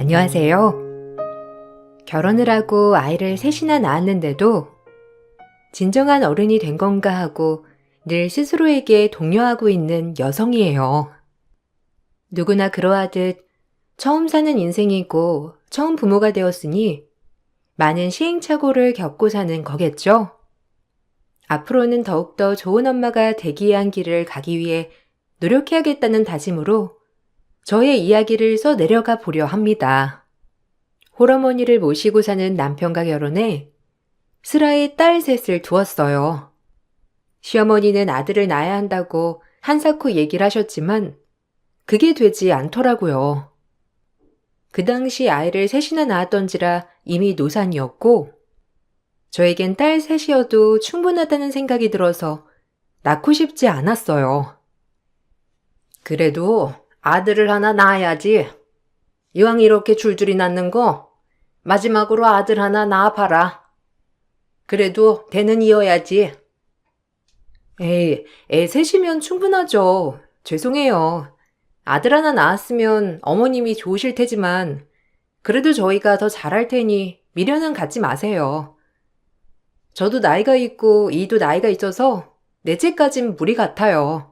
안녕하세요. 결혼을 하고 아이를 셋이나 낳았는데도 진정한 어른이 된 건가 하고 늘 스스로에게 독려하고 있는 여성이에요. 누구나 그러하듯 처음 사는 인생이고 처음 부모가 되었으니 많은 시행착오를 겪고 사는 거겠죠? 앞으로는 더욱더 좋은 엄마가 되기 위한 길을 가기 위해 노력해야겠다는 다짐으로 저의 이야기를 써내려가 보려 합니다. 홀어머니를 모시고 사는 남편과 결혼해 슬아의 딸 셋을 두었어요. 시어머니는 아들을 낳아야 한다고 한사코 얘기를 하셨지만 그게 되지 않더라고요. 그 당시 아이를 셋이나 낳았던지라 이미 노산이었고 저에겐 딸 셋이어도 충분하다는 생각이 들어서 낳고 싶지 않았어요. 그래도 아들을 하나 낳아야지. 이왕 이렇게 줄줄이 낳는 거 마지막으로 아들 하나 낳아봐라. 그래도 대는 이어야지. 에이, 애 셋이면 충분하죠. 죄송해요. 아들 하나 낳았으면 어머님이 좋으실 테지만 그래도 저희가 더 잘할 테니 미련은 갖지 마세요. 저도 나이가 있고 이도 나이가 있어서 넷째까진 무리 같아요.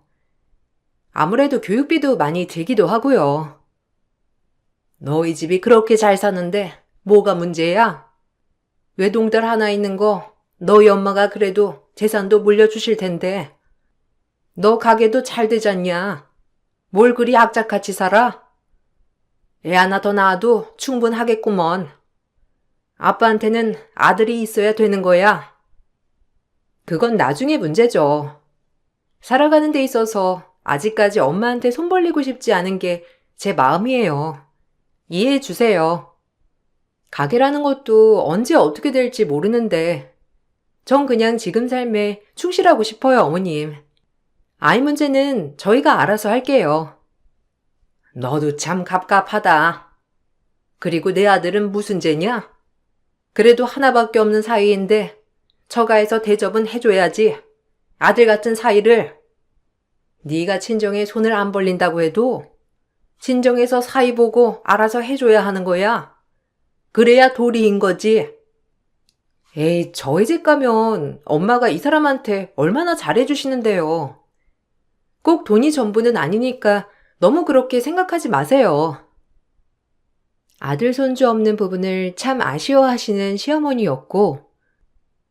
아무래도 교육비도 많이 들기도 하고요. 너희 집이 그렇게 잘 사는데 뭐가 문제야? 외동딸 하나 있는 거 너희 엄마가 그래도 재산도 물려주실 텐데 너 가게도 잘 되잖냐? 뭘 그리 악착같이 살아? 애 하나 더 낳아도 충분하겠구먼. 아빠한테는 아들이 있어야 되는 거야. 그건 나중에 문제죠. 살아가는 데 있어서 아직까지 엄마한테 손 벌리고 싶지 않은 게 제 마음이에요. 이해해 주세요. 가게라는 것도 언제 어떻게 될지 모르는데 전 그냥 지금 삶에 충실하고 싶어요, 어머님. 아이 문제는 저희가 알아서 할게요. 너도 참 갑갑하다. 그리고 내 아들은 무슨 죄냐? 그래도 하나밖에 없는 사이인데 처가에서 대접은 해줘야지. 아들 같은 사이를. 네가 친정에 손을 안 벌린다고 해도 친정에서 사이 보고 알아서 해줘야 하는 거야. 그래야 도리인 거지. 에이, 저희 집 가면 엄마가 이 사람한테 얼마나 잘해주시는데요. 꼭 돈이 전부는 아니니까 너무 그렇게 생각하지 마세요. 아들 손주 없는 부분을 참 아쉬워하시는 시어머니였고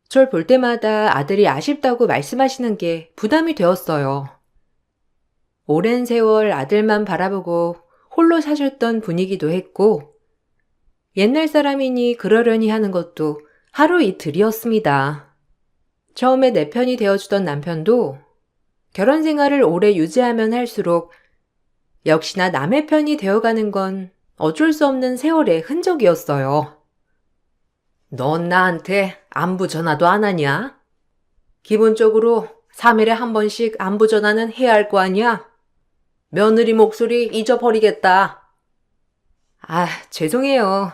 절 볼 때마다 아들이 아쉽다고 말씀하시는 게 부담이 되었어요. 오랜 세월 아들만 바라보고 홀로 사셨던 분이기도 했고 옛날 사람이니 그러려니 하는 것도 하루 이틀이었습니다. 처음에 내 편이 되어주던 남편도 결혼 생활을 오래 유지하면 할수록 역시나 남의 편이 되어가는 건 어쩔 수 없는 세월의 흔적이었어요. 넌 나한테 안부 전화도 안 하냐? 기본적으로 3일에 한 번씩 안부 전화는 해야 할 거 아니야? 며느리 목소리 잊어버리겠다. 아, 죄송해요.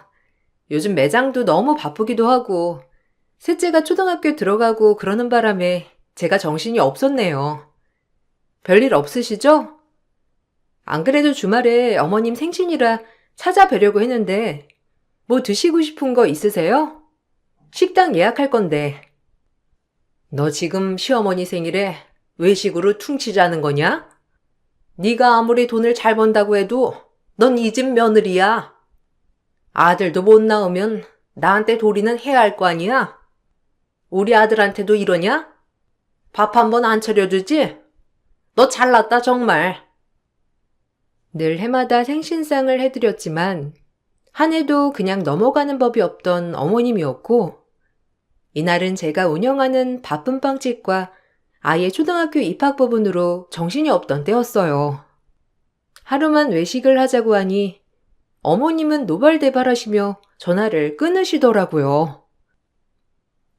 요즘 매장도 너무 바쁘기도 하고 셋째가 초등학교 들어가고 그러는 바람에 제가 정신이 없었네요. 별일 없으시죠? 안 그래도 주말에 어머님 생신이라 찾아뵈려고 했는데 뭐 드시고 싶은 거 있으세요? 식당 예약할 건데. 너 지금 시어머니 생일에 외식으로 퉁치자는 거냐? 네가 아무리 돈을 잘 번다고 해도 넌 이 집 며느리야. 아들도 못 낳으면 나한테 도리는 해야 할 거 아니야? 우리 아들한테도 이러냐? 밥 한 번 안 차려주지? 너 잘났다 정말. 늘 해마다 생신상을 해드렸지만 한 해도 그냥 넘어가는 법이 없던 어머님이었고 이날은 제가 운영하는 바쁜 빵집과 아이의 초등학교 입학 부분으로 정신이 없던 때였어요. 하루만 외식을 하자고 하니 어머님은 노발대발하시며 전화를 끊으시더라고요.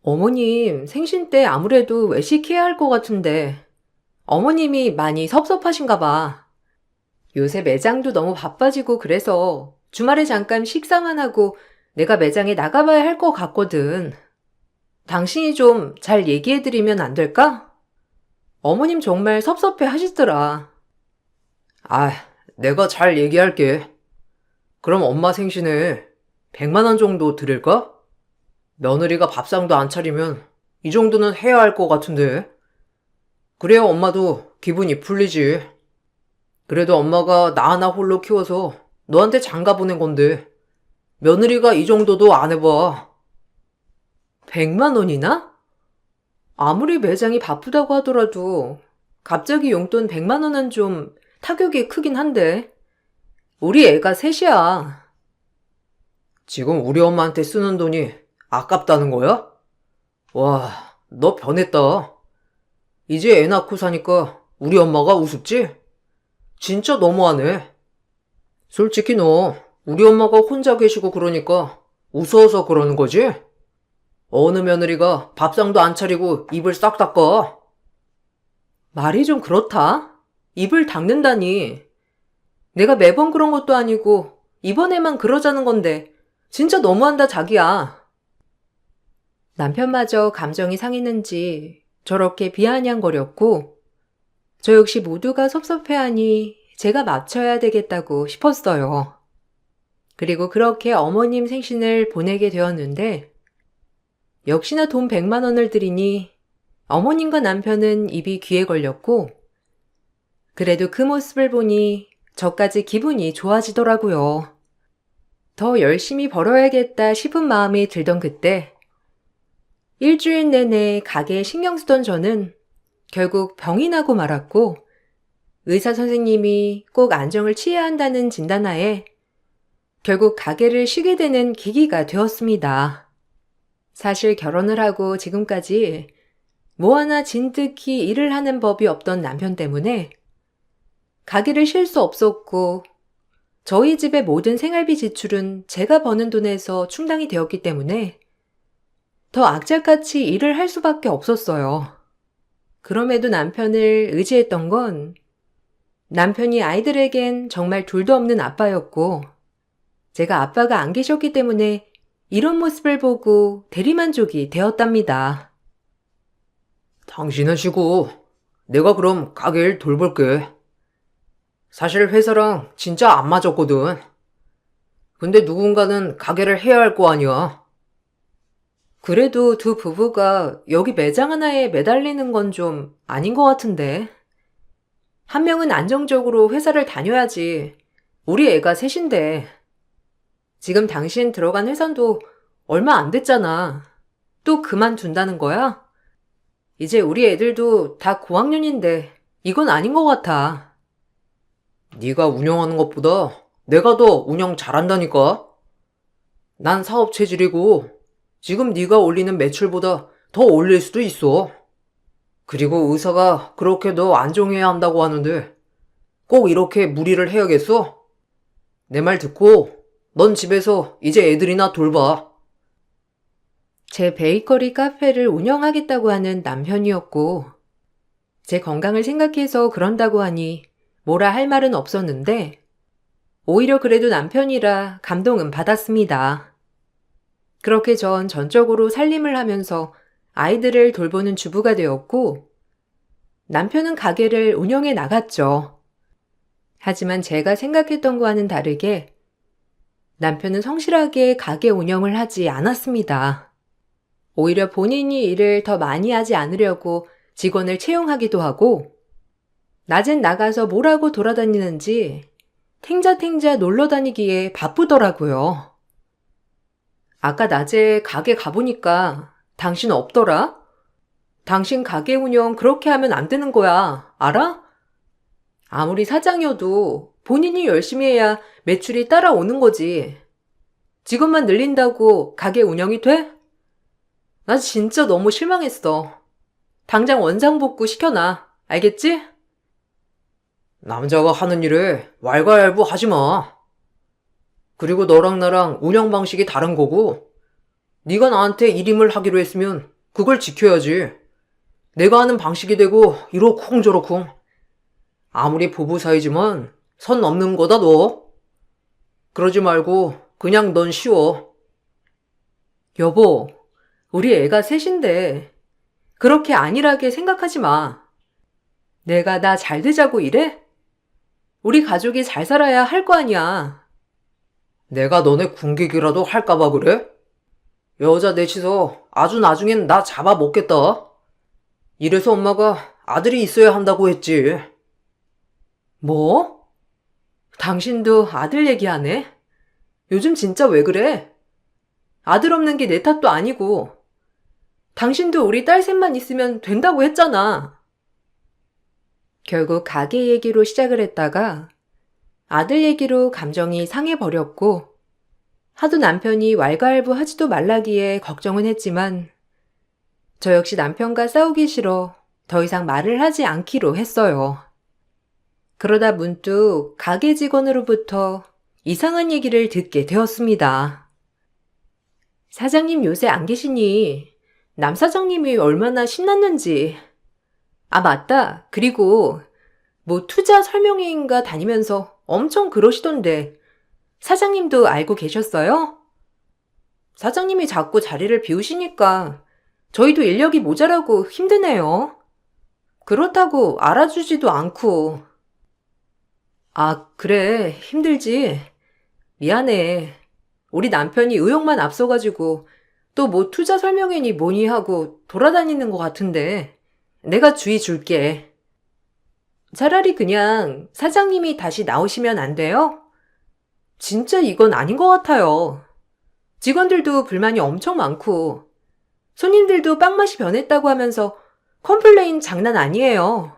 어머님, 생신 때 아무래도 외식해야 할 것 같은데 어머님이 많이 섭섭하신가 봐. 요새 매장도 너무 바빠지고 그래서 주말에 잠깐 식사만 하고 내가 매장에 나가봐야 할 것 같거든. 당신이 좀 잘 얘기해드리면 안 될까? 어머님 정말 섭섭해 하시더라. 아, 내가 잘 얘기할게. 그럼 엄마 생신에 100만 원 정도 드릴까? 며느리가 밥상도 안 차리면 이 정도는 해야 할 것 같은데. 그래야 엄마도 기분이 풀리지. 그래도 엄마가 나 하나 홀로 키워서 너한테 장가 보낸 건데 며느리가 이 정도도 안 해봐. 100만 원이나? 아무리 매장이 바쁘다고 하더라도 갑자기 용돈 100만 원은 좀 타격이 크긴 한데. 우리 애가 셋이야. 지금 우리 엄마한테 쓰는 돈이 아깝다는 거야? 와, 너 변했다. 이제 애 낳고 사니까 우리 엄마가 우습지? 진짜 너무하네. 솔직히 너 우리 엄마가 혼자 계시고 그러니까 무서워서 그러는 거지? 어느 며느리가 밥상도 안 차리고 입을 싹 닦아. 말이 좀 그렇다. 입을 닦는다니. 내가 매번 그런 것도 아니고 이번에만 그러자는 건데 진짜 너무한다 자기야. 남편마저 감정이 상했는지 저렇게 비아냥거렸고 저 역시 모두가 섭섭해하니 제가 맞춰야 되겠다고 싶었어요. 그리고 그렇게 어머님 생신을 보내게 되었는데 역시나 돈 100만 원을 드리니 어머님과 남편은 입이 귀에 걸렸고 그래도 그 모습을 보니 저까지 기분이 좋아지더라고요. 더 열심히 벌어야겠다 싶은 마음이 들던 그때 일주일 내내 가게에 신경 쓰던 저는 결국 병이 나고 말았고 의사 선생님이 꼭 안정을 취해야 한다는 진단하에 결국 가게를 쉬게 되는 계기가 되었습니다. 사실 결혼을 하고 지금까지 뭐 하나 진득히 일을 하는 법이 없던 남편 때문에 가게를 쉴 수 없었고 저희 집의 모든 생활비 지출은 제가 버는 돈에서 충당이 되었기 때문에 더 악착같이 일을 할 수밖에 없었어요. 그럼에도 남편을 의지했던 건 남편이 아이들에겐 정말 둘도 없는 아빠였고 제가 아빠가 안 계셨기 때문에 이런 모습을 보고 대리만족이 되었답니다. 당신은 쉬고 내가 그럼 가게 일 돌볼게. 사실 회사랑 진짜 안 맞았거든. 근데 누군가는 가게를 해야 할 거 아니야. 그래도 두 부부가 여기 매장 하나에 매달리는 건 좀 아닌 것 같은데. 한 명은 안정적으로 회사를 다녀야지. 우리 애가 셋인데. 지금 당신 들어간 회사도 얼마 안 됐잖아. 또 그만둔다는 거야? 이제 우리 애들도 다 고학년인데 이건 아닌 것 같아. 네가 운영하는 것보다 내가 더 운영 잘한다니까. 난 사업 체질이고 지금 네가 올리는 매출보다 더 올릴 수도 있어. 그리고 의사가 그렇게 너 안정해야 한다고 하는데 꼭 이렇게 무리를 해야겠어? 내 말 듣고 넌 집에서 이제 애들이나 돌봐. 제 베이커리 카페를 운영하겠다고 하는 남편이었고 제 건강을 생각해서 그런다고 하니 뭐라 할 말은 없었는데 오히려 그래도 남편이라 감동은 받았습니다. 그렇게 전 전적으로 살림을 하면서 아이들을 돌보는 주부가 되었고 남편은 가게를 운영해 나갔죠. 하지만 제가 생각했던 거와는 다르게 남편은 성실하게 가게 운영을 하지 않았습니다. 오히려 본인이 일을 더 많이 하지 않으려고 직원을 채용하기도 하고 낮엔 나가서 뭘 하고 돌아다니는지 탱자탱자 놀러 다니기에 바쁘더라고요. 아까 낮에 가게 가보니까 당신 없더라? 당신 가게 운영 그렇게 하면 안 되는 거야. 알아? 아무리 사장이어도 본인이 열심히 해야 매출이 따라오는 거지. 직원만 늘린다고 가게 운영이 돼? 나 진짜 너무 실망했어. 당장 원상복구 시켜놔. 알겠지? 남자가 하는 일에 왈가왈부 하지 마. 그리고 너랑 나랑 운영 방식이 다른 거고 네가 나한테 일임을 하기로 했으면 그걸 지켜야지. 내가 하는 방식이 되고 이러쿵 저러쿵. 아무리 부부 사이지만 선 넘는 거다 너. 그러지 말고 그냥 넌 쉬워. 여보, 우리 애가 셋인데 그렇게 안일하게 생각하지 마. 내가 나 잘 되자고 이래? 우리 가족이 잘 살아야 할 거 아니야. 내가 너네 궁객이라도 할까봐 그래? 여자 넷이서 아주 나중엔 나 잡아먹겠다. 이래서 엄마가 아들이 있어야 한다고 했지. 뭐? 당신도 아들 얘기하네? 요즘 진짜 왜 그래? 아들 없는 게 내 탓도 아니고. 당신도 우리 딸 셋만 있으면 된다고 했잖아. 결국 가게 얘기로 시작을 했다가 아들 얘기로 감정이 상해버렸고 하도 남편이 왈가왈부하지도 말라기에 걱정은 했지만 저 역시 남편과 싸우기 싫어 더 이상 말을 하지 않기로 했어요. 그러다 문득 가게 직원으로부터 이상한 얘기를 듣게 되었습니다. 사장님 요새 안 계시니 남 사장님이 얼마나 신났는지. 아 맞다. 그리고 뭐 투자 설명회인가 다니면서 엄청 그러시던데 사장님도 알고 계셨어요? 사장님이 자꾸 자리를 비우시니까 저희도 인력이 모자라고 힘드네요. 그렇다고 알아주지도 않고. 아, 그래. 힘들지. 미안해. 우리 남편이 의욕만 앞서가지고 또 뭐 투자 설명회니 뭐니 하고 돌아다니는 것 같은데 내가 주의 줄게. 차라리 그냥 사장님이 다시 나오시면 안 돼요? 진짜 이건 아닌 것 같아요. 직원들도 불만이 엄청 많고 손님들도 빵맛이 변했다고 하면서 컴플레인 장난 아니에요.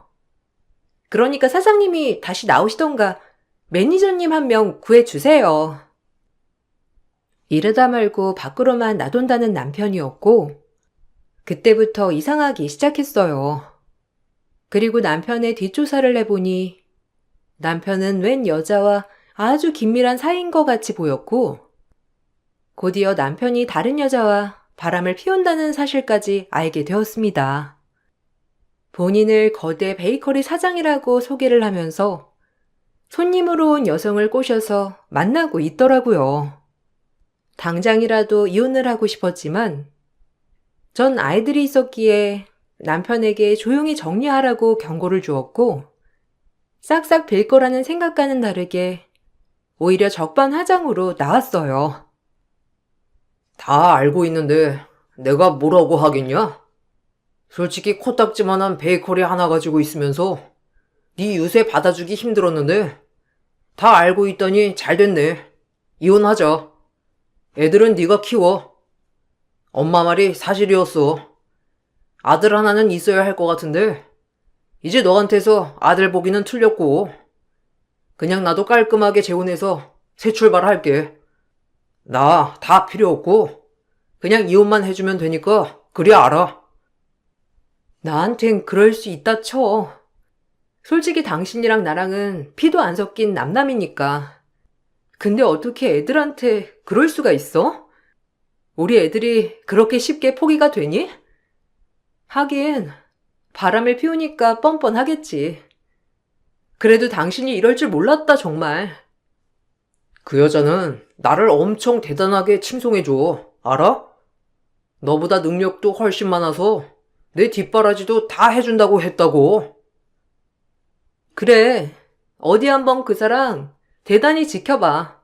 그러니까 사장님이 다시 나오시던가 매니저님 한 명 구해주세요. 이러다 말고 밖으로만 나돈다는 남편이었고 그때부터 이상하기 시작했어요. 그리고 남편의 뒷조사를 해보니 남편은 웬 여자와 아주 긴밀한 사이인 것 같이 보였고 곧이어 남편이 다른 여자와 바람을 피운다는 사실까지 알게 되었습니다. 본인을 거대 베이커리 사장이라고 소개를 하면서 손님으로 온 여성을 꼬셔서 만나고 있더라고요. 당장이라도 이혼을 하고 싶었지만 전 아이들이 있었기에 남편에게 조용히 정리하라고 경고를 주었고 싹싹 빌 거라는 생각과는 다르게 오히려 적반하장으로 나왔어요. 다 알고 있는데 내가 뭐라고 하겠냐? 솔직히 코딱지만한 베이커리 하나 가지고 있으면서 네 유세 받아주기 힘들었는데 다 알고 있더니 잘 됐네. 이혼하자. 애들은 네가 키워. 엄마 말이 사실이었어. 아들 하나는 있어야 할 것 같은데 이제 너한테서 아들 보기는 틀렸고 그냥 나도 깔끔하게 재혼해서 새 출발할게. 나 다 필요 없고 그냥 이혼만 해주면 되니까 그리 알아. 나한텐 그럴 수 있다 쳐. 솔직히 당신이랑 나랑은 피도 안 섞인 남남이니까. 근데 어떻게 애들한테 그럴 수가 있어? 우리 애들이 그렇게 쉽게 포기가 되니? 하긴 바람을 피우니까 뻔뻔하겠지. 그래도 당신이 이럴 줄 몰랐다 정말. 그 여자는 나를 엄청 대단하게 칭송해줘. 알아? 너보다 능력도 훨씬 많아서 내 뒷바라지도 다 해준다고 했다고. 그래. 어디 한번 그 사람 대단히 지켜봐.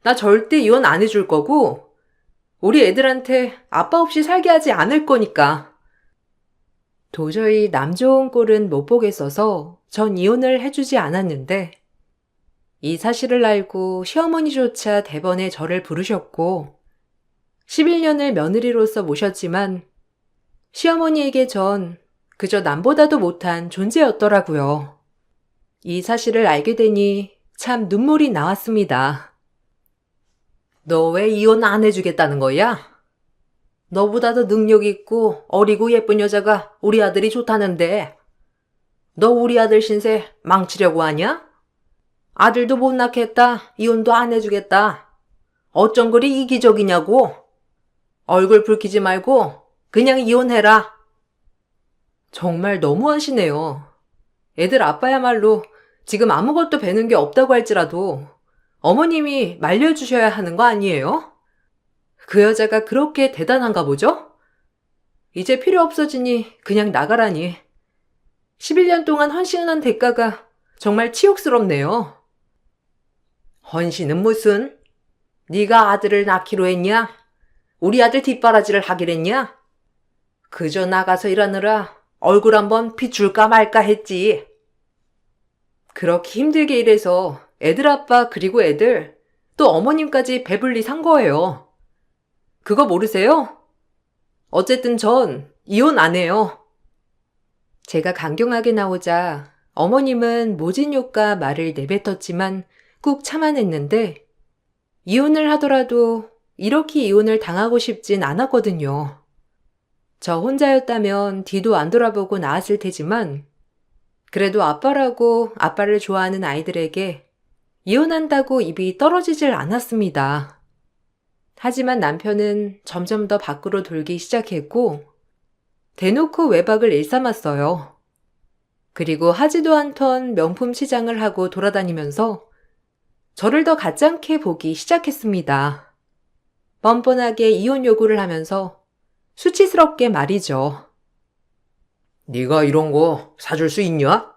나 절대 이혼 안 해줄 거고 우리 애들한테 아빠 없이 살게 하지 않을 거니까. 도저히 남 좋은 꼴은 못 보겠어서 전 이혼을 해주지 않았는데 이 사실을 알고 시어머니조차 대번에 저를 부르셨고 11년을 며느리로서 모셨지만 시어머니에게 전 그저 남보다도 못한 존재였더라고요. 이 사실을 알게 되니 참 눈물이 나왔습니다. 너 왜 이혼 안 해주겠다는 거야? 너보다도 능력 있고 어리고 예쁜 여자가 우리 아들이 좋다는데 너 우리 아들 신세 망치려고 하냐? 아들도 못 낳겠다. 이혼도 안 해주겠다. 어쩜 그리 이기적이냐고. 얼굴 붉히지 말고 그냥 이혼해라. 정말 너무하시네요. 애들 아빠야말로 지금 아무것도 배는 게 없다고 할지라도 어머님이 말려주셔야 하는 거 아니에요? 그 여자가 그렇게 대단한가 보죠? 이제 필요 없어지니 그냥 나가라니. 11년 동안 헌신한 대가가 정말 치욕스럽네요. 헌신은 무슨? 네가 아들을 낳기로 했냐? 우리 아들 뒷바라지를 하기랬냐? 그저 나가서 일하느라 얼굴 한번 비출까 말까 했지. 그렇게 힘들게 일해서 애들 아빠 그리고 애들 또 어머님까지 배불리 산 거예요. 그거 모르세요? 어쨌든 전 이혼 안 해요. 제가 강경하게 나오자 어머님은 모진 욕과 말을 내뱉었지만 꾹 참아냈는데 이혼을 하더라도 이렇게 이혼을 당하고 싶진 않았거든요. 저 혼자였다면 뒤도 안 돌아보고 나았을 테지만 그래도 아빠라고 아빠를 좋아하는 아이들에게 이혼한다고 입이 떨어지질 않았습니다. 하지만 남편은 점점 더 밖으로 돌기 시작했고 대놓고 외박을 일삼았어요. 그리고 하지도 않던 명품 시장을 하고 돌아다니면서 저를 더 가짱게 보기 시작했습니다. 뻔뻔하게 이혼 요구를 하면서 수치스럽게 말이죠. 네가 이런 거 사줄 수 있냐?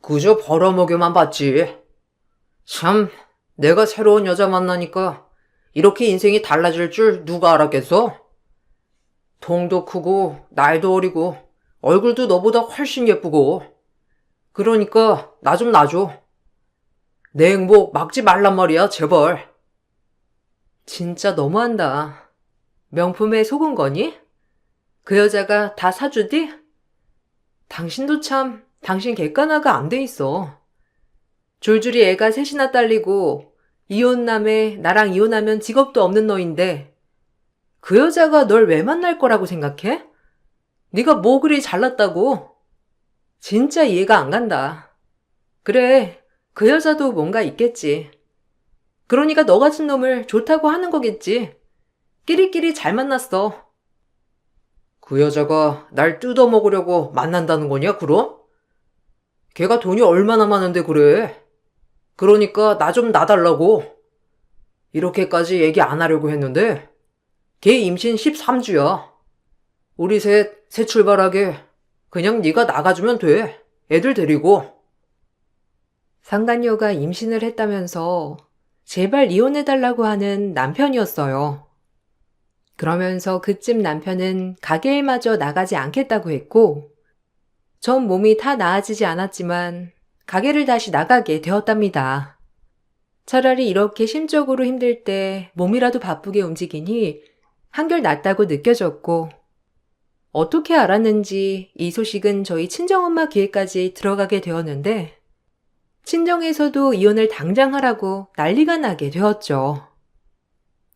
그저 벌어먹여만 봤지. 참, 내가 새로운 여자 만나니까 이렇게 인생이 달라질 줄 누가 알았겠어? 통도 크고 나이도 어리고 얼굴도 너보다 훨씬 예쁘고 그러니까 나 좀 놔줘. 내 행복 막지 말란 말이야, 제발. 진짜 너무한다. 명품에 속은 거니? 그 여자가 다 사주디? 당신도 참, 당신 객관화가 안 돼 있어. 줄줄이 애가 셋이나 딸리고 이혼남에 나랑 이혼하면 직업도 없는 너인데 그 여자가 널 왜 만날 거라고 생각해? 네가 뭐 그리 잘났다고? 진짜 이해가 안 간다. 그래, 그 여자도 뭔가 있겠지. 그러니까 너 같은 놈을 좋다고 하는 거겠지. 끼리끼리 잘 만났어. 그 여자가 날 뜯어먹으려고 만난다는 거냐, 그럼? 걔가 돈이 얼마나 많은데 그래. 그러니까 나 좀 놔달라고. 이렇게까지 얘기 안 하려고 했는데 걔 임신 13주야. 우리 새 출발하게 그냥 네가 나가주면 돼. 애들 데리고. 상간녀가 임신을 했다면서 제발 이혼해달라고 하는 남편이었어요. 그러면서 그쯤 남편은 가게일마저 나가지 않겠다고 했고 전 몸이 다 나아지지 않았지만 가게를 다시 나가게 되었답니다. 차라리 이렇게 심적으로 힘들 때 몸이라도 바쁘게 움직이니 한결 낫다고 느껴졌고 어떻게 알았는지 이 소식은 저희 친정엄마 귀에까지 들어가게 되었는데 친정에서도 이혼을 당장 하라고 난리가 나게 되었죠.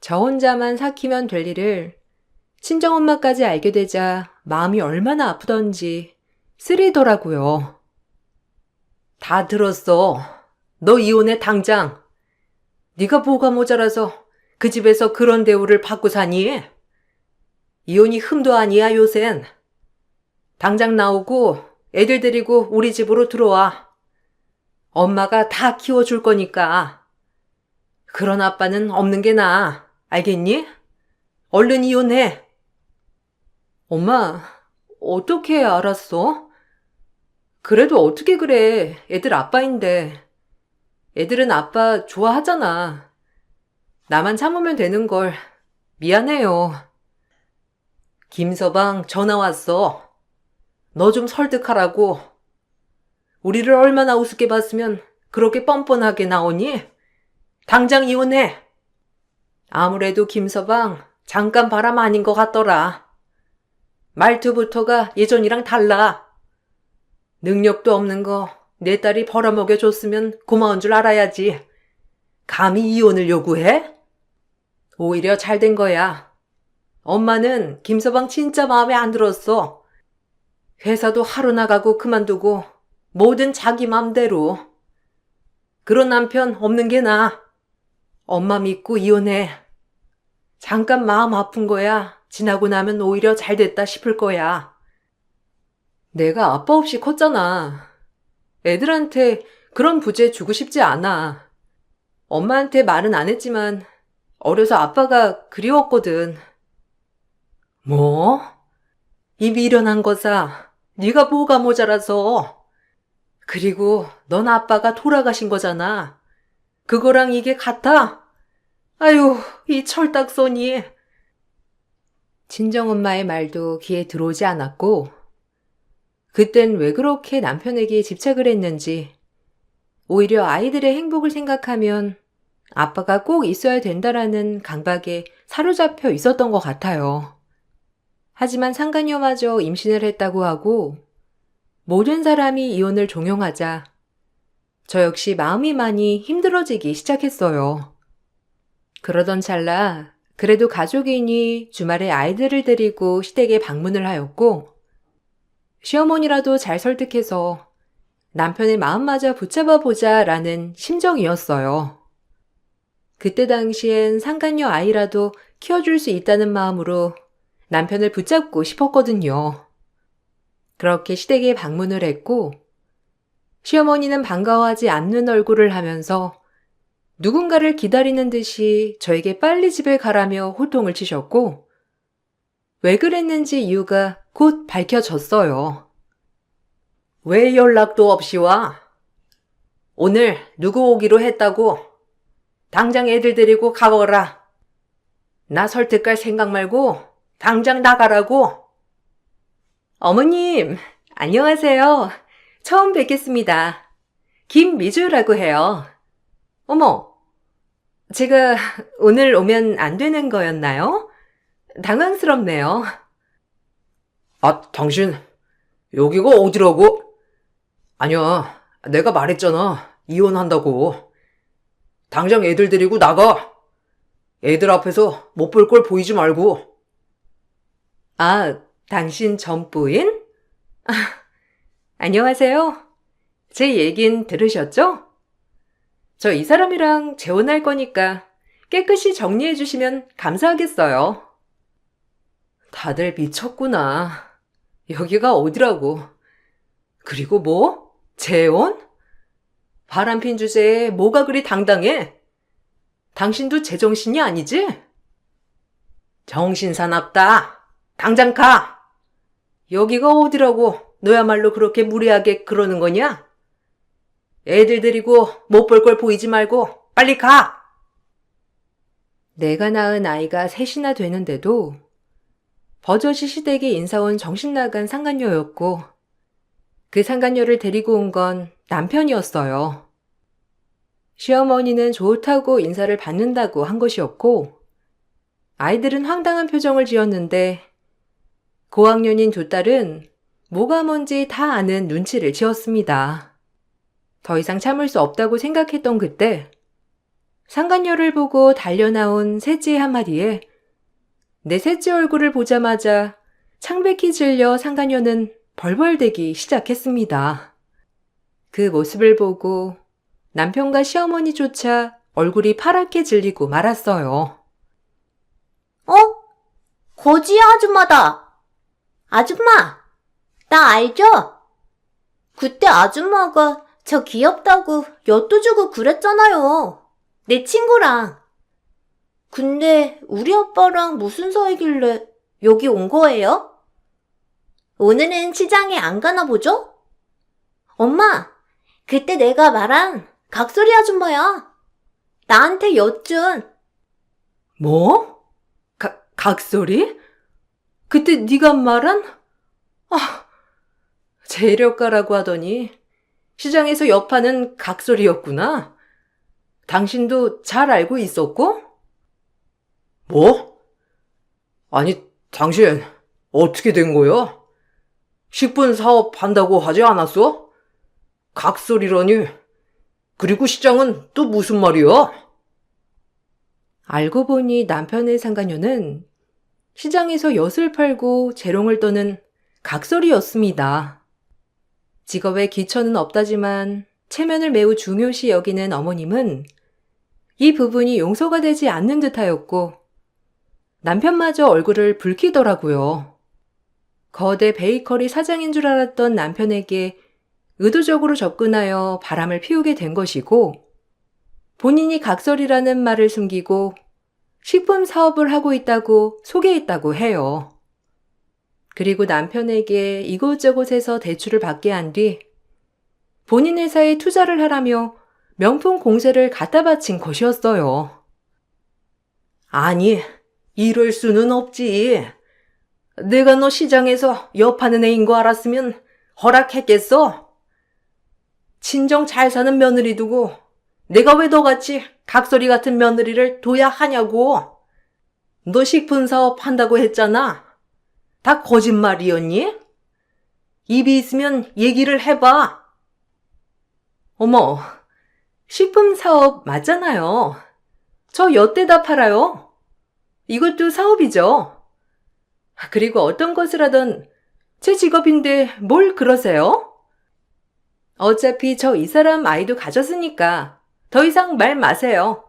저 혼자만 삭히면 될 일을 친정엄마까지 알게 되자 마음이 얼마나 아프던지 쓰리더라고요. 다 들었어. 너 이혼해 당장. 네가 뭐가 모자라서 그 집에서 그런 대우를 받고 사니? 이혼이 흠도 아니야 요샌. 당장 나오고 애들 데리고 우리 집으로 들어와. 엄마가 다 키워줄 거니까. 그런 아빠는 없는 게 나아. 알겠니? 얼른 이혼해. 엄마, 어떻게 알았어? 그래도 어떻게 그래. 애들 아빠인데. 애들은 아빠 좋아하잖아. 나만 참으면 되는 걸. 미안해요. 김서방 전화 왔어. 너 좀 설득하라고. 우리를 얼마나 우습게 봤으면 그렇게 뻔뻔하게 나오니? 당장 이혼해. 아무래도 김서방 잠깐 바람 아닌 것 같더라. 말투부터가 예전이랑 달라. 능력도 없는 거 내 딸이 벌어먹여줬으면 고마운 줄 알아야지. 감히 이혼을 요구해? 오히려 잘 된 거야. 엄마는 김서방 진짜 마음에 안 들었어. 회사도 하루 나가고 그만두고 뭐든 자기 맘대로. 그런 남편 없는 게 나아. 엄마 믿고 이혼해. 잠깐 마음 아픈 거야. 지나고 나면 오히려 잘 됐다 싶을 거야. 내가 아빠 없이 컸잖아. 애들한테 그런 부재 주고 싶지 않아. 엄마한테 말은 안 했지만 어려서 아빠가 그리웠거든. 뭐? 이 미련한 거사. 네가 뭐가 모자라서. 그리고 넌 아빠가 돌아가신 거잖아. 그거랑 이게 같아? 아유, 이 철딱서니. 친정엄마의 말도 귀에 들어오지 않았고, 그땐 왜 그렇게 남편에게 집착을 했는지, 오히려 아이들의 행복을 생각하면 아빠가 꼭 있어야 된다라는 강박에 사로잡혀 있었던 것 같아요. 하지만 상간녀마저 임신을 했다고 하고 모든 사람이 이혼을 종용하자 저 역시 마음이 많이 힘들어지기 시작했어요. 그러던 찰나 그래도 가족이니 주말에 아이들을 데리고 시댁에 방문을 하였고 시어머니라도 잘 설득해서 남편의 마음마저 붙잡아 보자라는 심정이었어요. 그때 당시엔 상간녀 아이라도 키워줄 수 있다는 마음으로 남편을 붙잡고 싶었거든요. 그렇게 시댁에 방문을 했고 시어머니는 반가워하지 않는 얼굴을 하면서 누군가를 기다리는 듯이 저에게 빨리 집에 가라며 호통을 치셨고 왜 그랬는지 이유가 곧 밝혀졌어요. 왜 연락도 없이 와? 오늘 누구 오기로 했다고? 당장 애들 데리고 가거라. 나 설득할 생각 말고 당장 나가라고. 어머님, 안녕하세요. 처음 뵙겠습니다. 김미주라고 해요. 어머, 제가 오늘 오면 안 되는 거였나요? 당황스럽네요. 아, 당신, 여기가 어디라고? 아니야, 내가 말했잖아. 이혼한다고. 당장 애들 데리고 나가. 애들 앞에서 못 볼 걸 보이지 말고. 아, 당신 전부인? 아, 안녕하세요. 제 얘긴 들으셨죠? 저 이 사람이랑 재혼할 거니까 깨끗이 정리해 주시면 감사하겠어요. 다들 미쳤구나. 여기가 어디라고. 그리고 뭐? 재혼? 바람핀 주제에 뭐가 그리 당당해? 당신도 제정신이 아니지? 정신 사납다. 당장 가. 여기가 어디라고 너야말로 그렇게 무리하게 그러는 거냐? 애들 데리고 못 볼 걸 보이지 말고 빨리 가. 내가 낳은 아이가 셋이나 되는데도 버젓이 시댁에 인사온 정신나간 상간녀였고 그 상간녀를 데리고 온 건 남편이었어요. 시어머니는 좋다고 인사를 받는다고 한 것이었고 아이들은 황당한 표정을 지었는데 고학년인 두 딸은 뭐가 뭔지 다 아는 눈치를 지었습니다. 더 이상 참을 수 없다고 생각했던 그때 상간녀를 보고 달려나온 셋째의 한마디에 내 셋째 얼굴을 보자마자 창백히 질려 상간녀는 벌벌대기 시작했습니다. 그 모습을 보고 남편과 시어머니조차 얼굴이 파랗게 질리고 말았어요. 어? 거지 아줌마다. 아줌마, 나 알죠? 그때 아줌마가 저 귀엽다고 엿도 주고 그랬잖아요. 내 친구랑. 근데 우리 아빠랑 무슨 사이길래 여기 온 거예요? 오늘은 시장에 안 가나 보죠? 엄마, 그때 내가 말한 각소리 아줌마야. 나한테 엿준. 뭐? 각소리? 그때 네가 말한? 아, 재력가라고 하더니 시장에서 엿파는 각소리였구나. 당신도 잘 알고 있었고? 뭐? 아니, 당신, 어떻게 된 거야? 식분 사업 한다고 하지 않았어? 각설이라니. 그리고 시장은 또 무슨 말이야? 알고 보니 남편의 상간녀는 시장에서 엿을 팔고 재롱을 떠는 각설이였습니다. 직업에 기천은 없다지만 체면을 매우 중요시 여기는 어머님은 이 부분이 용서가 되지 않는 듯하였고 남편마저 얼굴을 붉히더라고요. 거대 베이커리 사장인 줄 알았던 남편에게 의도적으로 접근하여 바람을 피우게 된 것이고 본인이 각설이라는 말을 숨기고 식품 사업을 하고 있다고 소개했다고 해요. 그리고 남편에게 이곳저곳에서 대출을 받게 한 뒤 본인 회사에 투자를 하라며 명품 공세를 갖다 바친 것이었어요. 아니, 이럴 수는 없지. 내가 너 시장에서 여파는 애인 거 알았으면 허락했겠어? 친정 잘 사는 며느리 두고 내가 왜 너같이 각설이 같은 며느리를 둬야 하냐고. 너 식품 사업 한다고 했잖아. 다 거짓말이었니? 입이 있으면 얘기를 해봐. 어머, 식품 사업 맞잖아요. 저 엿대다 팔아요. 이것도 사업이죠. 그리고 어떤 것을 하든 제 직업인데 뭘 그러세요? 어차피 저 이 사람 아이도 가졌으니까 더 이상 말 마세요.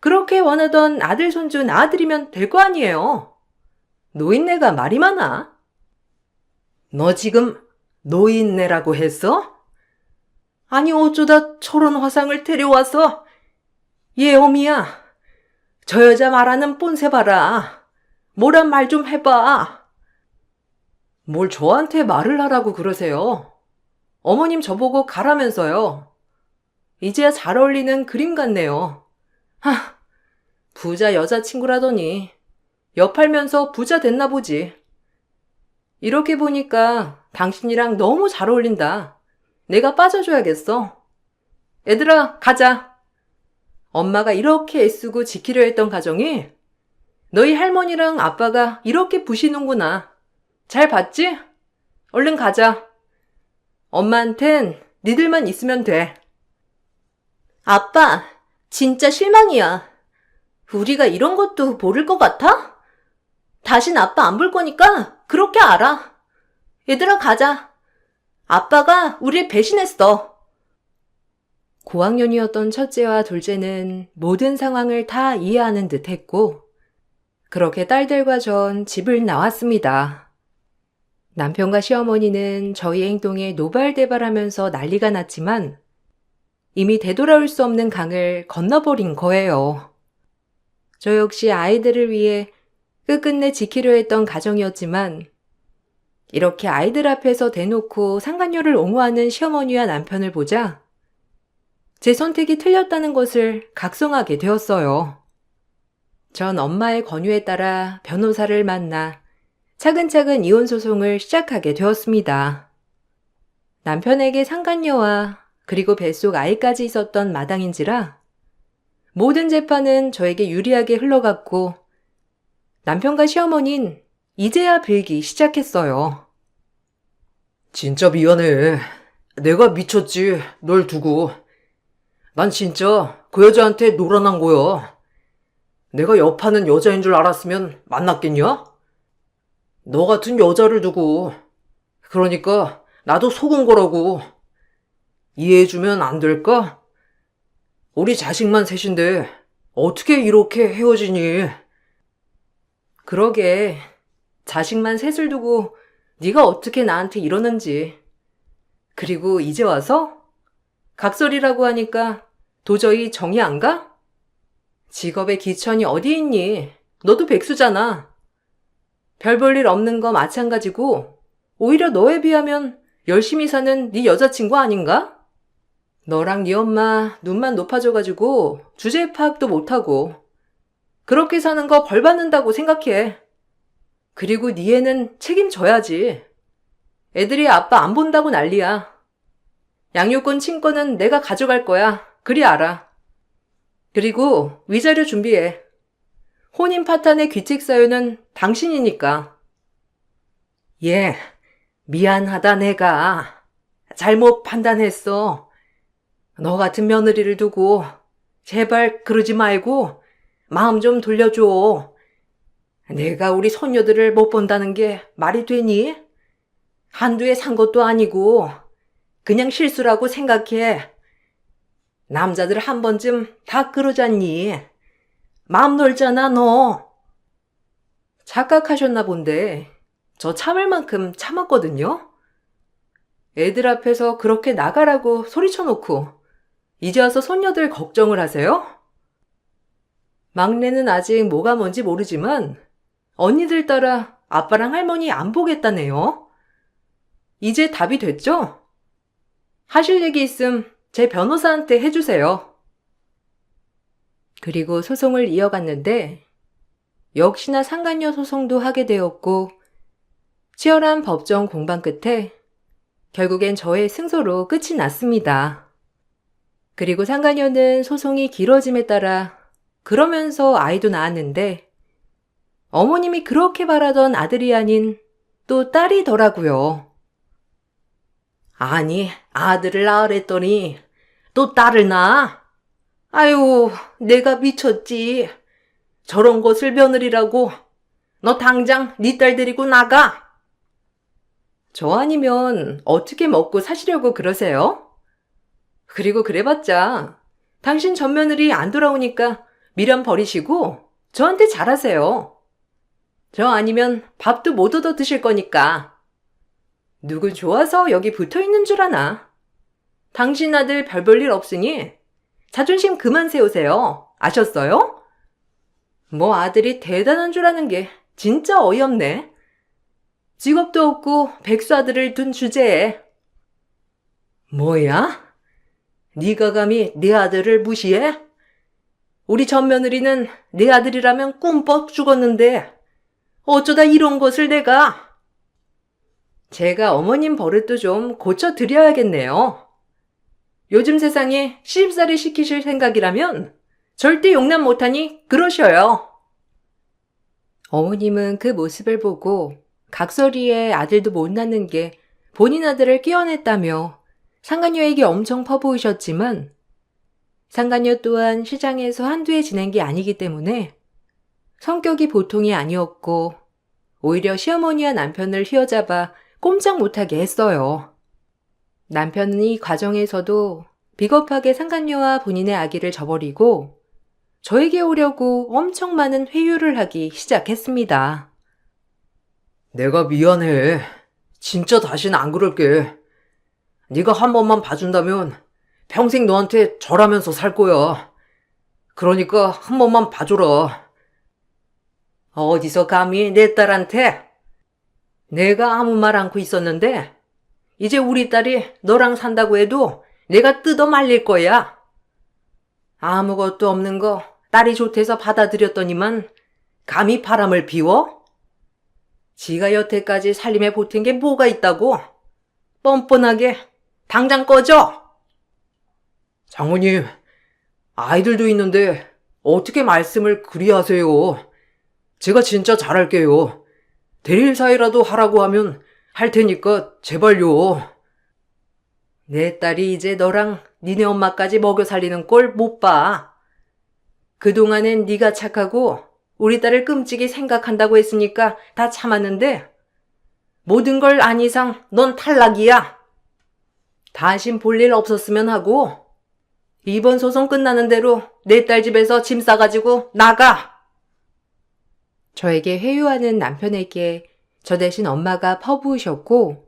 그렇게 원하던 아들 손주 낳아드리면 될 거 아니에요. 노인네가 말이 많아. 너 지금 노인네라고 했어? 아니 어쩌다 저런 화상을 데려와서. 얘 어미야, 저 여자 말하는 뽐새 봐라. 뭐란 말 좀 해봐. 뭘 저한테 말을 하라고 그러세요? 어머님 저보고 가라면서요. 이제야 잘 어울리는 그림 같네요. 하, 부자 여자친구라더니 옆팔면서 부자 됐나 보지. 이렇게 보니까 당신이랑 너무 잘 어울린다. 내가 빠져줘야겠어. 얘들아, 가자. 엄마가 이렇게 애쓰고 지키려 했던 가정이 너희 할머니랑 아빠가 이렇게 부시는구나. 잘 봤지? 얼른 가자. 엄마한텐 니들만 있으면 돼. 아빠, 진짜 실망이야. 우리가 이런 것도 모를 것 같아? 다신 아빠 안 볼 거니까 그렇게 알아. 얘들아, 가자. 아빠가 우릴 배신했어. 고학년이었던 첫째와 둘째는 모든 상황을 다 이해하는 듯 했고, 그렇게 딸들과 전 집을 나왔습니다. 남편과 시어머니는 저희 행동에 노발대발하면서 난리가 났지만 이미 되돌아올 수 없는 강을 건너버린 거예요. 저 역시 아이들을 위해 끝끝내 지키려 했던 가정이었지만 이렇게 아이들 앞에서 대놓고 상간녀를 옹호하는 시어머니와 남편을 보자 제 선택이 틀렸다는 것을 각성하게 되었어요. 전 엄마의 권유에 따라 변호사를 만나 차근차근 이혼 소송을 시작하게 되었습니다. 남편에게 상간녀와 그리고 뱃속 아이까지 있었던 마당인지라 모든 재판은 저에게 유리하게 흘러갔고 남편과 시어머니는 이제야 빌기 시작했어요. 진짜 미안해. 내가 미쳤지, 널 두고. 난 진짜 그 여자한테 놀아난 거야. 내가 여파는 여자인 줄 알았으면 만났겠냐? 너 같은 여자를 두고. 그러니까 나도 속은 거라고. 이해해주면 안 될까? 우리 자식만 셋인데 어떻게 이렇게 헤어지니? 그러게 자식만 셋을 두고 네가 어떻게 나한테 이러는지. 그리고 이제 와서 각설이라고 하니까 도저히 정이 안 가? 직업의 기천이 어디 있니? 너도 백수잖아. 별 볼 일 없는 거 마찬가지고 오히려 너에 비하면 열심히 사는 네 여자친구 아닌가? 너랑 네 엄마 눈만 높아져가지고 주제 파악도 못하고 그렇게 사는 거 벌 받는다고 생각해. 그리고 네 애는 책임져야지. 애들이 아빠 안 본다고 난리야. 양육권 친권은 내가 가져갈 거야. 그리 알아. 그리고 위자료 준비해. 혼인 파탄의 귀책 사유는 당신이니까. 예, 미안하다 내가. 잘못 판단했어. 너 같은 며느리를 두고 제발 그러지 말고 마음 좀 돌려줘. 내가 우리 손녀들을 못 본다는 게 말이 되니? 한두 해 산 것도 아니고 그냥 실수라고 생각해. 남자들 한 번쯤 다 그러잖니. 마음 넓잖아 너. 착각하셨나 본데 저 참을 만큼 참았거든요. 애들 앞에서 그렇게 나가라고 소리쳐놓고 이제 와서 손녀들 걱정을 하세요? 막내는 아직 뭐가 뭔지 모르지만 언니들 따라 아빠랑 할머니 안 보겠다네요. 이제 답이 됐죠? 하실 얘기 있음 제 변호사한테 해주세요. 그리고 소송을 이어갔는데 역시나 상간녀 소송도 하게 되었고 치열한 법정 공방 끝에 결국엔 저의 승소로 끝이 났습니다. 그리고 상간녀는 소송이 길어짐에 따라 그러면서 아이도 낳았는데 어머님이 그렇게 바라던 아들이 아닌 또 딸이더라고요. 아니, 아들을 낳으랬더니 또 딸을 낳아? 아유, 내가 미쳤지. 저런 것을 며느리라고. 너 당장 네 딸 데리고 나가. 저 아니면 어떻게 먹고 사시려고 그러세요? 그리고 그래봤자 당신 전며느리 안 돌아오니까 미련 버리시고 저한테 잘하세요. 저 아니면 밥도 못 얻어 드실 거니까. 누구 좋아서 여기 붙어 있는 줄 아나? 당신 아들 별 볼 일 없으니 자존심 그만 세우세요. 아셨어요? 뭐 아들이 대단한 줄 아는 게 진짜 어이없네. 직업도 없고 백수 아들을 둔 주제에. 뭐야? 네가 감히 네 아들을 무시해? 우리 전며느리는 네 아들이라면 꿈뻑 죽었는데 어쩌다 이런 것을 내가. 제가 어머님 버릇도 좀 고쳐드려야겠네요. 요즘 세상에 시집살이 시키실 생각이라면 절대 용납 못하니 그러셔요. 어머님은 그 모습을 보고 각설이에 아들도 못 낳는 게 본인 아들을 끼워냈다며 상간녀에게 엄청 퍼부으셨지만 상간녀 또한 시장에서 한두 해 지낸 게 아니기 때문에 성격이 보통이 아니었고 오히려 시어머니와 남편을 휘어잡아 꼼짝 못하게 했어요. 남편은 이 과정에서도 비겁하게 상간녀와 본인의 아기를 저버리고 저에게 오려고 엄청 많은 회유를 하기 시작했습니다. 내가 미안해. 진짜 다시는 안 그럴게. 네가 한 번만 봐준다면 평생 너한테 절하면서 살 거야. 그러니까 한 번만 봐줘라. 어디서 감히 내 딸한테? 내가 아무 말 않고 있었는데 이제 우리 딸이 너랑 산다고 해도 내가 뜯어 말릴 거야. 아무것도 없는 거 딸이 좋대서 받아들였더니만 감히 바람을 피워? 지가 여태까지 살림에 보탠 게 뭐가 있다고? 뻔뻔하게 당장 꺼져! 장모님, 아이들도 있는데 어떻게 말씀을 그리 하세요? 제가 진짜 잘할게요. 대리일 사이라도 하라고 하면 할 테니까 제발요. 내 딸이 이제 너랑 니네 엄마까지 먹여 살리는 꼴 못 봐. 그동안엔 네가 착하고 우리 딸을 끔찍이 생각한다고 했으니까 다 참았는데 모든 걸 안 이상 넌 탈락이야. 다신 볼 일 없었으면 하고 이번 소송 끝나는 대로 내 딸 집에서 짐 싸가지고 나가. 저에게 회유하는 남편에게 저 대신 엄마가 퍼부으셨고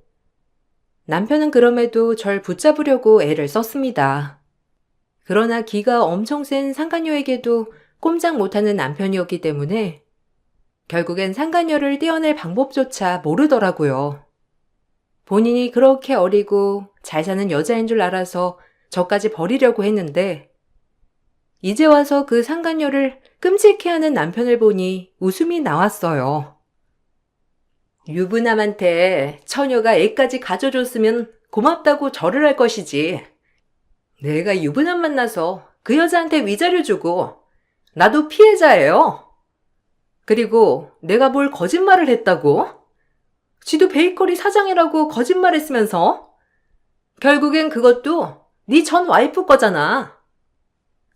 남편은 그럼에도 절 붙잡으려고 애를 썼습니다. 그러나 기가 엄청 센 상간녀에게도 꼼짝 못하는 남편이었기 때문에 결국엔 상간녀를 떼어낼 방법조차 모르더라고요. 본인이 그렇게 어리고 잘 사는 여자인 줄 알아서 저까지 버리려고 했는데 이제 와서 그 상간녀를 끔찍해하는 남편을 보니 웃음이 나왔어요. 유부남한테 처녀가 애까지 가져줬으면 고맙다고 절을 할 것이지. 내가 유부남 만나서 그 여자한테 위자료 주고 나도 피해자예요. 그리고 내가 뭘 거짓말을 했다고? 지도 베이커리 사장이라고 거짓말했으면서 결국엔 그것도 네 전 와이프 거잖아.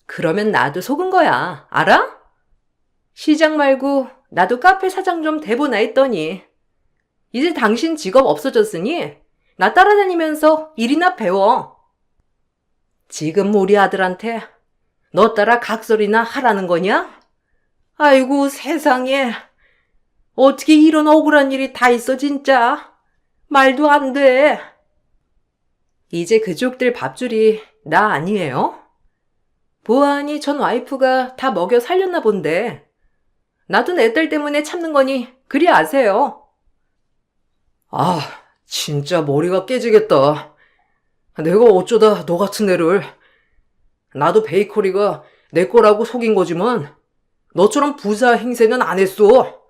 그러면 나도 속은 거야. 알아? 시장 말고 나도 카페 사장 좀 돼보나 했더니 이제 당신 직업 없어졌으니 나 따라다니면서 일이나 배워. 지금 우리 아들한테 너 따라 각설이나 하라는 거냐? 아이고 세상에. 어떻게 이런 억울한 일이 다 있어 진짜. 말도 안 돼. 이제 그쪽들 밥줄이 나 아니에요? 보아하니 전 와이프가 다 먹여 살렸나 본데 나도 내 딸 때문에 참는 거니 그리 아세요. 아, 진짜 머리가 깨지겠다. 내가 어쩌다 너 같은 애를. 나도 베이커리가 내 거라고 속인 거지만 너처럼 부자 행세는 안 했어.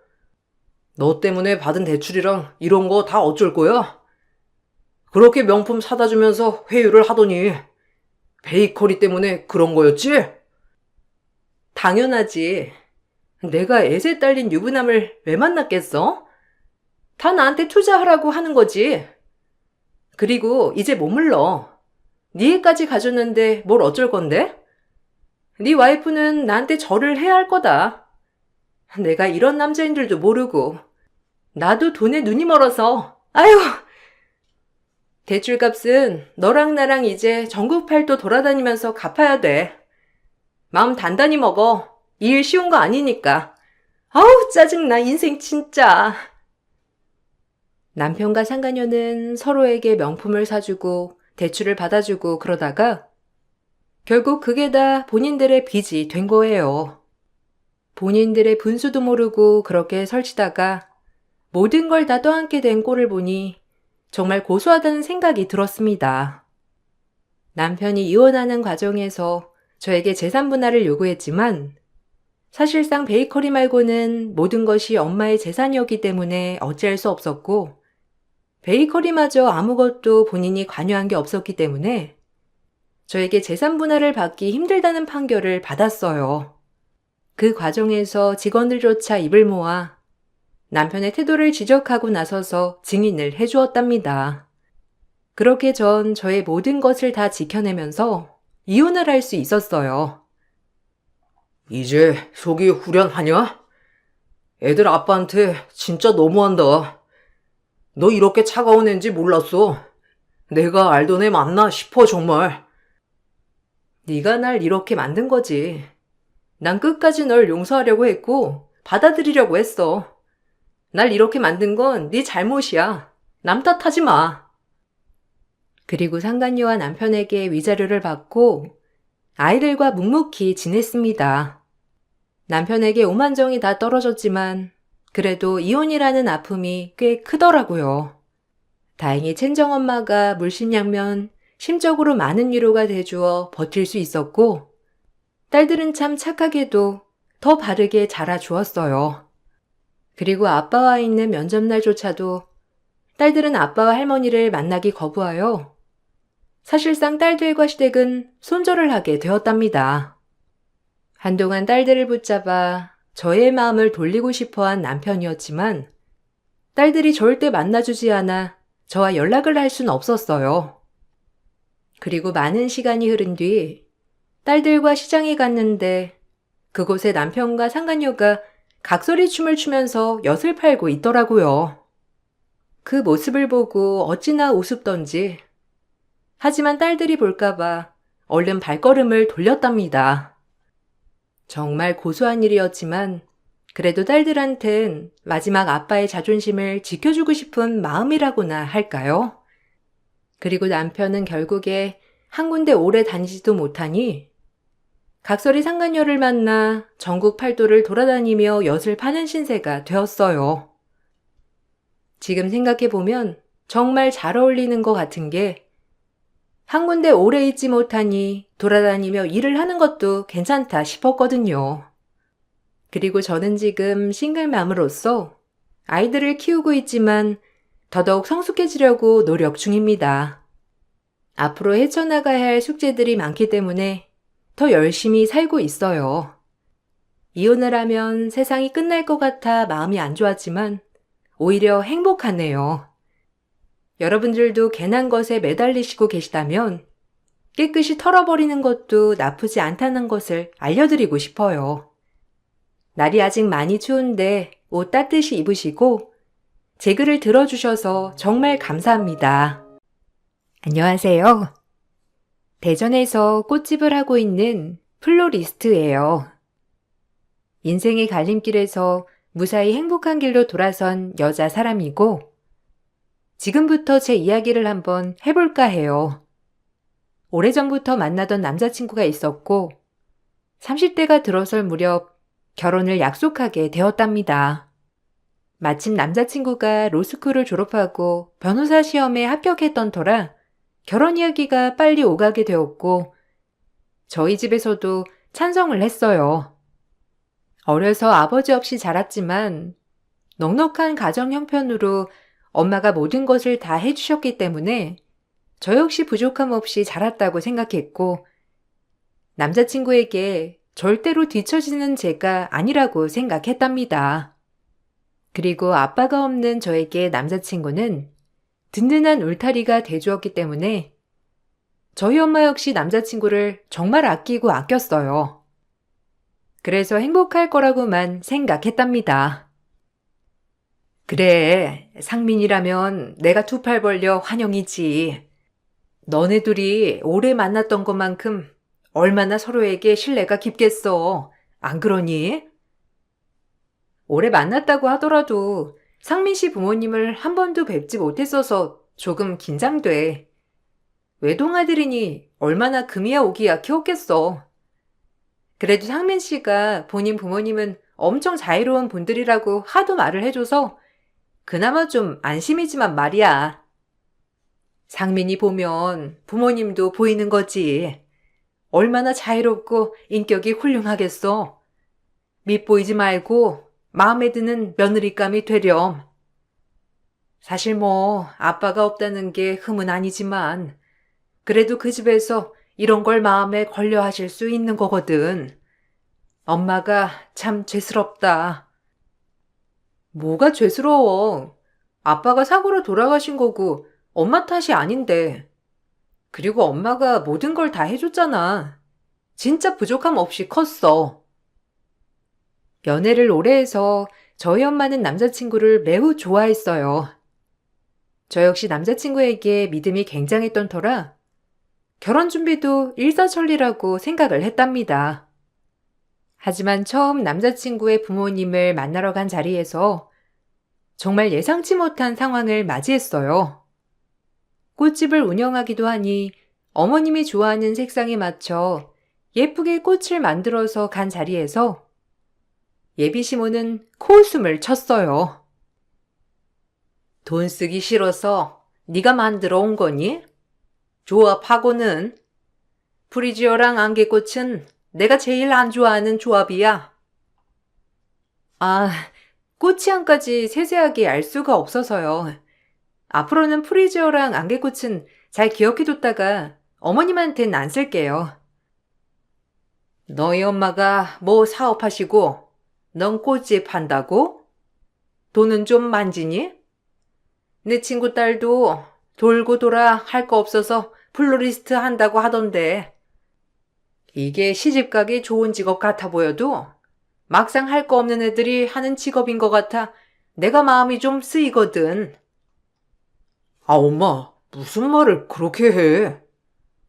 너 때문에 받은 대출이랑 이런 거 다 어쩔 거야? 그렇게 명품 사다 주면서 회유를 하더니 베이커리 때문에 그런 거였지? 당연하지. 내가 애세 딸린 유부남을 왜 만났겠어? 다 나한테 투자하라고 하는 거지. 그리고 이제 머물러. 네 애까지 가졌는데 뭘 어쩔 건데? 네 와이프는 나한테 절을 해야 할 거다. 내가 이런 남자인 줄도 모르고. 나도 돈에 눈이 멀어서. 아휴! 대출값은 너랑 나랑 이제 전국 팔도 돌아다니면서 갚아야 돼. 마음 단단히 먹어. 이 일 쉬운 거 아니니까. 아우, 짜증나, 인생 진짜. 남편과 상간녀는 서로에게 명품을 사주고 대출을 받아주고 그러다가 결국 그게 다 본인들의 빚이 된 거예요. 본인들의 분수도 모르고 그렇게 설치다가 모든 걸 다 떠안게 된 꼴을 보니 정말 고소하다는 생각이 들었습니다. 남편이 이혼하는 과정에서 저에게 재산 분할을 요구했지만 사실상 베이커리 말고는 모든 것이 엄마의 재산이었기 때문에 어찌할 수 없었고 베이커리마저 아무것도 본인이 관여한 게 없었기 때문에 저에게 재산 분할을 받기 힘들다는 판결을 받았어요. 그 과정에서 직원들조차 입을 모아 남편의 태도를 지적하고 나서서 증인을 해주었답니다. 그렇게 전 저의 모든 것을 다 지켜내면서 이혼을 할 수 있었어요. 이제 속이 후련하냐? 애들 아빠한테 진짜 너무한다. 너 이렇게 차가운 애인지 몰랐어. 내가 알던 애 맞나 싶어 정말. 네가 날 이렇게 만든 거지. 난 끝까지 널 용서하려고 했고 받아들이려고 했어. 날 이렇게 만든 건 네 잘못이야. 남 탓하지 마. 그리고 상간녀와 남편에게 위자료를 받고 아이들과 묵묵히 지냈습니다. 남편에게 오만정이 다 떨어졌지만 그래도 이혼이라는 아픔이 꽤 크더라고요. 다행히 친정엄마가 물심양면 심적으로 많은 위로가 돼주어 버틸 수 있었고 딸들은 참 착하게도 더 바르게 자라주었어요. 그리고 아빠와 있는 면접날조차도 딸들은 아빠와 할머니를 만나기 거부하여 사실상 딸들과 시댁은 손절을 하게 되었답니다. 한동안 딸들을 붙잡아 저의 마음을 돌리고 싶어한 남편이었지만 딸들이 절대 만나주지 않아 저와 연락을 할 수는 없었어요. 그리고 많은 시간이 흐른 뒤 딸들과 시장에 갔는데 그곳에 남편과 상간녀가 각설이 춤을 추면서 엿을 팔고 있더라고요. 그 모습을 보고 어찌나 우습던지. 하지만 딸들이 볼까봐 얼른 발걸음을 돌렸답니다. 정말 고소한 일이었지만 그래도 딸들한텐 마지막 아빠의 자존심을 지켜주고 싶은 마음이라고나 할까요? 그리고 남편은 결국에 한 군데 오래 다니지도 못하니 각설이 상간녀를 만나 전국 팔도를 돌아다니며 엿을 파는 신세가 되었어요. 지금 생각해보면 정말 잘 어울리는 것 같은 게 한 군데 오래 있지 못하니 돌아다니며 일을 하는 것도 괜찮다 싶었거든요. 그리고 저는 지금 싱글맘으로서 아이들을 키우고 있지만 더더욱 성숙해지려고 노력 중입니다. 앞으로 헤쳐나가야 할 숙제들이 많기 때문에 더 열심히 살고 있어요. 이혼을 하면 세상이 끝날 것 같아 마음이 안 좋았지만 오히려 행복하네요. 여러분들도 괜한 것에 매달리시고 계시다면 깨끗이 털어버리는 것도 나쁘지 않다는 것을 알려드리고 싶어요. 날이 아직 많이 추운데 옷 따뜻이 입으시고 제 글을 들어주셔서 정말 감사합니다. 안녕하세요. 대전에서 꽃집을 하고 있는 플로리스트예요. 인생의 갈림길에서 무사히 행복한 길로 돌아선 여자 사람이고 지금부터 제 이야기를 한번 해볼까 해요. 오래전부터 만나던 남자친구가 있었고 30대가 들어설 무렵 결혼을 약속하게 되었답니다. 마침 남자친구가 로스쿨을 졸업하고 변호사 시험에 합격했던 터라 결혼 이야기가 빨리 오가게 되었고 저희 집에서도 찬성을 했어요. 어려서 아버지 없이 자랐지만 넉넉한 가정 형편으로 엄마가 모든 것을 다 해주셨기 때문에 저 역시 부족함 없이 자랐다고 생각했고 남자친구에게 절대로 뒤처지는 제가 아니라고 생각했답니다. 그리고 아빠가 없는 저에게 남자친구는 든든한 울타리가 돼주었기 때문에 저희 엄마 역시 남자친구를 정말 아끼고 아꼈어요. 그래서 행복할 거라고만 생각했답니다. 그래, 상민이라면 내가 두 팔 벌려 환영이지. 너네 둘이 오래 만났던 것만큼 얼마나 서로에게 신뢰가 깊겠어. 안 그러니? 오래 만났다고 하더라도 상민 씨 부모님을 한 번도 뵙지 못했어서 조금 긴장돼. 외동아들이니 얼마나 금이야 오기야 키웠겠어. 그래도 상민 씨가 본인 부모님은 엄청 자유로운 분들이라고 하도 말을 해줘서 그나마 좀 안심이지만 말이야. 상민이 보면 부모님도 보이는 거지. 얼마나 자유롭고 인격이 훌륭하겠어. 밉보이지 말고 마음에 드는 며느리감이 되렴. 사실 뭐 아빠가 없다는 게 흠은 아니지만 그래도 그 집에서 이런 걸 마음에 걸려 하실 수 있는 거거든. 엄마가 참 죄스럽다. 뭐가 죄스러워. 아빠가 사고로 돌아가신 거고 엄마 탓이 아닌데. 그리고 엄마가 모든 걸 다 해줬잖아. 진짜 부족함 없이 컸어. 연애를 오래 해서 저희 엄마는 남자친구를 매우 좋아했어요. 저 역시 남자친구에게 믿음이 굉장했던 터라 결혼 준비도 일사천리라고 생각을 했답니다. 하지만 처음 남자친구의 부모님을 만나러 간 자리에서 정말 예상치 못한 상황을 맞이했어요. 꽃집을 운영하기도 하니 어머님이 좋아하는 색상에 맞춰 예쁘게 꽃을 만들어서 간 자리에서 예비 시모는 코웃음을 쳤어요. 돈 쓰기 싫어서 네가 만들어 온 거니? 조합하고는 프리지어랑 안개꽃은 내가 제일 안 좋아하는 조합이야. 아, 꽃취향까지 세세하게 알 수가 없어서요. 앞으로는 프리지어랑 안개꽃은 잘 기억해뒀다가 어머님한텐 안 쓸게요. 너희 엄마가 뭐 사업하시고 넌 꽃집 한다고? 돈은 좀 만지니? 내 친구 딸도 돌고 돌아 할 거 없어서 플로리스트 한다고 하던데 이게 시집가기 좋은 직업 같아 보여도 막상 할 거 없는 애들이 하는 직업인 것 같아 내가 마음이 좀 쓰이거든. 아, 엄마, 무슨 말을 그렇게 해?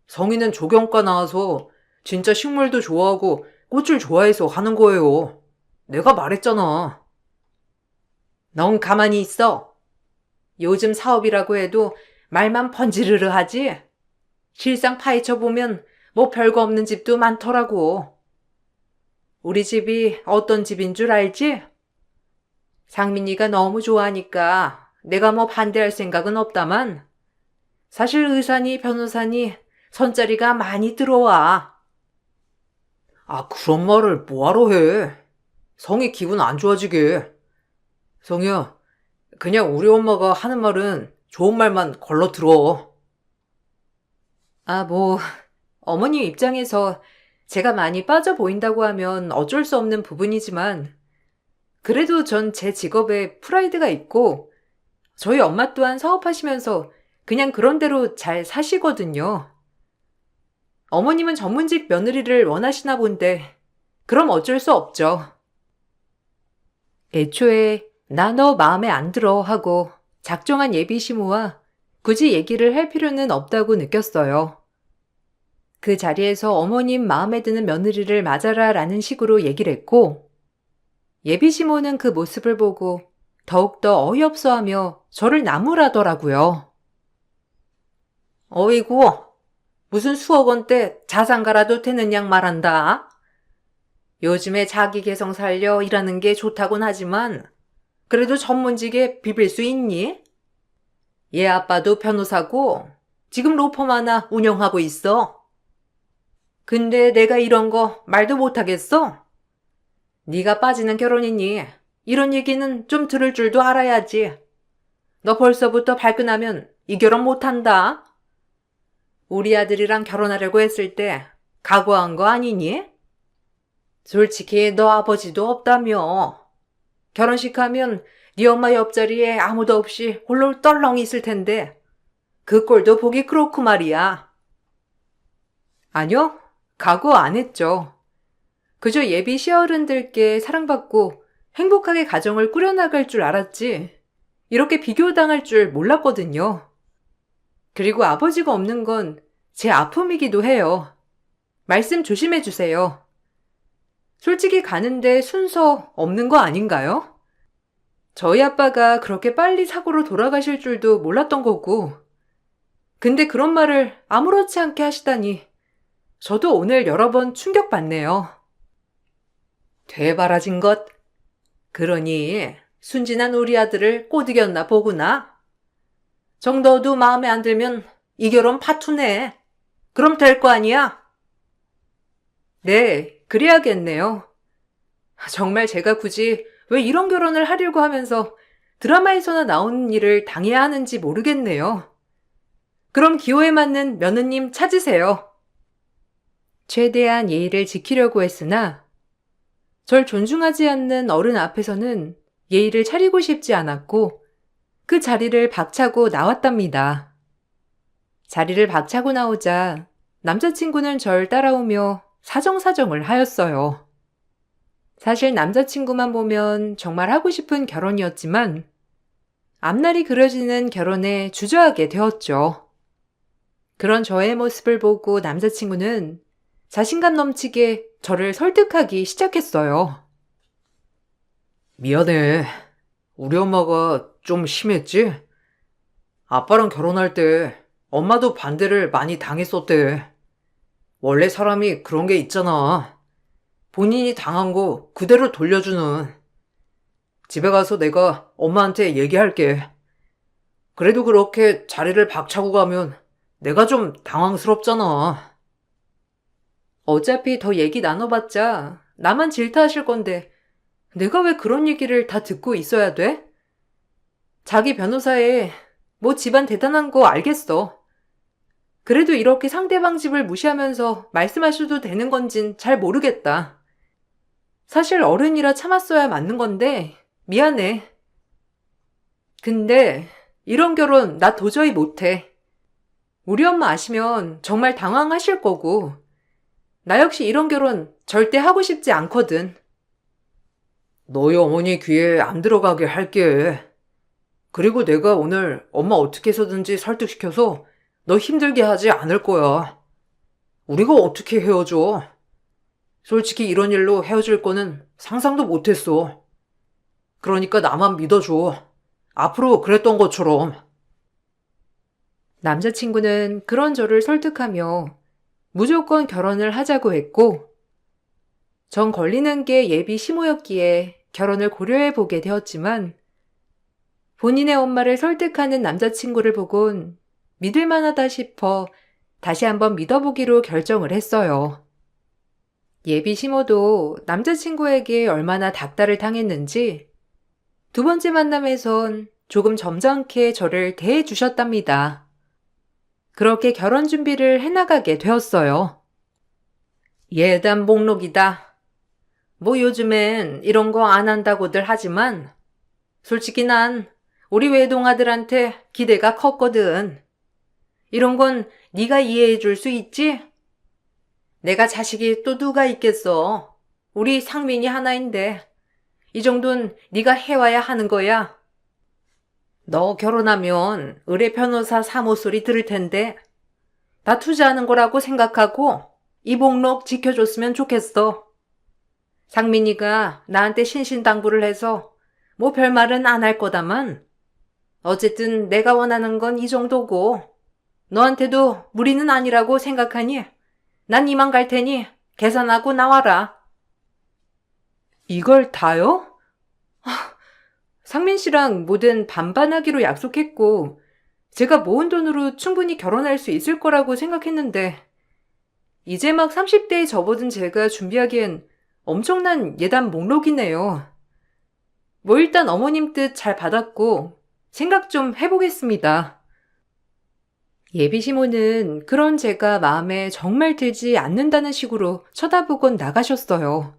성인은 조경과 나와서 진짜 식물도 좋아하고 꽃을 좋아해서 하는 거예요. 내가 말했잖아. 넌 가만히 있어. 요즘 사업이라고 해도 말만 번지르르 하지? 실상 파헤쳐 보면 뭐 별거 없는 집도 많더라고. 우리 집이 어떤 집인 줄 알지? 상민이가 너무 좋아하니까 내가 뭐 반대할 생각은 없다만 사실 의사니 변호사니 손자리가 많이 들어와. 아, 그런 말을 뭐하러 해? 성이 기분 안 좋아지게. 성이야, 그냥 우리 엄마가 하는 말은 좋은 말만 걸러 들어. 아, 뭐 어머님 입장에서 제가 많이 빠져 보인다고 하면 어쩔 수 없는 부분이지만 그래도 전 제 직업에 프라이드가 있고 저희 엄마 또한 사업하시면서 그냥 그런 대로 잘 사시거든요. 어머님은 전문직 며느리를 원하시나 본데 그럼 어쩔 수 없죠. 애초에 나 너 마음에 안 들어 하고 작정한 예비 시모와 굳이 얘기를 할 필요는 없다고 느꼈어요. 그 자리에서 어머님 마음에 드는 며느리를 맞아라 라는 식으로 얘기를 했고 예비 시모는 그 모습을 보고 더욱더 어이없어하며 저를 나무라더라고요. 어이구, 무슨 수억 원대 자산가라도 되는 양 말한다. 요즘에 자기 개성 살려 일하는 게 좋다곤 하지만 그래도 전문직에 비빌 수 있니? 얘 아빠도 변호사고 지금 로펌 하나 운영하고 있어. 근데 내가 이런 거 말도 못하겠어? 네가 빠지는 결혼이니 이런 얘기는 좀 들을 줄도 알아야지. 너 벌써부터 발끈하면 이 결혼 못한다. 우리 아들이랑 결혼하려고 했을 때 각오한 거 아니니? 솔직히 너 아버지도 없다며. 결혼식 하면 네 엄마 옆자리에 아무도 없이 홀로 떨렁 있을 텐데 그 꼴도 보기 그렇고 말이야. 아니요, 각오 안 했죠. 그저 예비 시어른들께 사랑받고 행복하게 가정을 꾸려나갈 줄 알았지 이렇게 비교당할 줄 몰랐거든요. 그리고 아버지가 없는 건 제 아픔이기도 해요. 말씀 조심해 주세요. 솔직히 가는데 순서 없는 거 아닌가요? 저희 아빠가 그렇게 빨리 사고로 돌아가실 줄도 몰랐던 거고. 근데 그런 말을 아무렇지 않게 하시다니 저도 오늘 여러 번 충격받네요. 되바라진 것. 그러니 순진한 우리 아들을 꼬드겼나 보구나. 정도도 마음에 안 들면 이 결혼 파투네. 그럼 될 거 아니야? 네, 그래야겠네요. 정말 제가 굳이 왜 이런 결혼을 하려고 하면서 드라마에서나 나오는 일을 당해야 하는지 모르겠네요. 그럼 기호에 맞는 며느님 찾으세요. 최대한 예의를 지키려고 했으나 절 존중하지 않는 어른 앞에서는 예의를 차리고 싶지 않았고 그 자리를 박차고 나왔답니다. 자리를 박차고 나오자 남자친구는 절 따라오며 사정사정을 하였어요. 사실 남자친구만 보면 정말 하고 싶은 결혼이었지만 앞날이 그려지는 결혼에 주저하게 되었죠. 그런 저의 모습을 보고 남자친구는 자신감 넘치게 저를 설득하기 시작했어요. 미안해. 우리 엄마가 좀 심했지? 아빠랑 결혼할 때 엄마도 반대를 많이 당했었대. 원래 사람이 그런 게 있잖아. 본인이 당한 거 그대로 돌려주는. 집에 가서 내가 엄마한테 얘기할게. 그래도 그렇게 자리를 박차고 가면 내가 좀 당황스럽잖아. 어차피 더 얘기 나눠봤자 나만 질타하실 건데 내가 왜 그런 얘기를 다 듣고 있어야 돼? 자기 변호사에 뭐 집안 대단한 거 알겠어. 그래도 이렇게 상대방 집을 무시하면서 말씀하셔도 되는 건진 잘 모르겠다. 사실 어른이라 참았어야 맞는 건데 미안해. 근데 이런 결혼 나 도저히 못해. 우리 엄마 아시면 정말 당황하실 거고 나 역시 이런 결혼 절대 하고 싶지 않거든. 너희 어머니 귀에 안 들어가게 할게. 그리고 내가 오늘 엄마 어떻게 해서든지 설득시켜서 너 힘들게 하지 않을 거야. 우리가 어떻게 헤어져? 솔직히 이런 일로 헤어질 거는 상상도 못했어. 그러니까 나만 믿어줘. 앞으로 그랬던 것처럼. 남자친구는 그런 저를 설득하며 무조건 결혼을 하자고 했고 전 걸리는 게 예비 시모였기에 결혼을 고려해 보게 되었지만 본인의 엄마를 설득하는 남자친구를 보곤 믿을 만하다 싶어 다시 한번 믿어보기로 결정을 했어요. 예비 시모도 남자친구에게 얼마나 닥달을 당했는지 두 번째 만남에선 조금 점잖게 저를 대해주셨답니다. 그렇게 결혼 준비를 해나가게 되었어요. 예단 목록이다. 뭐 요즘엔 이런 거 안 한다고들 하지만 솔직히 난 우리 외동아들한테 기대가 컸거든. 이런 건 네가 이해해 줄 수 있지? 내가 자식이 또 누가 있겠어. 우리 상민이 하나인데 이 정도는 네가 해와야 하는 거야. 너 결혼하면 의뢰 변호사 사모 소리 들을 텐데 나 투자하는 거라고 생각하고 이 목록 지켜줬으면 좋겠어. 상민이가 나한테 신신당부를 해서 뭐 별말은 안 할 거다만 어쨌든 내가 원하는 건 이 정도고 너한테도 무리는 아니라고 생각하니 난 이만 갈 테니 계산하고 나와라. 이걸 다요? 상민 씨랑 뭐든 반반하기로 약속했고 제가 모은 돈으로 충분히 결혼할 수 있을 거라고 생각했는데 이제 막 30대에 접어든 제가 준비하기엔 엄청난 예단 목록이네요. 뭐 일단 어머님 뜻 잘 받았고 생각 좀 해보겠습니다. 예비시모는 그런 제가 마음에 정말 들지 않는다는 식으로 쳐다보곤 나가셨어요.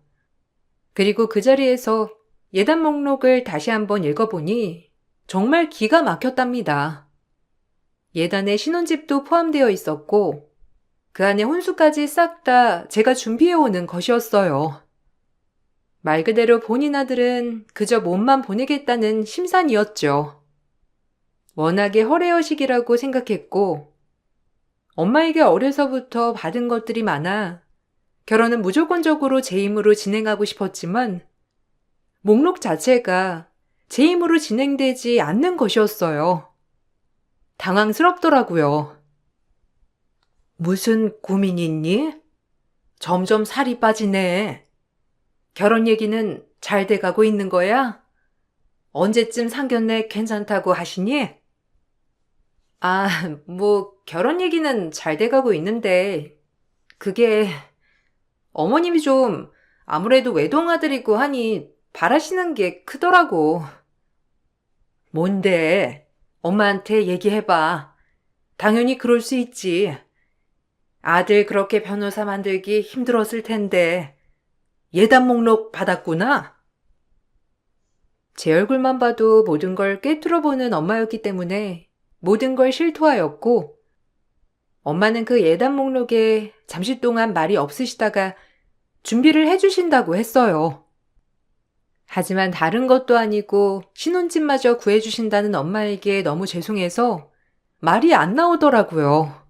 그리고 그 자리에서 예단 목록을 다시 한번 읽어보니 정말 기가 막혔답니다. 예단에 신혼집도 포함되어 있었고 그 안에 혼수까지 싹 다 제가 준비해오는 것이었어요. 말 그대로 본인 아들은 그저 몸만 보내겠다는 심산이었죠. 워낙에 허례허식이라고 생각했고 엄마에게 어려서부터 받은 것들이 많아 결혼은 무조건적으로 제 힘으로 진행하고 싶었지만 목록 자체가 제 힘으로 진행되지 않는 것이었어요. 당황스럽더라고요. 무슨 고민이 있니? 점점 살이 빠지네. 결혼 얘기는 잘 돼가고 있는 거야? 언제쯤 상견례 괜찮다고 하시니? 아, 뭐 결혼 얘기는 잘 돼가고 있는데 그게 어머님이 좀 아무래도 외동아들이고 하니 바라시는 게 크더라고. 뭔데? 엄마한테 얘기해봐. 당연히 그럴 수 있지. 아들 그렇게 변호사 만들기 힘들었을 텐데 예단 목록 받았구나? 제 얼굴만 봐도 모든 걸 꿰뚫어보는 엄마였기 때문에 모든 걸 실토하였고 엄마는 그 예단 목록에 잠시 동안 말이 없으시다가 준비를 해주신다고 했어요. 하지만 다른 것도 아니고 신혼집마저 구해주신다는 엄마에게 너무 죄송해서 말이 안 나오더라고요.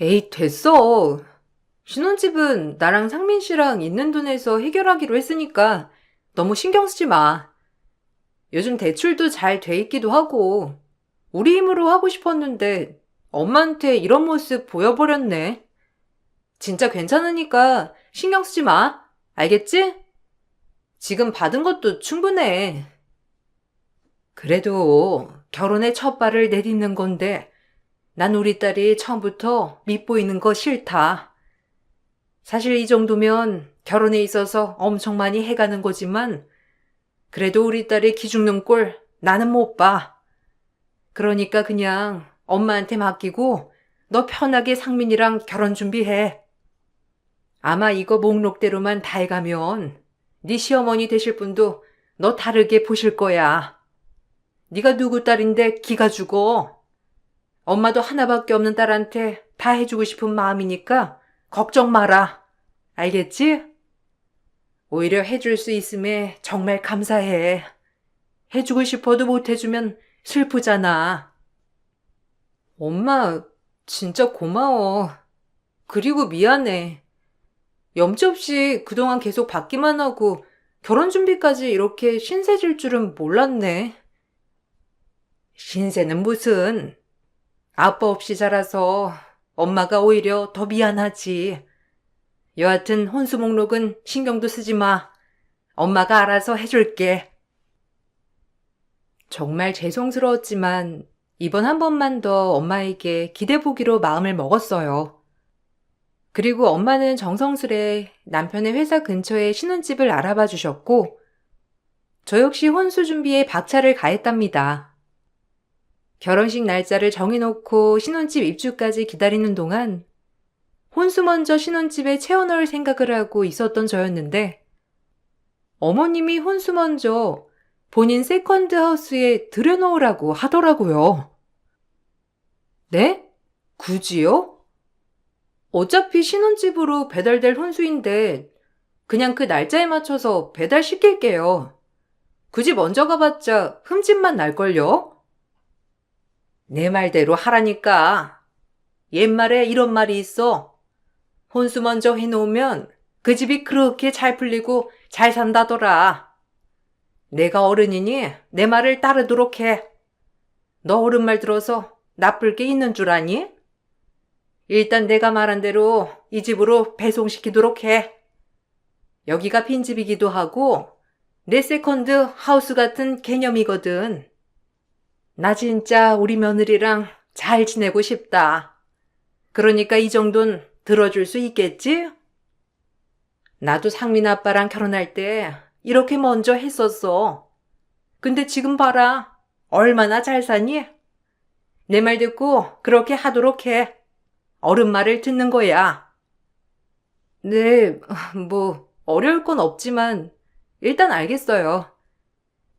에이, 됐어. 신혼집은 나랑 상민 씨랑 있는 돈에서 해결하기로 했으니까 너무 신경 쓰지 마. 요즘 대출도 잘 돼 있기도 하고 우리 힘으로 하고 싶었는데 엄마한테 이런 모습 보여버렸네. 진짜 괜찮으니까 신경 쓰지 마. 알겠지? 지금 받은 것도 충분해. 그래도 결혼의 첫 발을 내딛는 건데 난 우리 딸이 처음부터 밉보이는 거 싫다. 사실 이 정도면 결혼에 있어서 엄청 많이 해가는 거지만 그래도 우리 딸이 기죽는 꼴 나는 못 봐. 그러니까 그냥 엄마한테 맡기고 너 편하게 상민이랑 결혼 준비해. 아마 이거 목록대로만 다 해가면 네 시어머니 되실 분도 너 다르게 보실 거야. 네가 누구 딸인데 기가 죽어. 엄마도 하나밖에 없는 딸한테 다 해주고 싶은 마음이니까 걱정 마라. 알겠지? 오히려 해줄 수 있음에 정말 감사해. 해주고 싶어도 못 해주면 슬프잖아. 엄마, 진짜 고마워. 그리고 미안해. 염치 없이 그동안 계속 받기만 하고 결혼 준비까지 이렇게 신세질 줄은 몰랐네. 신세는 무슨. 아빠 없이 자라서 엄마가 오히려 더 미안하지. 여하튼 혼수 목록은 신경도 쓰지 마. 엄마가 알아서 해줄게. 정말 죄송스러웠지만 이번 한 번만 더 엄마에게 기대보기로 마음을 먹었어요. 그리고 엄마는 정성스레 남편의 회사 근처에 신혼집을 알아봐 주셨고 저 역시 혼수 준비에 박차를 가했답니다. 결혼식 날짜를 정해놓고 신혼집 입주까지 기다리는 동안 혼수 먼저 신혼집에 채워넣을 생각을 하고 있었던 저였는데 어머님이 혼수 먼저 본인 세컨드 하우스에 들여놓으라고 하더라고요. 네? 굳이요? 어차피 신혼집으로 배달될 혼수인데 그냥 그 날짜에 맞춰서 배달시킬게요. 굳이 먼저 가봤자 흠집만 날걸요? 내 말대로 하라니까. 옛말에 이런 말이 있어. 혼수 먼저 해놓으면 그 집이 그렇게 잘 풀리고 잘 산다더라. 내가 어른이니 내 말을 따르도록 해. 너 어른 말 들어서 나쁠 게 있는 줄 아니? 일단 내가 말한 대로 이 집으로 배송시키도록 해. 여기가 빈집이기도 하고 내 세컨드 하우스 같은 개념이거든. 나 진짜 우리 며느리랑 잘 지내고 싶다. 그러니까 이 정도는 들어줄 수 있겠지? 나도 상민 아빠랑 결혼할 때 이렇게 먼저 했었어. 근데 지금 봐라. 얼마나 잘 사니? 내 말 듣고 그렇게 하도록 해. 어른 말을 듣는 거야. 네, 어려울 건 없지만 일단 알겠어요.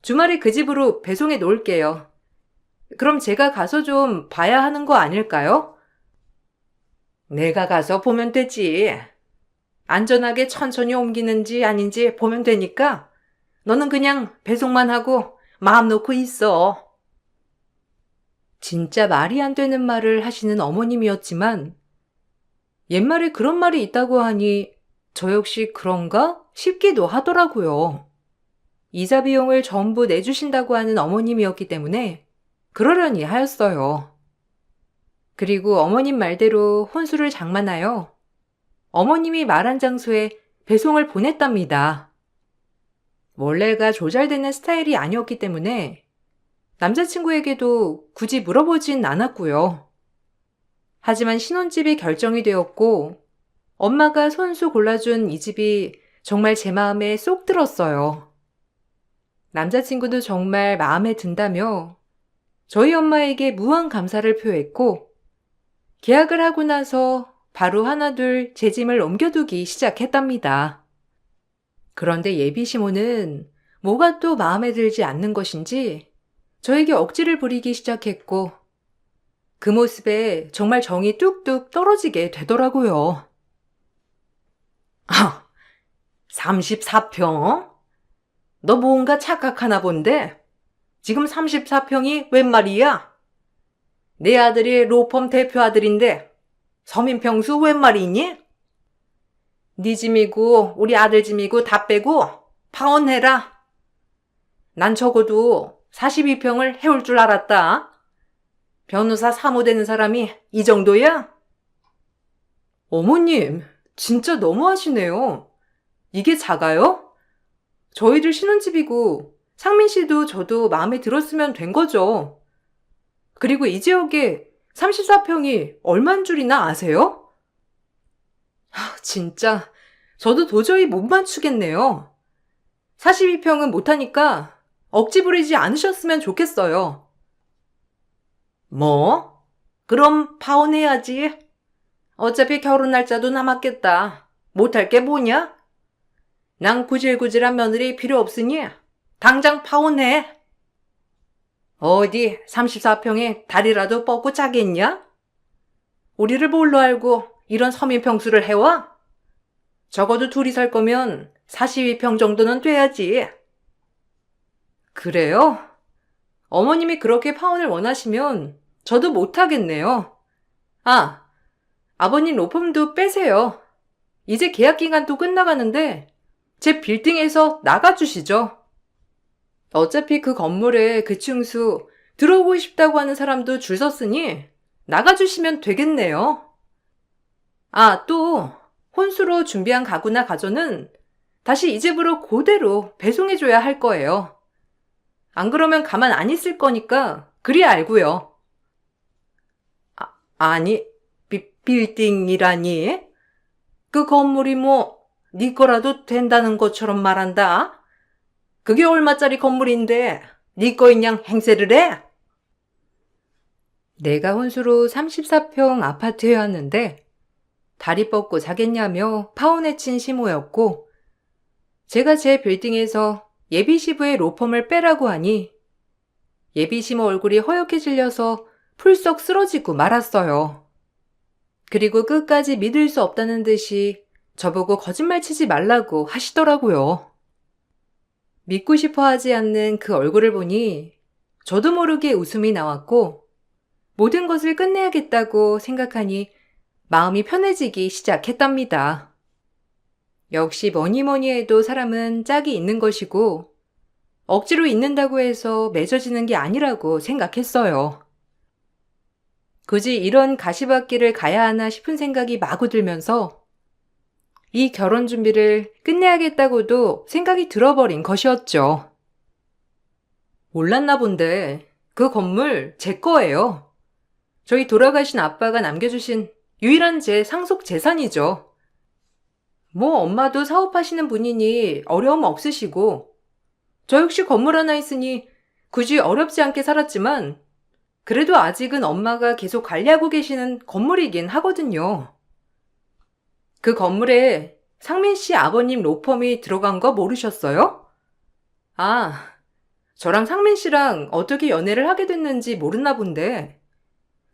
주말에 그 집으로 배송해 놓을게요. 그럼 제가 가서 좀 봐야 하는 거 아닐까요? 내가 가서 보면 되지. 안전하게 천천히 옮기는지 아닌지 보면 되니까 너는 그냥 배송만 하고 마음 놓고 있어. 진짜 말이 안 되는 말을 하시는 어머님이었지만 옛말에 그런 말이 있다고 하니 저 역시 그런가 싶기도 하더라고요. 이자 비용을 전부 내주신다고 하는 어머님이었기 때문에 그러려니 하였어요. 그리고 어머님 말대로 혼수를 장만하여 어머님이 말한 장소에 배송을 보냈답니다. 원래가 조잘되는 스타일이 아니었기 때문에 남자친구에게도 굳이 물어보진 않았고요. 하지만 신혼집이 결정이 되었고 엄마가 손수 골라준 이 집이 정말 제 마음에 쏙 들었어요. 남자친구도 정말 마음에 든다며 저희 엄마에게 무한 감사를 표했고 계약을 하고 나서 바로 하나둘 제 짐을 옮겨두기 시작했답니다. 그런데 예비 시모는 뭐가 또 마음에 들지 않는 것인지 저에게 억지를 부리기 시작했고 그 모습에 정말 정이 뚝뚝 떨어지게 되더라고요. 34평? 너 뭔가 착각하나 본데? 지금 34평이 웬 말이야? 내 아들이 로펌 대표 아들인데 서민평수 웬 말이니? 네 짐이고 우리 아들 짐이고 다 빼고 파혼해라. 난 적어도 42평을 해올 줄 알았다. 변호사 사모되는 사람이 이 정도야? 어머님, 진짜 너무하시네요. 이게 작아요? 저희들 신혼집이고 상민 씨도 저도 마음에 들었으면 된 거죠. 그리고 이 지역에 34평이 얼만 줄이나 아세요? 진짜 저도 도저히 못 맞추겠네요. 42평은 못하니까 억지 부리지 않으셨으면 좋겠어요. 뭐? 그럼 파혼해야지. 어차피 결혼 날짜도 남았겠다. 못할 게 뭐냐? 난 구질구질한 며느리 필요 없으니 당장 파혼해. 어디 34평에 다리라도 뻗고 자겠냐? 우리를 뭘로 알고 이런 서민평수를 해와? 적어도 둘이 살 거면 42평 정도는 돼야지. 그래요? 어머님이 그렇게 파혼을 원하시면 저도 못하겠네요. 아버님 로펌도 빼세요. 이제 계약 기간도 끝나가는데 제 빌딩에서 나가주시죠. 어차피 그 건물에 그 층수 들어오고 싶다고 하는 사람도 줄 섰으니 나가주시면 되겠네요. 또 혼수로 준비한 가구나 가전은 다시 이 집으로 그대로 배송해줘야 할 거예요. 안 그러면 가만 안 있을 거니까 그리 알고요. 아니, 빌딩이라니? 그 건물이 네 거라도 된다는 것처럼 말한다. 그게 얼마짜리 건물인데 네 거인 양 행세를 해? 내가 혼수로 34평 아파트에 왔는데 다리 뻗고 자겠냐며 파혼에 친 시모였고 제가 제 빌딩에서 예비시부의 로펌을 빼라고 하니 예비시모 얼굴이 허옇게 질려서 풀썩 쓰러지고 말았어요. 그리고 끝까지 믿을 수 없다는 듯이 저보고 거짓말 치지 말라고 하시더라고요. 믿고 싶어 하지 않는 그 얼굴을 보니 저도 모르게 웃음이 나왔고 모든 것을 끝내야겠다고 생각하니 마음이 편해지기 시작했답니다. 역시 뭐니 해도 사람은 짝이 있는 것이고 억지로 있는다고 해서 맺어지는 게 아니라고 생각했어요. 굳이 이런 가시밭길을 가야 하나 싶은 생각이 마구 들면서 이 결혼 준비를 끝내야겠다고도 생각이 들어버린 것이었죠. 몰랐나 본데 그 건물 제 거예요. 저희 돌아가신 아빠가 남겨주신 유일한 제 상속 재산이죠. 뭐 엄마도 사업하시는 분이니 어려움 없으시고 저 역시 건물 하나 있으니 굳이 어렵지 않게 살았지만 그래도 아직은 엄마가 계속 관리하고 계시는 건물이긴 하거든요. 그 건물에 상민 씨 아버님 로펌이 들어간 거 모르셨어요? 아, 저랑 상민 씨랑 어떻게 연애를 하게 됐는지 모르나 본데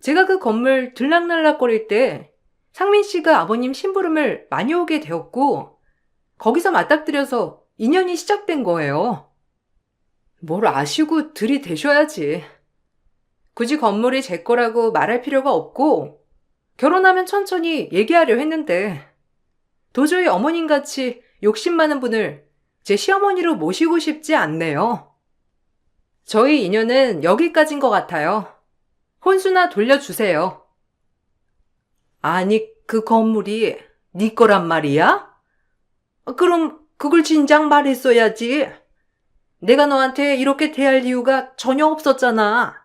제가 그 건물 들락날락거릴 때 상민 씨가 아버님 심부름을 많이 오게 되었고 거기서 맞닥뜨려서 인연이 시작된 거예요. 뭘 아시고 들이대셔야지. 굳이 건물이 제 거라고 말할 필요가 없고 결혼하면 천천히 얘기하려 했는데 도저히 어머님같이 욕심 많은 분을 제 시어머니로 모시고 싶지 않네요. 저희 인연은 여기까지인 것 같아요. 혼수나 돌려주세요. 아니, 그 건물이 네 거란 말이야? 그럼 그걸 진작 말했어야지. 내가 너한테 이렇게 대할 이유가 전혀 없었잖아.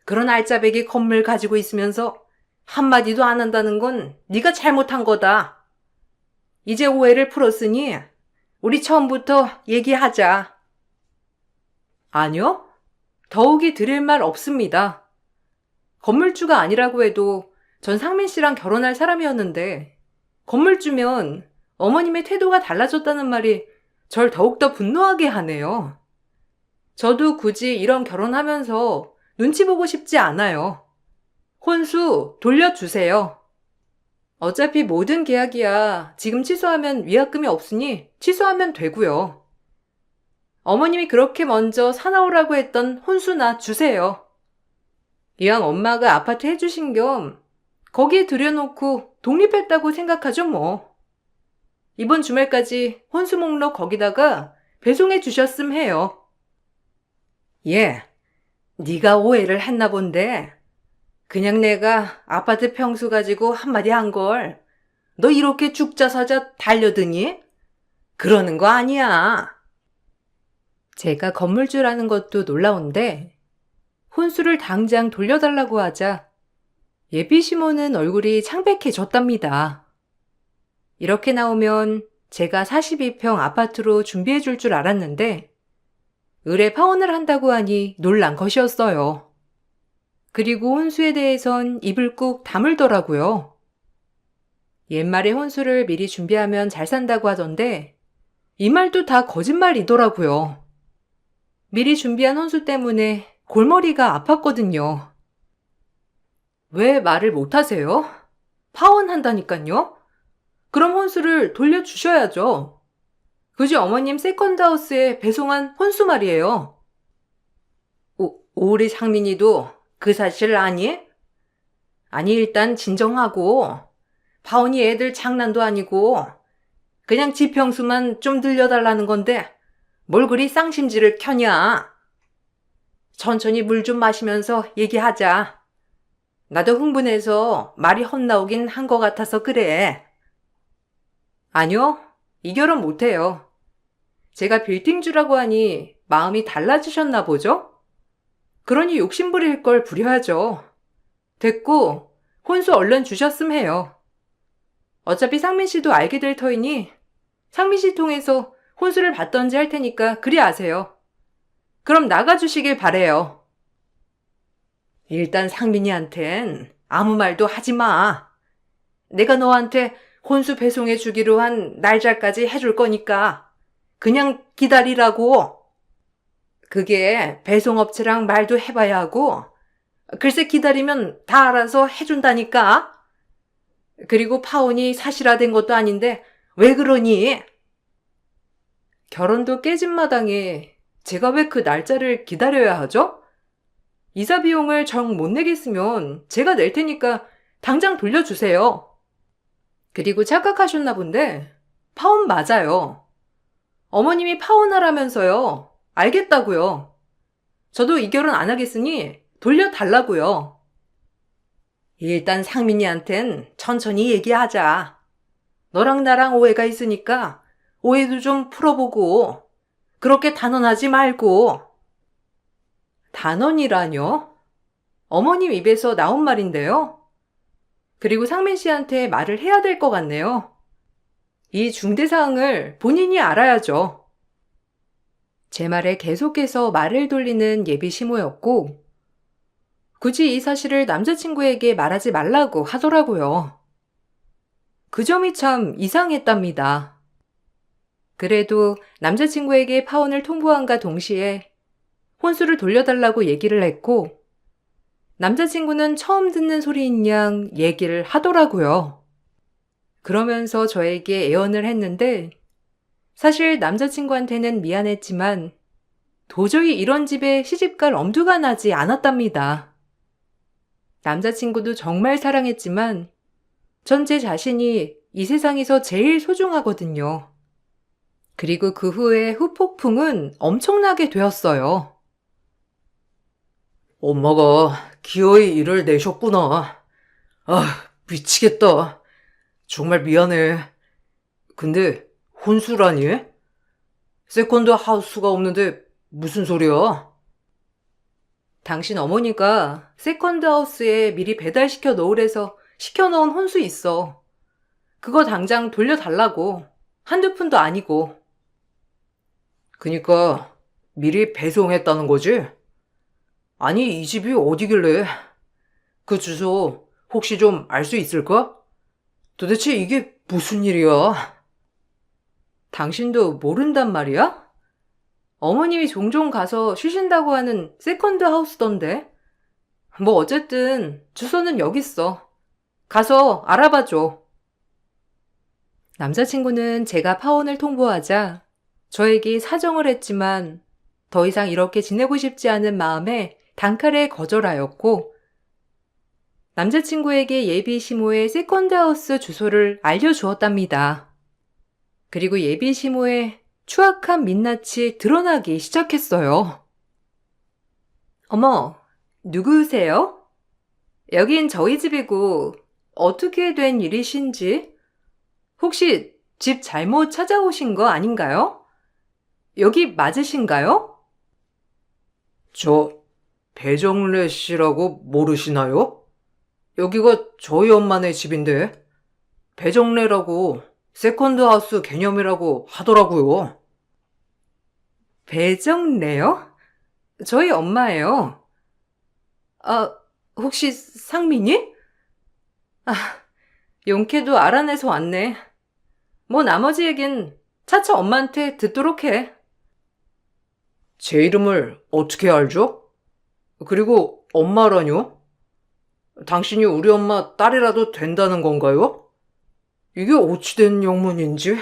그런 알짜배기 건물 가지고 있으면서 한마디도 안 한다는 건 네가 잘못한 거다. 이제 오해를 풀었으니 우리 처음부터 얘기하자. 아니요. 더욱이 드릴 말 없습니다. 건물주가 아니라고 해도 전 상민 씨랑 결혼할 사람이었는데 건물주면 어머님의 태도가 달라졌다는 말이 절 더욱더 분노하게 하네요. 저도 굳이 이런 결혼하면서 눈치 보고 싶지 않아요. 혼수 돌려주세요. 어차피 모든 계약이야 지금 취소하면 위약금이 없으니 취소하면 되고요. 어머님이 그렇게 먼저 사나우라고 했던 혼수나 주세요. 이왕 엄마가 아파트 해주신 겸 거기에 들여놓고 독립했다고 생각하죠 뭐. 이번 주말까지 혼수 목록 거기다가 배송해 주셨음 해요. 예, 네가 오해를 했나 본데 그냥 내가 아파트 평수 가지고 한마디 한 걸 너 이렇게 죽자사자 달려드니? 그러는 거 아니야. 제가 건물주라는 것도 놀라운데 혼수를 당장 돌려달라고 하자 예비 시모는 얼굴이 창백해졌답니다. 이렇게 나오면 제가 42평 아파트로 준비해 줄 줄 알았는데 의뢰 파혼을 한다고 하니 놀란 것이었어요. 그리고 혼수에 대해선 입을 꾹 다물더라고요. 옛말에 혼수를 미리 준비하면 잘 산다고 하던데 이 말도 다 거짓말이더라고요. 미리 준비한 혼수 때문에 골머리가 아팠거든요. 왜 말을 못하세요? 파혼한다니깐요? 그럼 혼수를 돌려주셔야죠. 그지 어머님 세컨드하우스에 배송한 혼수 말이에요. 우리 상민이도 그 사실 아니? 아니 일단 진정하고 파혼이 애들 장난도 아니고 그냥 지평수만 좀 들려달라는 건데 뭘 그리 쌍심지를 켜냐? 천천히 물 좀 마시면서 얘기하자. 나도 흥분해서 말이 헛나오긴 한 것 같아서 그래. 아니요, 이 결혼 못해요. 제가 빌딩주라고 하니 마음이 달라지셨나 보죠? 그러니 욕심부릴 걸 부려야죠. 됐고 혼수 얼른 주셨음 해요. 어차피 상민 씨도 알게 될 터이니 상민 씨 통해서 혼수를 받던지 할 테니까 그리 아세요. 그럼 나가주시길 바래요. 일단 상민이한텐 아무 말도 하지 마. 내가 너한테 혼수 배송해 주기로 한 날짜까지 해줄 거니까 그냥 기다리라고. 그게 배송업체랑 말도 해봐야 하고 글쎄 기다리면 다 알아서 해준다니까. 그리고 파혼이 사실화된 것도 아닌데 왜 그러니? 결혼도 깨진 마당에 제가 왜 그 날짜를 기다려야 하죠? 이사 비용을 정 못 내겠으면 제가 낼 테니까 당장 돌려주세요. 그리고 착각하셨나 본데 파혼 맞아요. 어머님이 파혼하라면서요. 알겠다고요. 저도 이 결혼 안 하겠으니 돌려달라고요. 일단 상민이한텐 천천히 얘기하자. 너랑 나랑 오해가 있으니까 오해도 좀 풀어보고 그렇게 단언하지 말고. 단언이라뇨? 어머님 입에서 나온 말인데요. 그리고 상민 씨한테 말을 해야 될 것 같네요. 이 중대사항을 본인이 알아야죠. 제 말에 계속해서 말을 돌리는 예비 시모였고, 굳이 이 사실을 남자친구에게 말하지 말라고 하더라고요. 그 점이 참 이상했답니다. 그래도 남자친구에게 파혼을 통보함과 동시에 혼수를 돌려달라고 얘기를 했고, 남자친구는 처음 듣는 소리인 양 얘기를 하더라고요. 그러면서 저에게 애원을 했는데, 사실 남자친구한테는 미안했지만 도저히 이런 집에 시집갈 엄두가 나지 않았답니다. 남자친구도 정말 사랑했지만 전 제 자신이 이 세상에서 제일 소중하거든요. 그리고 그 후에 후폭풍은 엄청나게 되었어요. 엄마가 기어이 일을 내셨구나. 아, 미치겠다. 정말 미안해. 근데 혼수라니? 세컨드 하우스가 없는데 무슨 소리야? 당신 어머니가 세컨드 하우스에 미리 배달시켜 놓으래서 시켜놓은 혼수 있어. 그거 당장 돌려달라고. 한두 푼도 아니고. 그니까 미리 배송했다는 거지? 아니, 이 집이 어디길래? 그 주소 혹시 좀 알 수 있을까? 도대체 이게 무슨 일이야? 당신도 모른단 말이야? 어머님이 종종 가서 쉬신다고 하는 세컨드 하우스던데. 뭐 어쨌든 주소는 여기 있어. 가서 알아봐줘. 남자친구는 제가 파혼을 통보하자 저에게 사정을 했지만 더 이상 이렇게 지내고 싶지 않은 마음에 단칼에 거절하였고, 남자친구에게 예비 시모의 세컨드 하우스 주소를 알려주었답니다. 그리고 예비 시모의 추악한 민낯이 드러나기 시작했어요. 어머, 누구세요? 여긴 저희 집이고 어떻게 된 일이신지? 혹시 집 잘못 찾아오신 거 아닌가요? 여기 맞으신가요? 저 배정래 씨라고 모르시나요? 여기가 저희 엄마네 집인데 배정래라고 세컨드 하우스 개념이라고 하더라고요. 배정래요? 저희 엄마예요. 아, 혹시 상민이? 아, 용케도 알아내서 왔네. 뭐 나머지 얘긴 차차 엄마한테 듣도록 해. 제 이름을 어떻게 알죠? 그리고 엄마라뇨? 당신이 우리 엄마 딸이라도 된다는 건가요? 이게 어찌된 영문인지?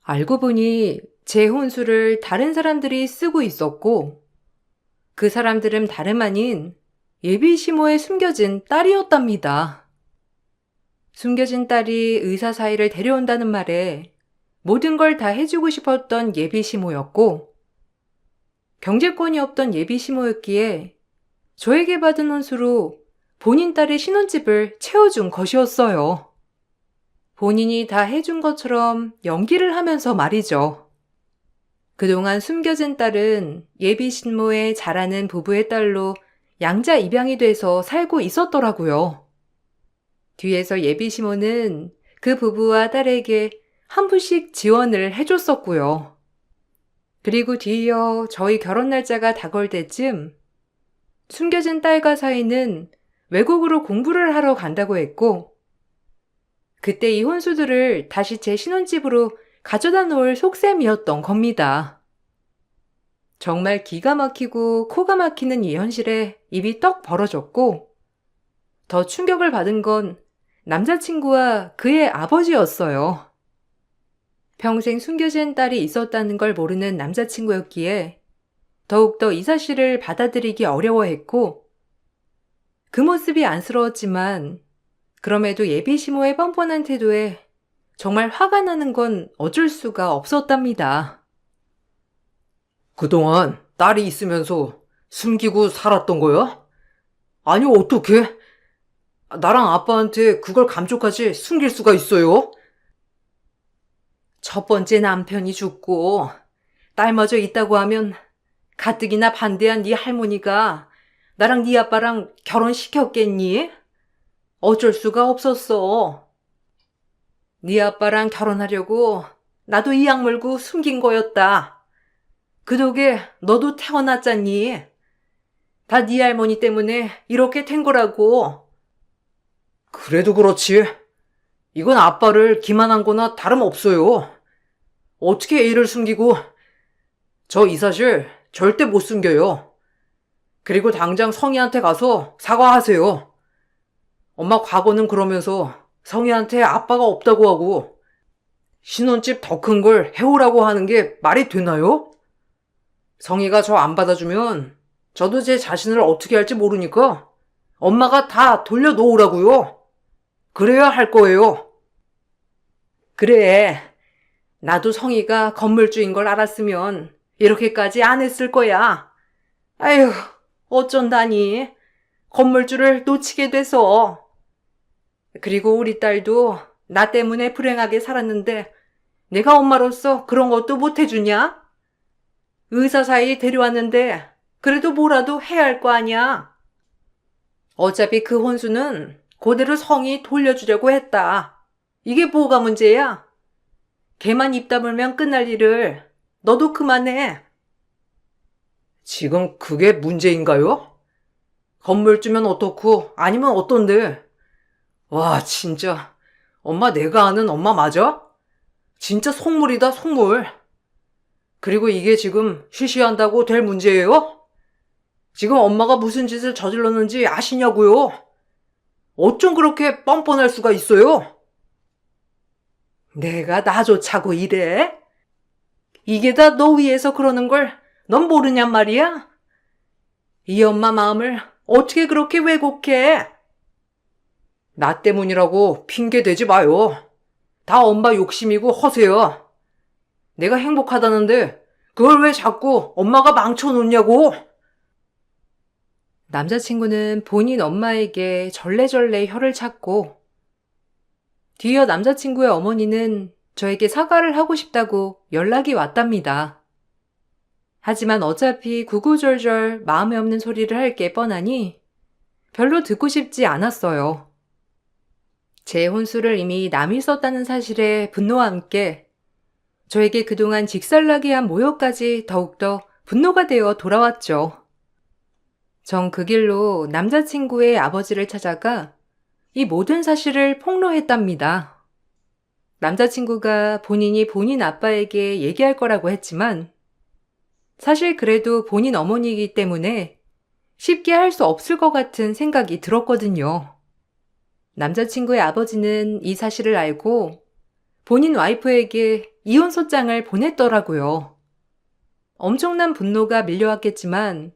알고 보니 제 혼수를 다른 사람들이 쓰고 있었고, 그 사람들은 다름 아닌 예비 시모에 숨겨진 딸이었답니다. 숨겨진 딸이 의사 사이를 데려온다는 말에 모든 걸 다 해주고 싶었던 예비 시모였고, 경제권이 없던 예비 시모였기에 저에게 받은 혼수로 본인 딸의 신혼집을 채워준 것이었어요. 본인이 다 해준 것처럼 연기를 하면서 말이죠. 그동안 숨겨진 딸은 예비 신모의 잘하는 부부의 딸로 양자 입양이 돼서 살고 있었더라고요. 뒤에서 예비 시모는 그 부부와 딸에게 한 푼씩 지원을 해줬었고요. 그리고 뒤이어 저희 결혼 날짜가 다가올 때쯤 숨겨진 딸과 사이는 외국으로 공부를 하러 간다고 했고, 그때 이 혼수들을 다시 제 신혼집으로 가져다 놓을 속셈이었던 겁니다. 정말 기가 막히고 코가 막히는 이 현실에 입이 떡 벌어졌고, 더 충격을 받은 건 남자친구와 그의 아버지였어요. 평생 숨겨진 딸이 있었다는 걸 모르는 남자친구였기에 더욱더 이 사실을 받아들이기 어려워했고, 그 모습이 안쓰러웠지만 그럼에도 예비 시모의 뻔뻔한 태도에 정말 화가 나는 건 어쩔 수가 없었답니다. 그동안 딸이 있으면서 숨기고 살았던 거야? 아니, 어떡해? 나랑 아빠한테 그걸 감쪽같이 숨길 수가 있어요? 첫 번째 남편이 죽고 딸마저 있다고 하면 가뜩이나 반대한 네 할머니가 나랑 네 아빠랑 결혼시켰겠니? 어쩔 수가 없었어. 네 아빠랑 결혼하려고 나도 이 약물고 숨긴 거였다. 그 덕에 너도 태어났잖니. 다 네 할머니 때문에 이렇게 된 거라고. 그래도 그렇지. 이건 아빠를 기만한 거나 다름없어요. 어떻게 애를 숨기고, 저 이 사실 절대 못 숨겨요. 그리고 당장 성희한테 가서 사과하세요. 엄마 과거는 그러면서 성희한테 아빠가 없다고 하고, 신혼집 더 큰 걸 해오라고 하는 게 말이 되나요? 성희가 저 안 받아주면 저도 제 자신을 어떻게 할지 모르니까 엄마가 다 돌려놓으라고요. 그래야 할 거예요. 그래. 나도 성희가 건물주인 걸 알았으면 이렇게까지 안 했을 거야. 아휴, 어쩐다니. 건물주를 놓치게 돼서. 그리고 우리 딸도 나 때문에 불행하게 살았는데 내가 엄마로서 그런 것도 못 해주냐? 의사 사이 데려왔는데 그래도 뭐라도 해야 할 거 아니야. 어차피 그 혼수는 그대로 성이 돌려주려고 했다. 이게 뭐가 문제야? 걔만 입 다물면 끝날 일을 너도 그만해. 지금 그게 문제인가요? 건물주면 어떻고 아니면 어떤데? 와, 진짜 엄마 내가 아는 엄마 맞아? 진짜 속물이다, 속물. 그리고 이게 지금 쉬쉬한다고 될 문제예요? 지금 엄마가 무슨 짓을 저질렀는지 아시냐고요? 어쩜 그렇게 뻔뻔할 수가 있어요? 내가 나조차고 이래? 이게 다 너 위해서 그러는 걸 넌 모르냔 말이야? 이 엄마 마음을 어떻게 그렇게 왜곡해? 나 때문이라고 핑계 대지 마요. 다 엄마 욕심이고 허세야. 내가 행복하다는데 그걸 왜 자꾸 엄마가 망쳐놓냐고. 남자친구는 본인 엄마에게 절레절레 혀를 찼고, 뒤이어 남자친구의 어머니는 저에게 사과를 하고 싶다고 연락이 왔답니다. 하지만 어차피 구구절절 마음에 없는 소리를 할 게 뻔하니 별로 듣고 싶지 않았어요. 제 혼수를 이미 남이 썼다는 사실에 분노와 함께 저에게 그동안 직살나게 한 모욕까지 더욱더 분노가 되어 돌아왔죠. 전 그 길로 남자친구의 아버지를 찾아가 이 모든 사실을 폭로했답니다. 남자친구가 본인이 본인 아빠에게 얘기할 거라고 했지만 사실 그래도 본인 어머니이기 때문에 쉽게 할 수 없을 것 같은 생각이 들었거든요. 남자친구의 아버지는 이 사실을 알고 본인 와이프에게 이혼소장을 보냈더라고요. 엄청난 분노가 밀려왔겠지만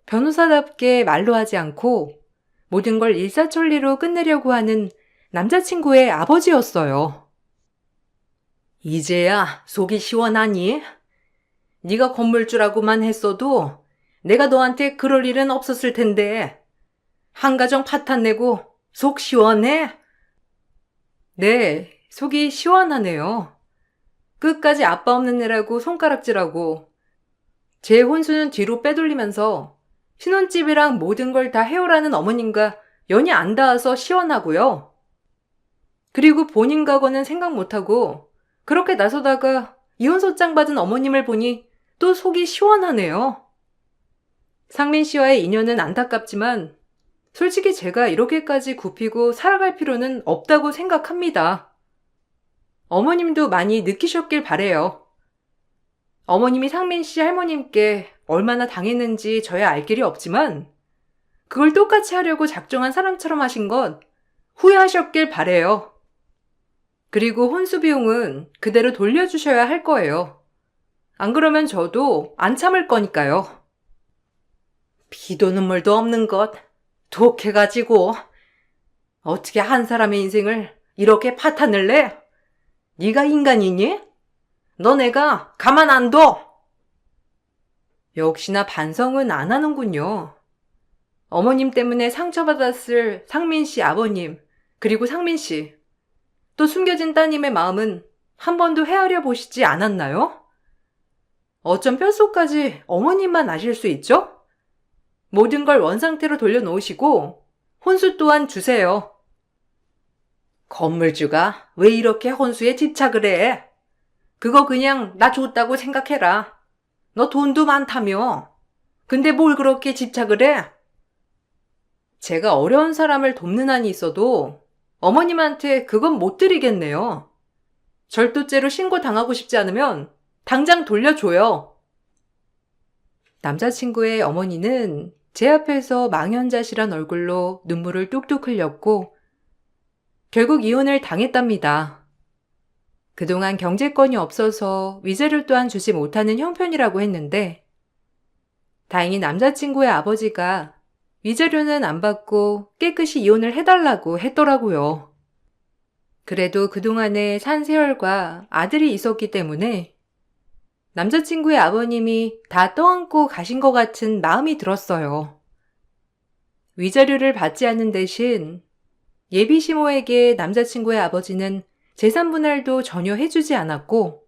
변호사답게 말로 하지 않고 모든 걸 일사천리로 끝내려고 하는 남자친구의 아버지였어요. 이제야 속이 시원하니? 네가 건물주라고만 했어도 내가 너한테 그럴 일은 없었을 텐데 한 가정 파탄 내고 속 시원해? 네, 속이 시원하네요. 끝까지 아빠 없는 애라고 손가락질하고 제 혼수는 뒤로 빼돌리면서 신혼집이랑 모든 걸 다 해오라는 어머님과 연이 안 닿아서 시원하고요. 그리고 본인 과거는 생각 못하고 그렇게 나서다가 이혼소장 받은 어머님을 보니 또 속이 시원하네요. 상민 씨와의 인연은 안타깝지만 솔직히 제가 이렇게까지 굽히고 살아갈 필요는 없다고 생각합니다. 어머님도 많이 느끼셨길 바래요. 어머님이 상민 씨 할머님께 얼마나 당했는지 저야 알 길이 없지만 그걸 똑같이 하려고 작정한 사람처럼 하신 것 후회하셨길 바래요. 그리고 혼수 비용은 그대로 돌려주셔야 할 거예요. 안 그러면 저도 안 참을 거니까요. 피도 눈물도 없는 것 독해가지고 어떻게 한 사람의 인생을 이렇게 파탄을 내? 네가 인간이니? 너 내가 가만 안 둬. 역시나 반성은 안 하는군요. 어머님 때문에 상처받았을 상민 씨 아버님, 그리고 상민 씨, 또 숨겨진 따님의 마음은 한 번도 헤아려 보시지 않았나요? 어쩜 뼛속까지 어머님만 아실 수 있죠? 모든 걸 원상태로 돌려놓으시고 혼수 또한 주세요. 건물주가 왜 이렇게 혼수에 집착을 해? 그거 그냥 나 줬다고 생각해라. 너 돈도 많다며. 근데 뭘 그렇게 집착을 해? 제가 어려운 사람을 돕는 한이 있어도 어머님한테 그건 못 드리겠네요. 절도죄로 신고당하고 싶지 않으면 당장 돌려줘요. 남자친구의 어머니는 제 앞에서 망연자실한 얼굴로 눈물을 뚝뚝 흘렸고 결국 이혼을 당했답니다. 그동안 경제권이 없어서 위자료 또한 주지 못하는 형편이라고 했는데 다행히 남자친구의 아버지가 위자료는 안 받고 깨끗이 이혼을 해달라고 했더라고요. 그래도 그동안에 산 세월과 아들이 있었기 때문에 남자친구의 아버님이 다 떠안고 가신 것 같은 마음이 들었어요. 위자료를 받지 않는 대신 예비 시모에게 남자친구의 아버지는 재산 분할도 전혀 해주지 않았고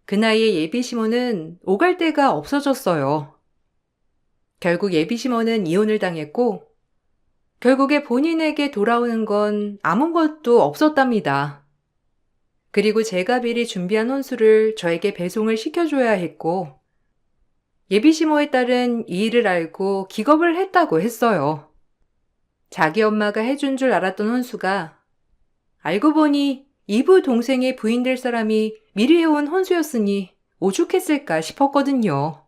그 나이에 예비 시모는 오갈 데가 없어졌어요. 결국 예비 시모는 이혼을 당했고 결국에 본인에게 돌아오는 건 아무것도 없었답니다. 그리고 제가 미리 준비한 혼수를 저에게 배송을 시켜줘야 했고 예비 시모에 따른 이 일을 알고 기겁을 했다고 했어요. 자기 엄마가 해준 줄 알았던 혼수가 알고 보니 이부 동생의 부인 될 사람이 미리 해온 혼수였으니 오죽했을까 싶었거든요.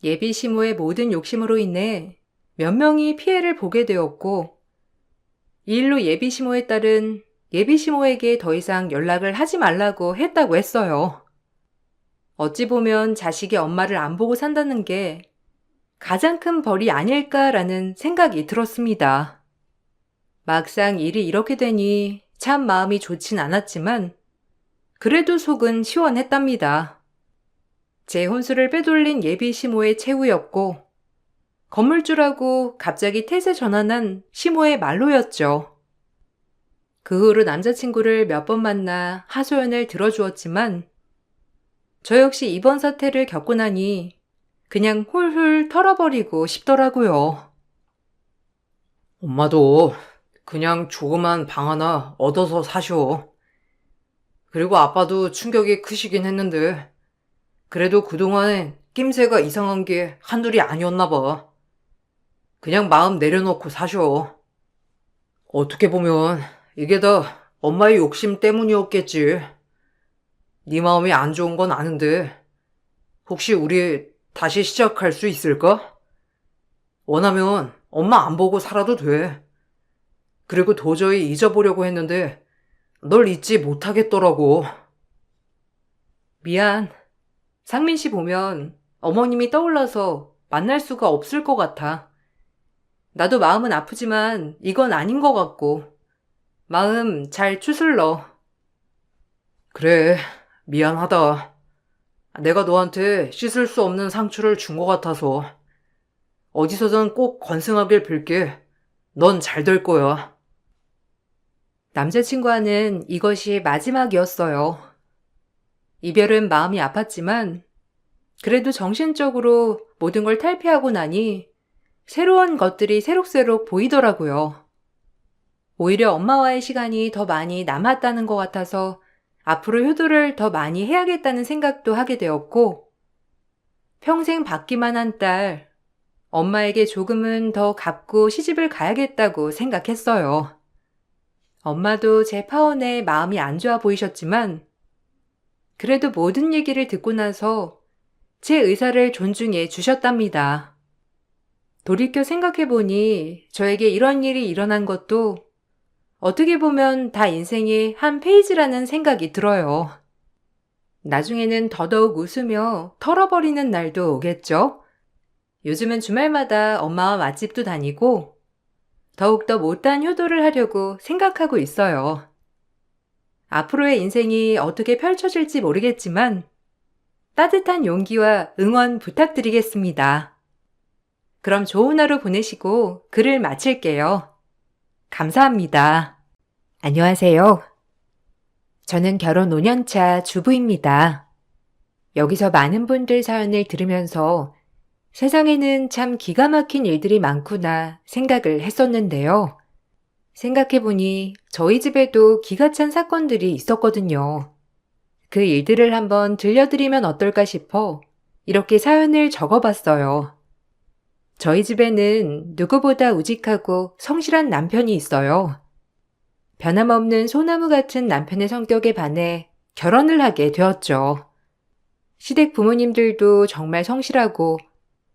예비 시모의 모든 욕심으로 인해 몇 명이 피해를 보게 되었고 이 일로 예비 시모의 딸은 예비 시모에게 더 이상 연락을 하지 말라고 했다고 했어요. 어찌 보면 자식이 엄마를 안 보고 산다는 게 가장 큰 벌이 아닐까라는 생각이 들었습니다. 막상 일이 이렇게 되니 참 마음이 좋진 않았지만 그래도 속은 시원했답니다. 제 혼수를 빼돌린 예비 시모의 최후였고 건물주라고 갑자기 태세 전환한 시모의 말로였죠. 그 후로 남자친구를 몇 번 만나 하소연을 들어주었지만 저 역시 이번 사태를 겪고 나니 그냥 훌훌 털어버리고 싶더라고요. 엄마도 그냥 조그만 방 하나 얻어서 사셔. 그리고 아빠도 충격이 크시긴 했는데 그래도 그동안엔 낌새가 이상한 게 한둘이 아니었나 봐. 그냥 마음 내려놓고 사셔. 어떻게 보면 이게 다 엄마의 욕심 때문이었겠지. 네 마음이 안 좋은 건 아는데 혹시 우리 다시 시작할 수 있을까? 원하면 엄마 안 보고 살아도 돼. 그리고 도저히 잊어보려고 했는데 널 잊지 못하겠더라고. 미안. 상민 씨 보면 어머님이 떠올라서 만날 수가 없을 것 같아. 나도 마음은 아프지만 이건 아닌 것 같고 마음 잘 추슬러. 그래, 미안하다. 내가 너한테 씻을 수 없는 상처를 준 것 같아서. 어디서든 꼭 건승하길 빌게. 넌 잘 될 거야. 남자친구와는 이것이 마지막이었어요. 이별은 마음이 아팠지만 그래도 정신적으로 모든 걸 탈피하고 나니 새로운 것들이 새록새록 보이더라고요. 오히려 엄마와의 시간이 더 많이 남았다는 것 같아서 앞으로 효도를 더 많이 해야겠다는 생각도 하게 되었고 평생 받기만 한 딸, 엄마에게 조금은 더 갚고 시집을 가야겠다고 생각했어요. 엄마도 제 파혼에 마음이 안 좋아 보이셨지만 그래도 모든 얘기를 듣고 나서 제 의사를 존중해 주셨답니다. 돌이켜 생각해보니 저에게 이런 일이 일어난 것도 어떻게 보면 다 인생의 한 페이지라는 생각이 들어요. 나중에는 더더욱 웃으며 털어버리는 날도 오겠죠? 요즘은 주말마다 엄마와 맛집도 다니고 더욱더 못한 효도를 하려고 생각하고 있어요. 앞으로의 인생이 어떻게 펼쳐질지 모르겠지만 따뜻한 용기와 응원 부탁드리겠습니다. 그럼 좋은 하루 보내시고 글을 마칠게요. 감사합니다. 안녕하세요. 저는 결혼 5년차 주부입니다. 여기서 많은 분들 사연을 들으면서 세상에는 참 기가 막힌 일들이 많구나 생각을 했었는데요. 생각해보니 저희 집에도 기가 찬 사건들이 있었거든요. 그 일들을 한번 들려드리면 어떨까 싶어 이렇게 사연을 적어봤어요. 저희 집에는 누구보다 우직하고 성실한 남편이 있어요. 변함없는 소나무 같은 남편의 성격에 반해 결혼을 하게 되었죠. 시댁 부모님들도 정말 성실하고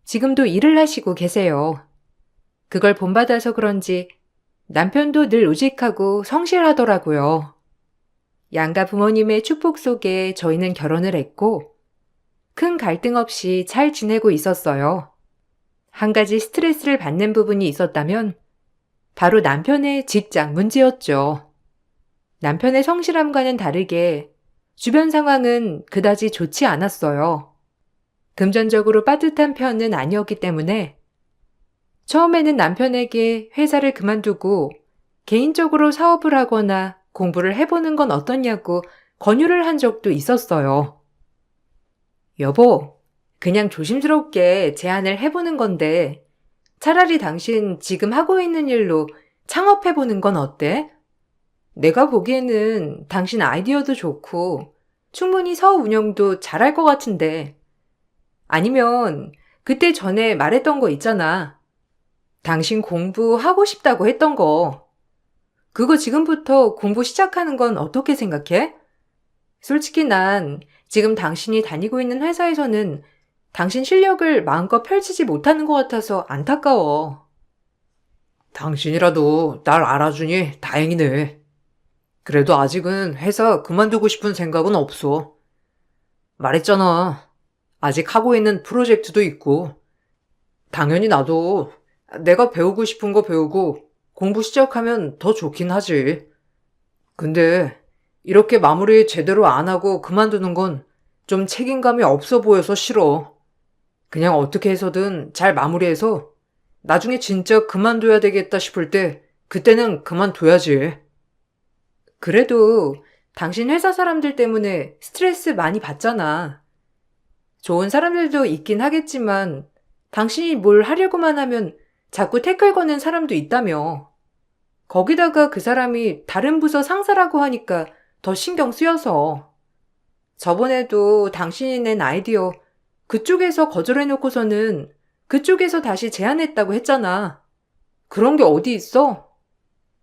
지금도 일을 하시고 계세요. 그걸 본받아서 그런지 남편도 늘 우직하고 성실하더라고요. 양가 부모님의 축복 속에 저희는 결혼을 했고 큰 갈등 없이 잘 지내고 있었어요. 한 가지 스트레스를 받는 부분이 있었다면 바로 남편의 직장 문제였죠. 남편의 성실함과는 다르게 주변 상황은 그다지 좋지 않았어요. 금전적으로 빠듯한 편은 아니었기 때문에 처음에는 남편에게 회사를 그만두고 개인적으로 사업을 하거나 공부를 해보는 건 어떠냐고 권유를 한 적도 있었어요. 여보, 그냥 조심스럽게 제안을 해보는 건데 차라리 당신 지금 하고 있는 일로 창업해보는 건 어때? 내가 보기에는 당신 아이디어도 좋고 충분히 사업 운영도 잘할 것 같은데. 아니면 그때 전에 말했던 거 있잖아. 당신 공부하고 싶다고 했던 거. 그거 지금부터 공부 시작하는 건 어떻게 생각해? 솔직히 난 지금 당신이 다니고 있는 회사에서는 당신 실력을 마음껏 펼치지 못하는 것 같아서 안타까워. 당신이라도 날 알아주니 다행이네. 그래도 아직은 회사 그만두고 싶은 생각은 없어. 말했잖아. 아직 하고 있는 프로젝트도 있고. 당연히 나도 내가 배우고 싶은 거 배우고 공부 시작하면 더 좋긴 하지. 근데 이렇게 마무리 제대로 안 하고 그만두는 건 좀 책임감이 없어 보여서 싫어. 그냥 어떻게 해서든 잘 마무리해서 나중에 진짜 그만둬야 되겠다 싶을 때 그때는 그만둬야지. 그래도 당신 회사 사람들 때문에 스트레스 많이 받잖아. 좋은 사람들도 있긴 하겠지만 당신이 뭘 하려고만 하면 자꾸 태클 거는 사람도 있다며. 거기다가 그 사람이 다른 부서 상사라고 하니까 더 신경 쓰여서. 저번에도 당신이 낸 아이디어 그쪽에서 거절해놓고서는 그쪽에서 다시 제안했다고 했잖아. 그런 게 어디 있어?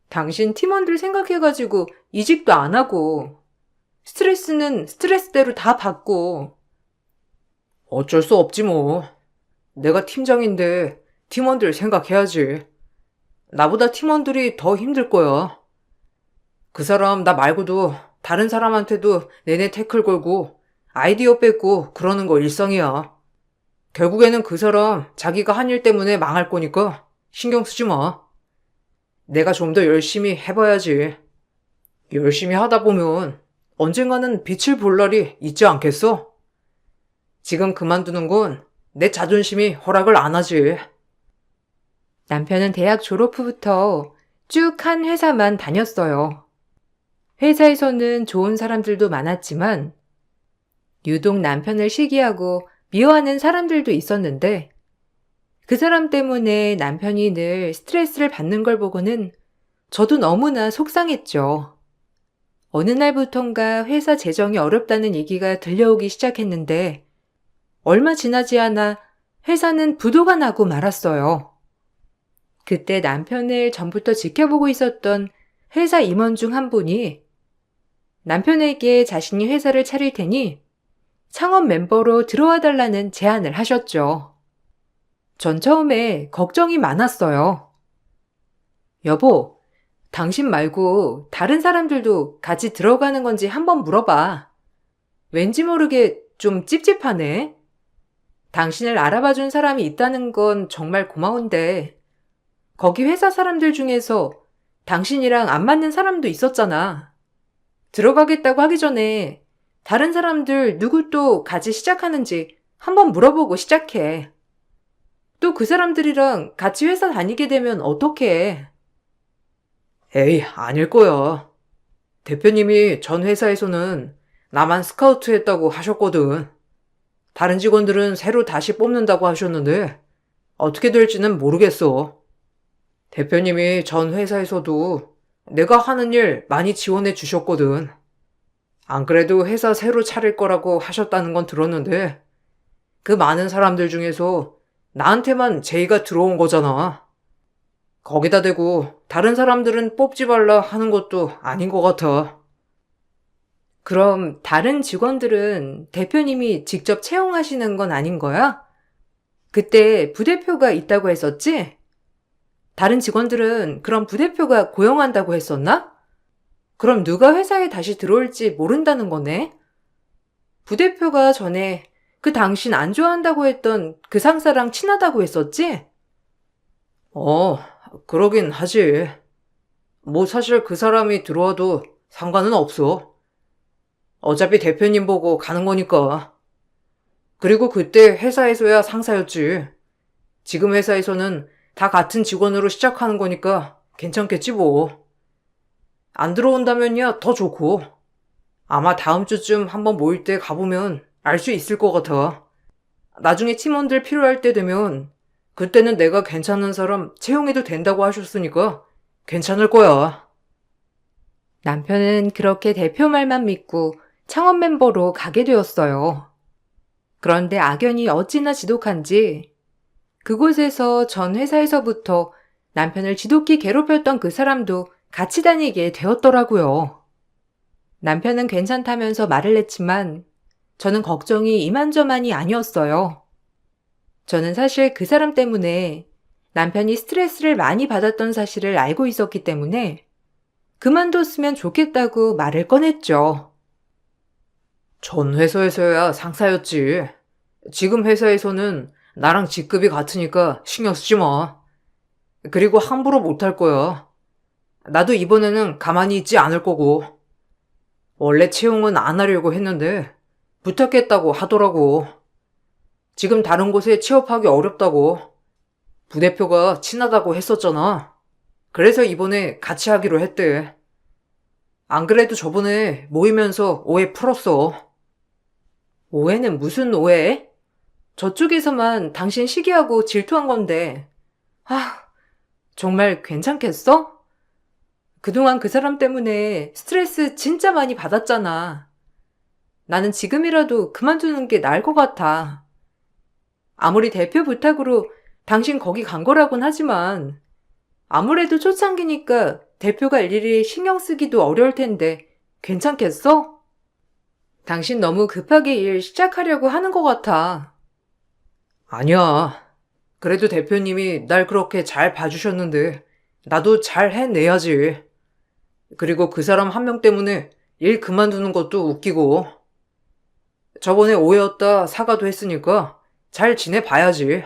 당신 팀원들 생각해가지고 이직도 안 하고 스트레스는 스트레스대로 다 받고. 어쩔 수 없지 뭐. 내가 팀장인데 팀원들 생각해야지. 나보다 팀원들이 더 힘들 거야. 그 사람 나 말고도 다른 사람한테도 내내 태클 걸고 아이디어 뺏고 그러는 거 일상이야. 결국에는 그 사람 자기가 한 일 때문에 망할 거니까 신경 쓰지 마. 내가 좀 더 열심히 해봐야지. 열심히 하다 보면 언젠가는 빛을 볼 날이 있지 않겠어? 지금 그만두는 건 내 자존심이 허락을 안 하지. 남편은 대학 졸업 후부터 쭉 한 회사만 다녔어요. 회사에서는 좋은 사람들도 많았지만 유독 남편을 시기하고 미워하는 사람들도 있었는데 그 사람 때문에 남편이 늘 스트레스를 받는 걸 보고는 저도 너무나 속상했죠. 어느 날부턴가 회사 재정이 어렵다는 얘기가 들려오기 시작했는데 얼마 지나지 않아 회사는 부도가 나고 말았어요. 그때 남편을 전부터 지켜보고 있었던 회사 임원 중 한 분이 남편에게 자신이 회사를 차릴 테니 창업 멤버로 들어와 달라는 제안을 하셨죠. 전 처음에 걱정이 많았어요. 여보, 당신 말고 다른 사람들도 같이 들어가는 건지 한번 물어봐. 왠지 모르게 좀 찝찝하네. 당신을 알아봐준 사람이 있다는 건 정말 고마운데 거기 회사 사람들 중에서 당신이랑 안 맞는 사람도 있었잖아. 들어가겠다고 하기 전에 다른 사람들 누구 또 같이 시작하는지 한번 물어보고 시작해. 또 그 사람들이랑 같이 회사 다니게 되면 어떡해? 에이, 아닐 거야. 대표님이 전 회사에서는 나만 스카우트 했다고 하셨거든. 다른 직원들은 새로 다시 뽑는다고 하셨는데 어떻게 될지는 모르겠어. 대표님이 전 회사에서도 내가 하는 일 많이 지원해 주셨거든. 안 그래도 회사 새로 차릴 거라고 하셨다는 건 들었는데, 그 많은 사람들 중에서 나한테만 제의가 들어온 거잖아. 거기다 대고 다른 사람들은 뽑지 말라 하는 것도 아닌 것 같아. 그럼 다른 직원들은 대표님이 직접 채용하시는 건 아닌 거야? 그때 부대표가 있다고 했었지? 다른 직원들은 그럼 부대표가 고용한다고 했었나? 그럼 누가 회사에 다시 들어올지 모른다는 거네? 부대표가 전에 그 당신 안 좋아한다고 했던 그 상사랑 친하다고 했었지? 그러긴 하지. 뭐 사실 그 사람이 들어와도 상관은 없어. 어차피 대표님 보고 가는 거니까. 그리고 그때 회사에서야 상사였지. 지금 회사에서는 다 같은 직원으로 시작하는 거니까 괜찮겠지 뭐. 안 들어온다면야 더 좋고. 아마 다음 주쯤 한번 모일 때 가보면 알 수 있을 것 같아. 나중에 팀원들 필요할 때 되면 그때는 내가 괜찮은 사람 채용해도 된다고 하셨으니까 괜찮을 거야. 남편은 그렇게 대표 말만 믿고 창업 멤버로 가게 되었어요. 그런데 악연이 어찌나 지독한지 그곳에서 전 회사에서부터 남편을 지독히 괴롭혔던 그 사람도 같이 다니게 되었더라고요. 남편은 괜찮다면서 말을 했지만 저는 걱정이 이만저만이 아니었어요. 저는 사실 그 사람 때문에 남편이 스트레스를 많이 받았던 사실을 알고 있었기 때문에 그만뒀으면 좋겠다고 말을 꺼냈죠. 전 회사에서야 상사였지. 지금 회사에서는 나랑 직급이 같으니까 신경 쓰지 마. 그리고 함부로 못할 거야. 나도 이번에는 가만히 있지 않을 거고. 원래 채용은 안 하려고 했는데 부탁했다고 하더라고. 지금 다른 곳에 취업하기 어렵다고. 부대표가 친하다고 했었잖아. 그래서 이번에 같이 하기로 했대. 안 그래도 저번에 모이면서 오해 풀었어. 오해는 무슨 오해? 저쪽에서만 당신 시기하고 질투한 건데. 정말 괜찮겠어? 그동안 그 사람 때문에 스트레스 진짜 많이 받았잖아. 나는 지금이라도 그만두는 게 나을 것 같아. 아무리 대표 부탁으로 당신 거기 간 거라곤 하지만 아무래도 초창기니까 대표가 일일이 신경 쓰기도 어려울 텐데 괜찮겠어? 당신 너무 급하게 일 시작하려고 하는 것 같아. 아니야. 그래도 대표님이 날 그렇게 잘 봐주셨는데 나도 잘 해내야지. 그리고 그 사람 한 명 때문에 일 그만두는 것도 웃기고. 저번에 오해였다 사과도 했으니까 잘 지내봐야지.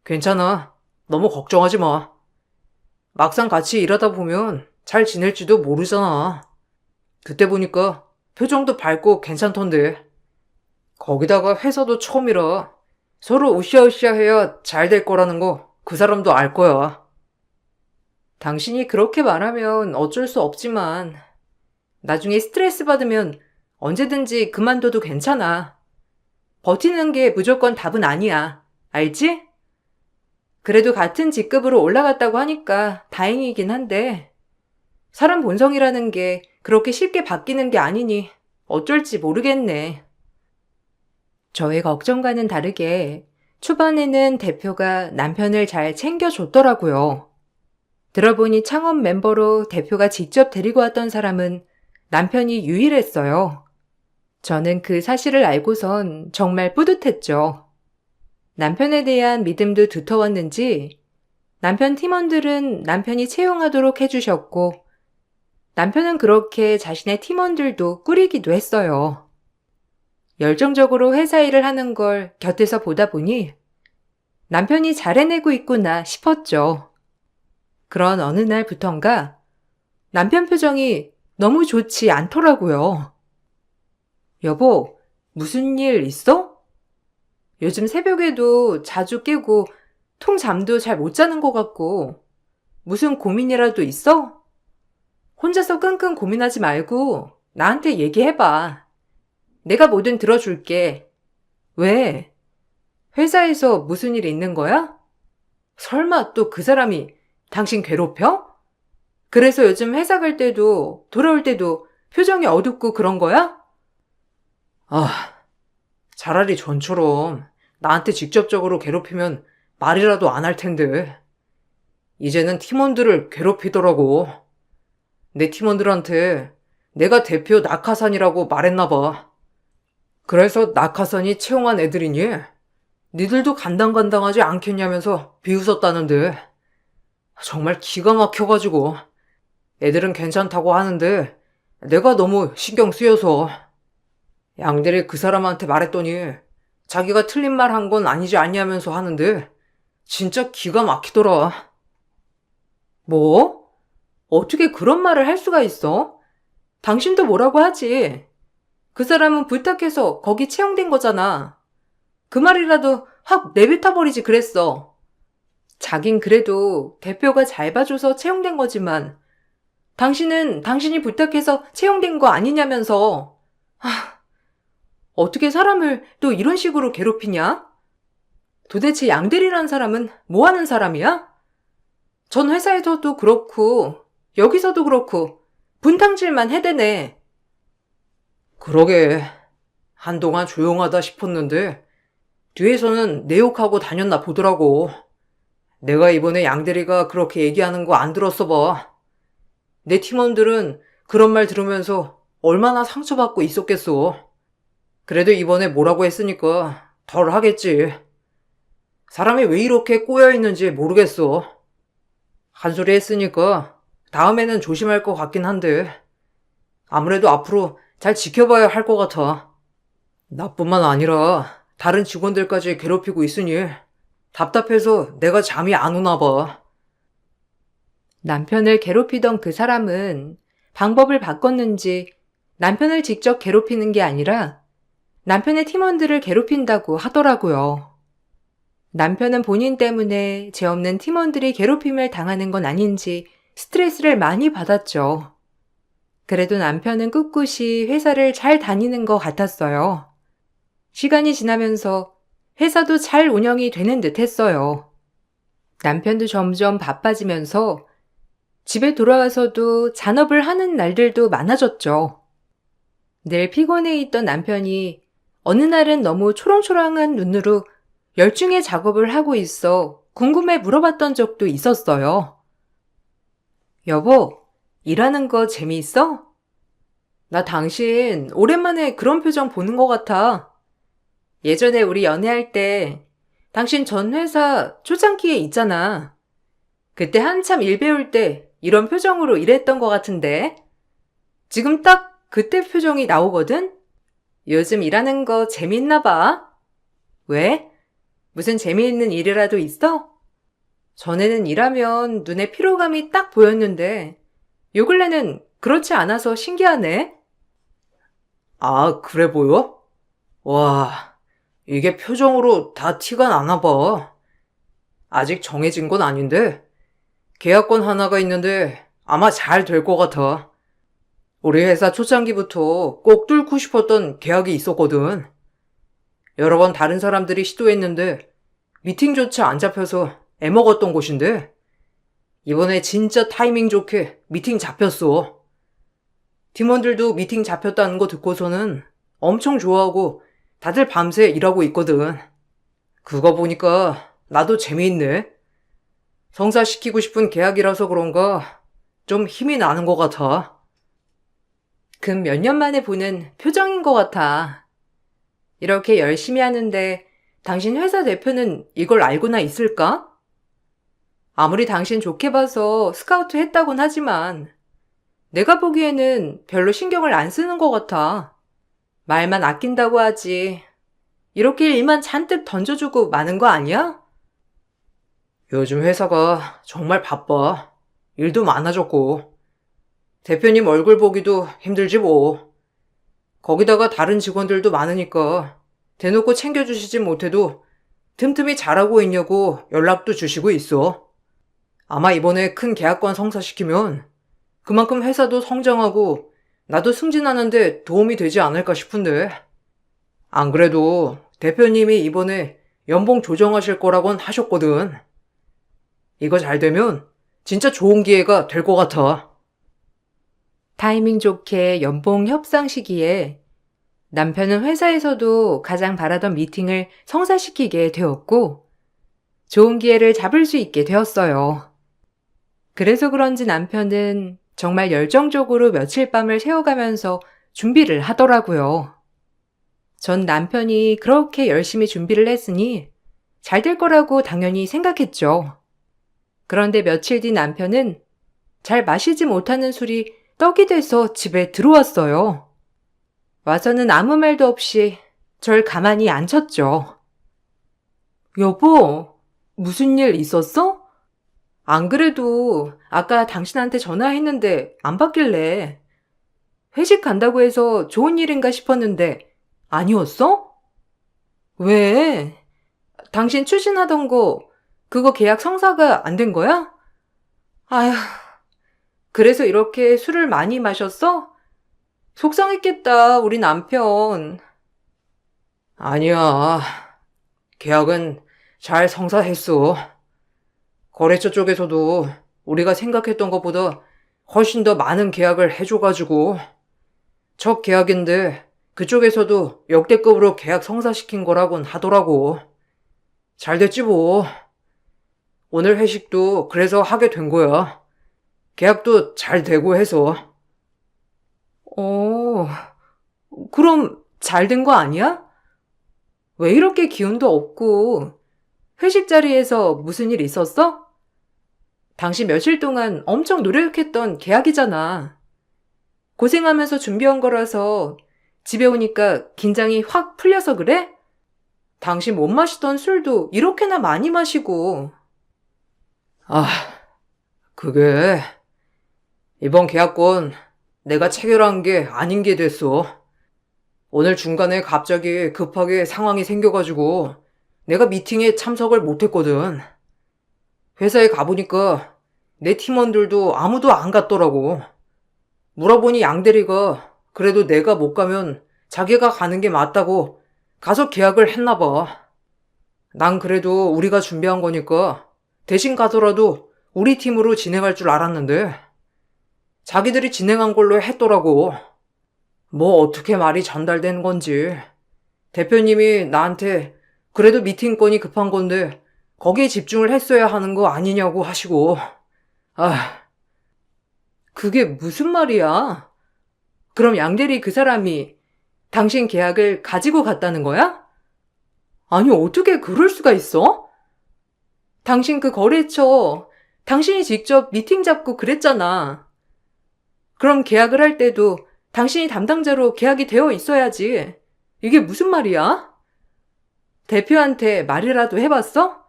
괜찮아. 너무 걱정하지 마. 막상 같이 일하다 보면 잘 지낼지도 모르잖아. 그때 보니까 표정도 밝고 괜찮던데. 거기다가 회사도 처음이라 서로 으쌰으쌰 해야 잘 될 거라는 거 그 사람도 알 거야. 당신이 그렇게 말하면 어쩔 수 없지만 나중에 스트레스 받으면 언제든지 그만둬도 괜찮아. 버티는 게 무조건 답은 아니야. 알지? 그래도 같은 직급으로 올라갔다고 하니까 다행이긴 한데 사람 본성이라는 게 그렇게 쉽게 바뀌는 게 아니니 어쩔지 모르겠네. 저의 걱정과는 다르게 초반에는 대표가 남편을 잘 챙겨줬더라고요. 들어보니 창업 멤버로 대표가 직접 데리고 왔던 사람은 남편이 유일했어요. 저는 그 사실을 알고선 정말 뿌듯했죠. 남편에 대한 믿음도 두터웠는지 남편 팀원들은 남편이 채용하도록 해주셨고 남편은 그렇게 자신의 팀원들도 꾸리기도 했어요. 열정적으로 회사 일을 하는 걸 곁에서 보다 보니 남편이 잘 해내고 있구나 싶었죠. 그런 어느 날부턴가 남편 표정이 너무 좋지 않더라고요. 여보, 무슨 일 있어? 요즘 새벽에도 자주 깨고 통잠도 잘 못 자는 것 같고 무슨 고민이라도 있어? 혼자서 끙끙 고민하지 말고 나한테 얘기해봐. 내가 뭐든 들어줄게. 왜? 회사에서 무슨 일이 있는 거야? 설마 또 그 사람이 당신 괴롭혀? 그래서 요즘 회사 갈 때도 돌아올 때도 표정이 어둡고 그런 거야? 아, 차라리 전처럼 나한테 직접적으로 괴롭히면 말이라도 안 할 텐데. 이제는 팀원들을 괴롭히더라고. 내 팀원들한테 내가 대표 낙하산이라고 말했나 봐. 그래서 낙하산이 채용한 애들이니 니들도 간당간당하지 않겠냐면서 비웃었다는데 정말 기가 막혀가지고 애들은 괜찮다고 하는데 내가 너무 신경 쓰여서 양들이 그 사람한테 말했더니 자기가 틀린 말 한 건 아니지 않냐면서 하는데 진짜 기가 막히더라. 뭐? 어떻게 그런 말을 할 수가 있어? 당신도 뭐라고 하지. 그 사람은 부탁해서 거기 채용된 거잖아. 그 말이라도 확 내뱉어버리지 그랬어. 자긴 그래도 대표가 잘 봐줘서 채용된 거지만 당신은 당신이 부탁해서 채용된 거 아니냐면서. 어떻게 사람을 또 이런 식으로 괴롭히냐? 도대체 양대리라는 사람은 뭐 하는 사람이야? 전 회사에서도 그렇고 여기서도 그렇고 분탕질만 해대네. 그러게 한동안 조용하다 싶었는데 뒤에서는 내 욕하고 다녔나 보더라고. 내가 이번에 양대리가 그렇게 얘기하는 거 안 들었어 봐. 내 팀원들은 그런 말 들으면서 얼마나 상처받고 있었겠어. 그래도 이번에 뭐라고 했으니까 덜 하겠지. 사람이 왜 이렇게 꼬여있는지 모르겠어. 한 소리 했으니까 다음에는 조심할 것 같긴 한데 아무래도 앞으로 잘 지켜봐야 할 것 같아. 나뿐만 아니라 다른 직원들까지 괴롭히고 있으니 답답해서 내가 잠이 안 오나 봐. 남편을 괴롭히던 그 사람은 방법을 바꿨는지 남편을 직접 괴롭히는 게 아니라 남편의 팀원들을 괴롭힌다고 하더라고요. 남편은 본인 때문에 죄 없는 팀원들이 괴롭힘을 당하는 건 아닌지 스트레스를 많이 받았죠. 그래도 남편은 꿋꿋이 회사를 잘 다니는 것 같았어요. 시간이 지나면서 회사도 잘 운영이 되는 듯 했어요. 남편도 점점 바빠지면서 집에 돌아와서도 잔업을 하는 날들도 많아졌죠. 늘 피곤해 있던 남편이 어느 날은 너무 초롱초롱한 눈으로 열중해 작업을 하고 있어 궁금해 물어봤던 적도 있었어요. 여보, 일하는 거 재미있어? 나 당신 오랜만에 그런 표정 보는 것 같아. 예전에 우리 연애할 때 당신 전 회사 초창기에 있잖아. 그때 한참 일 배울 때 이런 표정으로 일했던 것 같은데. 지금 딱 그때 표정이 나오거든? 요즘 일하는 거 재밌나 봐. 왜? 무슨 재미있는 일이라도 있어? 전에는 일하면 눈에 피로감이 딱 보였는데 요 근래는 그렇지 않아서 신기하네. 아, 그래 보여? 와, 이게 표정으로 다 티가 나나 봐. 아직 정해진 건 아닌데 계약권 하나가 있는데 아마 잘 될 것 같아. 우리 회사 초창기부터 꼭 뚫고 싶었던 계약이 있었거든. 여러 번 다른 사람들이 시도했는데 미팅조차 안 잡혀서 애먹었던 곳인데 이번에 진짜 타이밍 좋게 미팅 잡혔어. 팀원들도 미팅 잡혔다는 거 듣고서는 엄청 좋아하고 다들 밤새 일하고 있거든. 그거 보니까 나도 재미있네. 성사시키고 싶은 계약이라서 그런가 좀 힘이 나는 것 같아. 근 몇 년 만에 보는 표정인 것 같아. 이렇게 열심히 하는데 당신 회사 대표는 이걸 알고나 있을까? 아무리 당신 좋게 봐서 스카우트 했다곤 하지만 내가 보기에는 별로 신경을 안 쓰는 것 같아. 말만 아낀다고 하지. 이렇게 일만 잔뜩 던져주고 마는 거 아니야? 요즘 회사가 정말 바빠. 일도 많아졌고. 대표님 얼굴 보기도 힘들지 뭐. 거기다가 다른 직원들도 많으니까 대놓고 챙겨주시진 못해도 틈틈이 잘하고 있냐고 연락도 주시고 있어. 아마 이번에 큰 계약권 성사시키면 그만큼 회사도 성장하고 나도 승진하는데 도움이 되지 않을까 싶은데. 안 그래도 대표님이 이번에 연봉 조정하실 거라곤 하셨거든. 이거 잘 되면 진짜 좋은 기회가 될 것 같아. 타이밍 좋게 연봉 협상 시기에 남편은 회사에서도 가장 바라던 미팅을 성사시키게 되었고 좋은 기회를 잡을 수 있게 되었어요. 그래서 그런지 남편은 정말 열정적으로 며칠 밤을 새워가면서 준비를 하더라고요. 전 남편이 그렇게 열심히 준비를 했으니 잘 될 거라고 당연히 생각했죠. 그런데 며칠 뒤 남편은 잘 마시지 못하는 술이 떡이 돼서 집에 들어왔어요. 와서는 아무 말도 없이 절 가만히 앉혔죠. 여보, 무슨 일 있었어? 안 그래도 아까 당신한테 전화했는데 안 받길래 회식 간다고 해서 좋은 일인가 싶었는데 아니었어? 왜? 당신 추진하던 거 그거 계약 성사가 안 된 거야? 아휴, 그래서 이렇게 술을 많이 마셨어? 속상했겠다, 우리 남편. 아니야. 계약은 잘 성사했어. 거래처 쪽에서도 우리가 생각했던 것보다 훨씬 더 많은 계약을 해줘가지고 첫 계약인데 그쪽에서도 역대급으로 계약 성사시킨 거라곤 하더라고. 잘 됐지 뭐. 오늘 회식도 그래서 하게 된 거야. 계약도 잘 되고 해서. 그럼 잘 된 거 아니야? 왜 이렇게 기운도 없고 회식 자리에서 무슨 일 있었어? 당신 며칠 동안 엄청 노력했던 계약이잖아. 고생하면서 준비한 거라서 집에 오니까 긴장이 확 풀려서 그래? 당신 못 마시던 술도 이렇게나 많이 마시고. 그게 이번 계약건 내가 체결한 게 아닌 게 됐어. 오늘 중간에 갑자기 급하게 상황이 생겨가지고 내가 미팅에 참석을 못했거든. 회사에 가보니까 내 팀원들도 아무도 안 갔더라고. 물어보니 양 대리가 그래도 내가 못 가면 자기가 가는 게 맞다고 가서 계약을 했나 봐. 난 그래도 우리가 준비한 거니까 대신 가더라도 우리 팀으로 진행할 줄 알았는데 자기들이 진행한 걸로 했더라고. 뭐 어떻게 말이 전달된 건지. 대표님이 나한테 그래도 미팅건이 급한 건데 거기에 집중을 했어야 하는 거 아니냐고 하시고. 그게 무슨 말이야? 그럼 양대리 그 사람이 당신 계약을 가지고 갔다는 거야? 아니, 어떻게 그럴 수가 있어? 당신 그 거래처, 당신이 직접 미팅 잡고 그랬잖아. 그럼 계약을 할 때도 당신이 담당자로 계약이 되어 있어야지. 이게 무슨 말이야? 대표한테 말이라도 해봤어?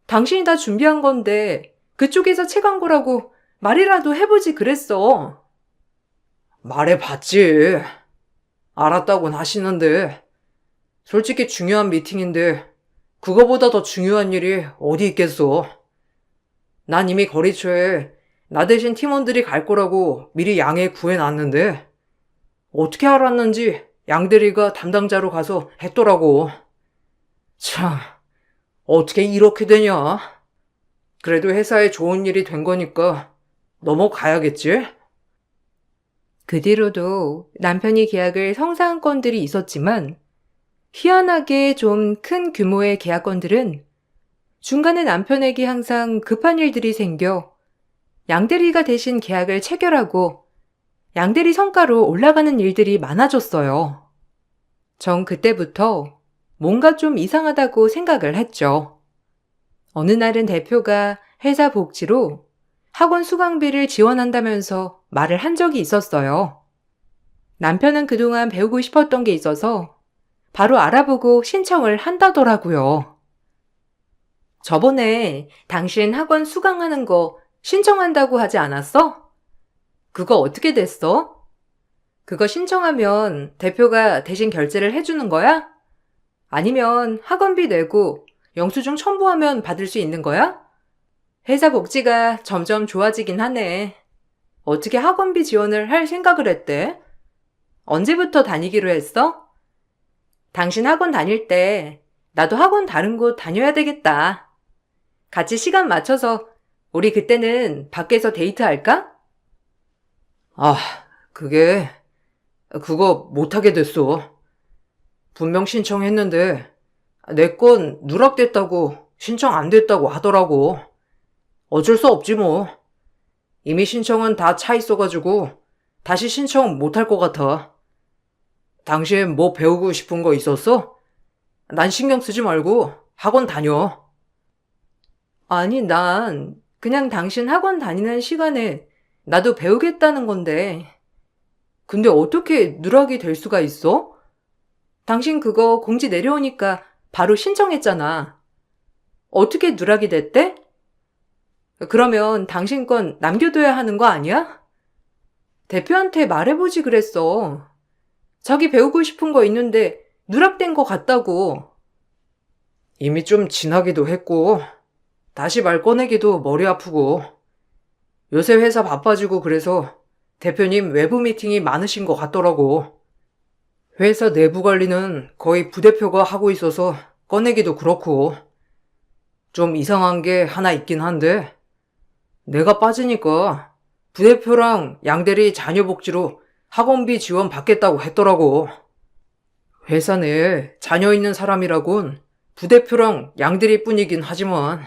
당신이 다 준비한 건데 그쪽에서 채간 거라고 말이라도 해보지 그랬어. 말해봤지. 알았다곤 하시는데 솔직히 중요한 미팅인데 그거보다 더 중요한 일이 어디 있겠어. 난 이미 거래처에 나 대신 팀원들이 갈 거라고 미리 양해 구해놨는데 어떻게 알았는지 양대리가 담당자로 가서 했더라고. 참, 어떻게 이렇게 되냐. 그래도 회사에 좋은 일이 된 거니까 넘어가야겠지? 그 뒤로도 남편이 계약을 성사한 건들이 있었지만 희한하게 좀 큰 규모의 계약건들은 중간에 남편에게 항상 급한 일들이 생겨 양대리가 대신 계약을 체결하고 양대리 성과로 올라가는 일들이 많아졌어요. 전 그때부터 뭔가 좀 이상하다고 생각을 했죠. 어느 날은 대표가 회사 복지로 학원 수강비를 지원한다면서 말을 한 적이 있었어요. 남편은 그동안 배우고 싶었던 게 있어서 바로 알아보고 신청을 한다더라고요. 저번에 당신 학원 수강하는 거 신청한다고 하지 않았어? 그거 어떻게 됐어? 그거 신청하면 대표가 대신 결제를 해주는 거야? 아니면 학원비 내고 영수증 첨부하면 받을 수 있는 거야? 회사 복지가 점점 좋아지긴 하네. 어떻게 학원비 지원을 할 생각을 했대? 언제부터 다니기로 했어? 당신 학원 다닐 때 나도 학원 다른 곳 다녀야 되겠다. 같이 시간 맞춰서 우리 그때는 밖에서 데이트할까? 아, 그거 못하게 됐어. 분명 신청했는데, 내 건 누락됐다고, 신청 안 됐다고 하더라고. 어쩔 수 없지 뭐. 이미 신청은 다 차 있어가지고, 다시 신청 못할 것 같아. 당신 뭐 배우고 싶은 거 있었어? 난 신경 쓰지 말고 학원 다녀. 아니, 난 그냥 당신 학원 다니는 시간에 나도 배우겠다는 건데. 근데 어떻게 누락이 될 수가 있어? 당신 그거 공지 내려오니까 바로 신청했잖아. 어떻게 누락이 됐대? 그러면 당신 건 남겨둬야 하는 거 아니야? 대표한테 말해보지 그랬어. 자기 배우고 싶은 거 있는데 누락된 거 같다고. 이미 좀 지나기도 했고, 다시 말 꺼내기도 머리 아프고, 요새 회사 바빠지고 그래서 대표님 외부 미팅이 많으신 것 같더라고. 회사 내부 관리는 거의 부대표가 하고 있어서 꺼내기도 그렇고, 좀 이상한 게 하나 있긴 한데, 내가 빠지니까 부대표랑 양대리 자녀 복지로 학원비 지원 받겠다고 했더라고. 회사 내에 자녀 있는 사람이라곤 부대표랑 양대리 뿐이긴 하지만,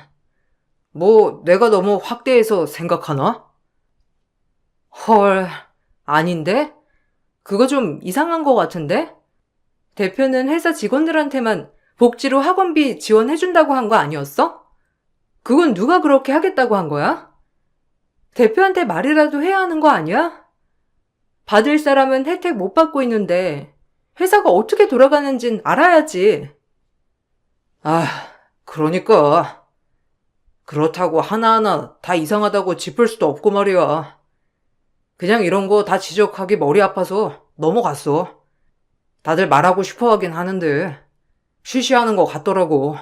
뭐 내가 너무 확대해서 생각하나? 헐, 아닌데? 그거 좀 이상한 거 같은데? 대표는 회사 직원들한테만 복지로 학원비 지원해준다고 한 거 아니었어? 그건 누가 그렇게 하겠다고 한 거야? 대표한테 말이라도 해야 하는 거 아니야? 받을 사람은 혜택 못 받고 있는데 회사가 어떻게 돌아가는진 알아야지. 아, 그러니까. 그렇다고 하나하나 다 이상하다고 짚을 수도 없고 말이야. 그냥 이런 거 다 지적하기 머리 아파서 넘어갔어. 다들 말하고 싶어 하긴 하는데 쉬쉬하는 것 같더라고.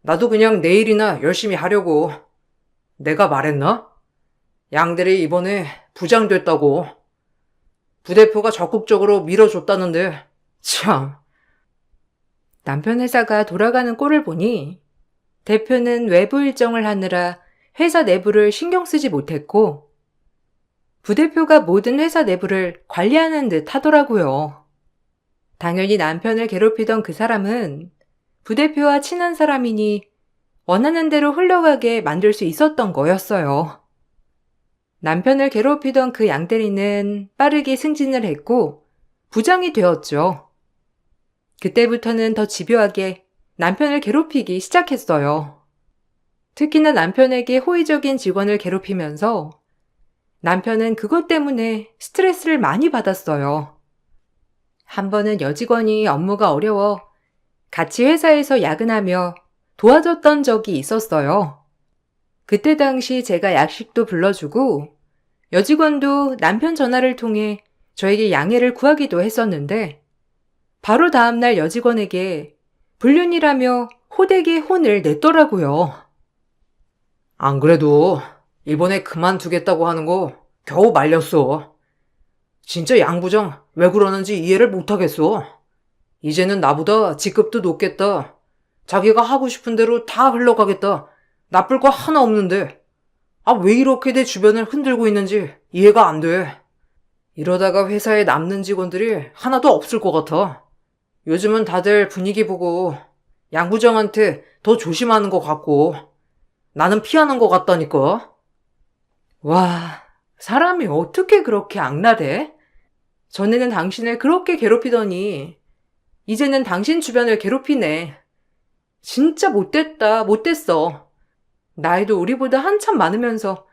나도 그냥 내일이나 열심히 하려고. 내가 말했나? 양들이 이번에 부장 됐다고. 부대표가 적극적으로 밀어줬다는데 참. 남편 회사가 돌아가는 꼴을 보니 대표는 외부 일정을 하느라 회사 내부를 신경 쓰지 못했고 부대표가 모든 회사 내부를 관리하는 듯 하더라고요. 당연히 남편을 괴롭히던 그 사람은 부대표와 친한 사람이니 원하는 대로 흘러가게 만들 수 있었던 거였어요. 남편을 괴롭히던 그 양대리는 빠르게 승진을 했고 부장이 되었죠. 그때부터는 더 집요하게 남편을 괴롭히기 시작했어요. 특히나 남편에게 호의적인 직원을 괴롭히면서 남편은 그것 때문에 스트레스를 많이 받았어요. 한 번은 여직원이 업무가 어려워 같이 회사에서 야근하며 도와줬던 적이 있었어요. 그때 당시 제가 약식도 불러주고 여직원도 남편 전화를 통해 저에게 양해를 구하기도 했었는데 바로 다음날 여직원에게 불륜이라며 호되게 혼을 냈더라고요. 안 그래도 이번에 그만두겠다고 하는 거 겨우 말렸어. 진짜 양 부장 왜 그러는지 이해를 못하겠어. 이제는 나보다 직급도 높겠다. 자기가 하고 싶은 대로 다 흘러가겠다. 나쁠 거 하나 없는데. 아, 왜 이렇게 내 주변을 흔들고 있는지 이해가 안 돼. 이러다가 회사에 남는 직원들이 하나도 없을 것 같아. 요즘은 다들 분위기 보고 양 부장한테 더 조심하는 것 같고 나는 피하는 것 같다니까. 와, 사람이 어떻게 그렇게 악랄해? 전에는 당신을 그렇게 괴롭히더니 이제는 당신 주변을 괴롭히네. 진짜 못됐다, 못됐어. 나이도 우리보다 한참 많으면서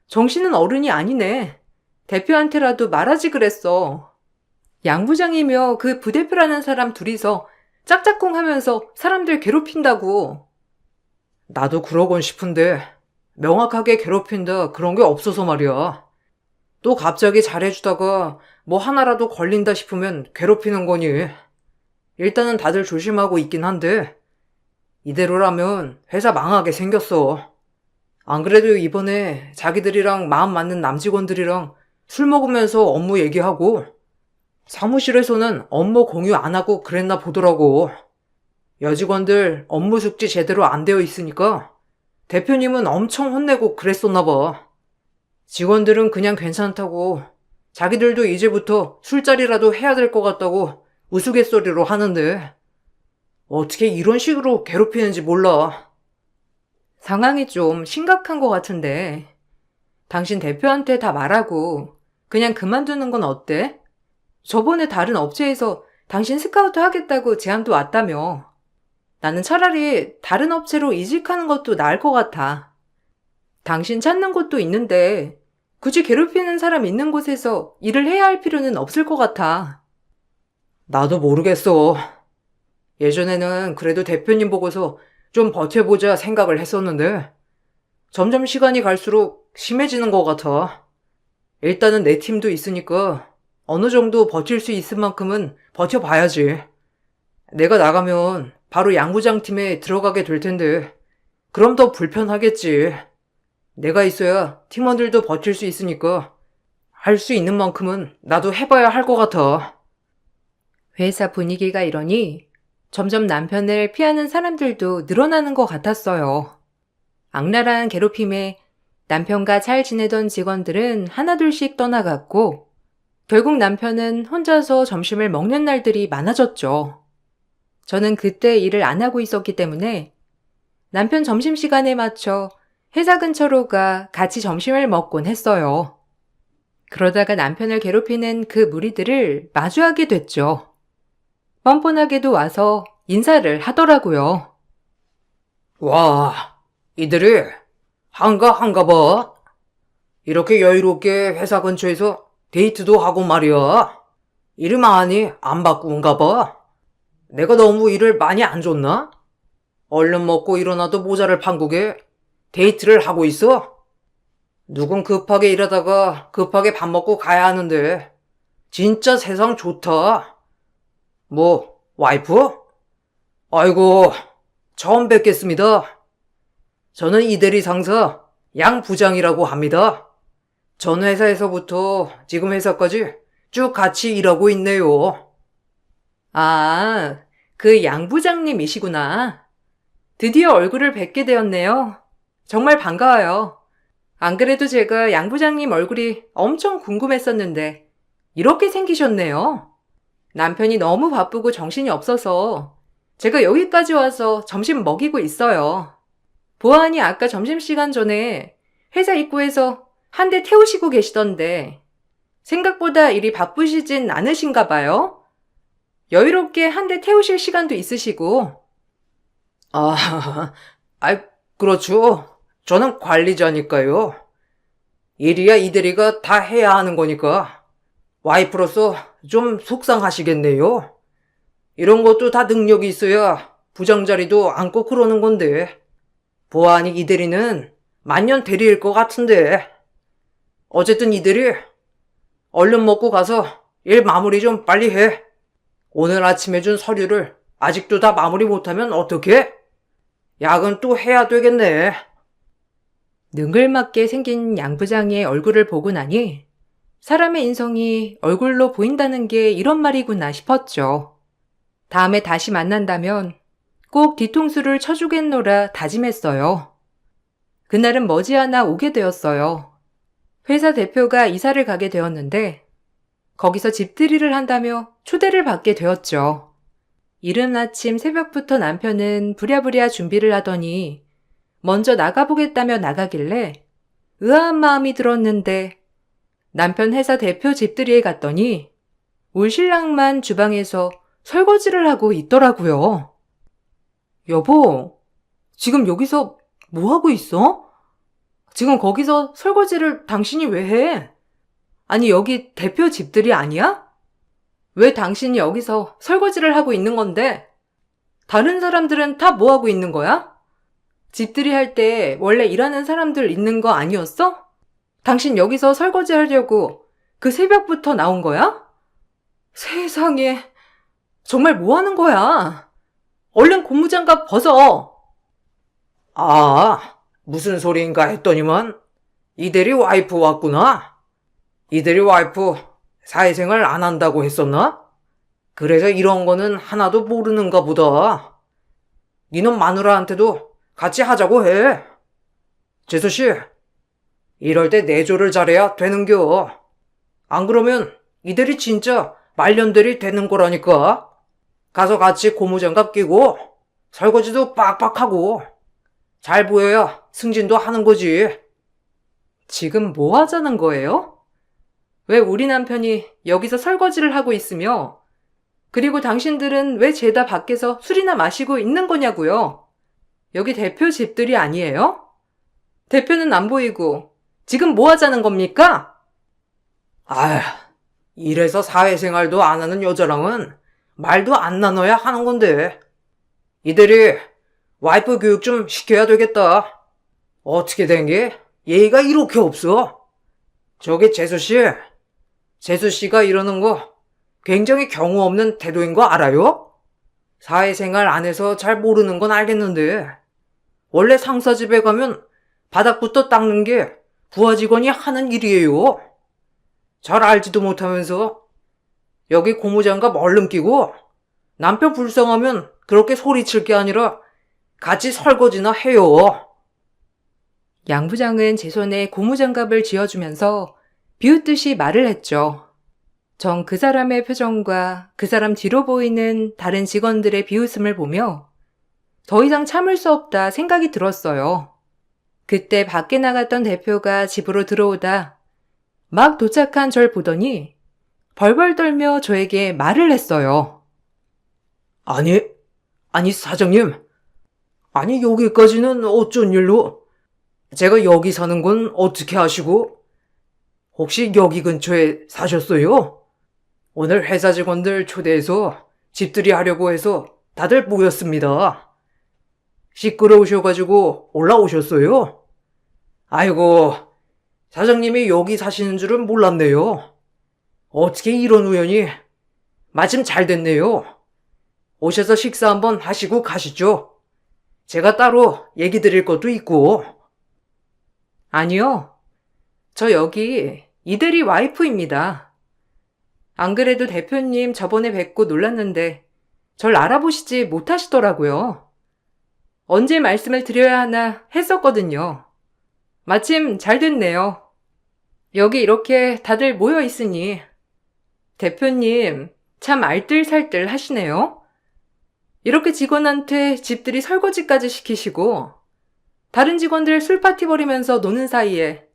정신은 어른이 아니네. 대표한테라도 말하지 그랬어. 양 부장이며 그 부대표라는 사람 둘이서 짝짝꿍 하면서 사람들 괴롭힌다고. 나도 그러곤 싶은데 명확하게 괴롭힌다 그런 게 없어서 말이야. 또 갑자기 잘해주다가 뭐 하나라도 걸린다 싶으면 괴롭히는 거니. 일단은 다들 조심하고 있긴 한데 이대로라면 회사 망하게 생겼어. 안 그래도 이번에 자기들이랑 마음 맞는 남직원들이랑 술 먹으면서 업무 얘기하고 사무실에서는 업무 공유 안 하고 그랬나 보더라고. 여직원들 업무 숙지 제대로 안 되어 있으니까 대표님은 엄청 혼내고 그랬었나 봐. 직원들은 그냥 괜찮다고, 자기들도 이제부터 술자리라도 해야 될 것 같다고 우스갯소리로 하는데, 어떻게 이런 식으로 괴롭히는지 몰라. 상황이 좀 심각한 것 같은데, 당신 대표한테 다 말하고 그냥 그만두는 건 어때? 저번에 다른 업체에서 당신 스카우트 하겠다고 제안도 왔다며. 나는 차라리 다른 업체로 이직하는 것도 나을 것 같아. 당신 찾는 곳도 있는데 굳이 괴롭히는 사람 있는 곳에서 일을 해야 할 필요는 없을 것 같아. 나도 모르겠어. 예전에는 그래도 대표님 보고서 좀 버텨보자 생각을 했었는데, 점점 시간이 갈수록 심해지는 것 같아. 일단은 내 팀도 있으니까 어느 정도 버틸 수 있을 만큼은 버텨봐야지. 내가 나가면 바로 양부장 팀에 들어가게 될 텐데, 그럼 더 불편하겠지. 내가 있어야 팀원들도 버틸 수 있으니까 할 수 있는 만큼은 나도 해봐야 할 것 같아. 회사 분위기가 이러니 점점 남편을 피하는 사람들도 늘어나는 것 같았어요. 악랄한 괴롭힘에 남편과 잘 지내던 직원들은 하나둘씩 떠나갔고, 결국 남편은 혼자서 점심을 먹는 날들이 많아졌죠. 저는 그때 일을 안 하고 있었기 때문에 남편 점심시간에 맞춰 회사 근처로 가 같이 점심을 먹곤 했어요. 그러다가 남편을 괴롭히는 그 무리들을 마주하게 됐죠. 뻔뻔하게도 와서 인사를 하더라고요. 와, 이들이 한가 봐. 이렇게 여유롭게 회사 근처에서 데이트도 하고 말이야. 일을 많이 안 바꾸는가 봐. 내가 너무 일을 많이 안 줬나? 얼른 먹고 일어나도 모자를 판국에 데이트를 하고 있어? 누군 급하게 일하다가 급하게 밥 먹고 가야 하는데, 진짜 세상 좋다. 뭐, 와이프? 아이고, 처음 뵙겠습니다. 저는 이대리 상사 양 부장이라고 합니다. 전 회사에서부터 지금 회사까지 쭉 같이 일하고 있네요. 아, 그 양 부장님이시구나. 드디어 얼굴을 뵙게 되었네요. 정말 반가워요. 안 그래도 제가 양 부장님 얼굴이 엄청 궁금했었는데 이렇게 생기셨네요. 남편이 너무 바쁘고 정신이 없어서 제가 여기까지 와서 점심 먹이고 있어요. 보아하니 아까 점심시간 전에 회사 입구에서 한 대 태우시고 계시던데 생각보다 일이 바쁘시진 않으신가 봐요. 여유롭게 한 대 태우실 시간도 있으시고. 그렇죠. 저는 관리자니까요. 일이야 이대리가 다 해야 하는 거니까 와이프로서 좀 속상하시겠네요. 이런 것도 다 능력이 있어야 부장 자리도 앉고 그러는 건데, 보아하니 이대리는 만년 대리일 것 같은데. 어쨌든 이대리, 얼른 먹고 가서 일 마무리 좀 빨리 해. 오늘 아침에 준 서류를 아직도 다 마무리 못하면 어떡해? 야근 또 해야 되겠네. 능글맞게 생긴 양 부장의 얼굴을 보고 나니 사람의 인성이 얼굴로 보인다는 게 이런 말이구나 싶었죠. 다음에 다시 만난다면 꼭 뒤통수를 쳐주겠노라 다짐했어요. 그날은 머지않아 오게 되었어요. 회사 대표가 이사를 가게 되었는데 거기서 집들이를 한다며 초대를 받게 되었죠. 이른 아침 새벽부터 남편은 부랴부랴 준비를 하더니 먼저 나가보겠다며 나가길래 의아한 마음이 들었는데, 남편 회사 대표 집들이에 갔더니 울 신랑만 주방에서 설거지를 하고 있더라고요. 여보, 지금 여기서 뭐 하고 있어? 지금 거기서 설거지를 당신이 왜 해? 아니, 여기 대표 집들이 아니야? 왜 당신이 여기서 설거지를 하고 있는 건데? 다른 사람들은 다 뭐 하고 있는 거야? 집들이 할 때 원래 일하는 사람들 있는 거 아니었어? 당신 여기서 설거지 하려고 그 새벽부터 나온 거야? 세상에, 정말 뭐 하는 거야? 얼른 고무장갑 벗어. 무슨 소리인가 했더니만 이대리 와이프 왔구나. 이대리 와이프 사회생활 안 한다고 했었나? 그래서 이런 거는 하나도 모르는가 보다. 니는 마누라한테도 같이 하자고 해. 재수씨, 이럴 때 내조를 잘해야 되는겨. 안 그러면 이들이 진짜 말년들이 되는 거라니까. 가서 같이 고무장갑 끼고 설거지도 빡빡하고 잘 보여야 승진도 하는 거지. 지금 뭐 하자는 거예요? 왜 우리 남편이 여기서 설거지를 하고 있으며, 그리고 당신들은 왜 죄다 밖에서 술이나 마시고 있는 거냐고요? 여기 대표 집들이 아니에요? 대표는 안 보이고 지금 뭐 하자는 겁니까? 아휴, 이래서 사회생활도 안 하는 여자랑은 말도 안 나눠야 하는 건데. 이들이 와이프 교육 좀 시켜야 되겠다. 어떻게 된 게 예의가 이렇게 없어? 저기 재수씨가 이러는 거 굉장히 경우 없는 태도인 거 알아요? 사회생활 안에서 잘 모르는 건 알겠는데 원래 상사 집에 가면 바닥부터 닦는 게 부하 직원이 하는 일이에요. 잘 알지도 못하면서 여기 고무장갑 얼른 끼고 남편 불쌍하면 그렇게 소리칠 게 아니라 같이 설거지나 해요. 양 부장은 제 손에 고무장갑을 쥐어주면서 비웃듯이 말을 했죠. 전 그 사람의 표정과 그 사람 뒤로 보이는 다른 직원들의 비웃음을 보며 더 이상 참을 수 없다 생각이 들었어요. 그때 밖에 나갔던 대표가 집으로 들어오다 막 도착한 절 보더니 벌벌 떨며 저에게 말을 했어요. 아니 사장님. 아니 여기까지는 어쩐 일로? 제가 여기 사는 건 어떻게 아시고? 혹시 여기 근처에 사셨어요? 오늘 회사 직원들 초대해서 집들이 하려고 해서 다들 모였습니다. 시끄러우셔가지고 올라오셨어요? 아이고, 사장님이 여기 사시는 줄은 몰랐네요. 어떻게 이런 우연이? 마침 잘 됐네요. 오셔서 식사 한번 하시고 가시죠. 제가 따로 얘기 드릴 것도 있고. 아니요. 저 여기 이대리 와이프입니다. 안 그래도 대표님 저번에 뵙고 놀랐는데 절 알아보시지 못하시더라고요. 언제 말씀을 드려야 하나 했었거든요. 마침 잘 됐네요. 여기 이렇게 다들 모여 있으니 대표님 참 알뜰살뜰 하시네요. 이렇게 직원한테 집들이 설거지까지 시키시고 다른 직원들 술파티 벌이면서 노는 사이에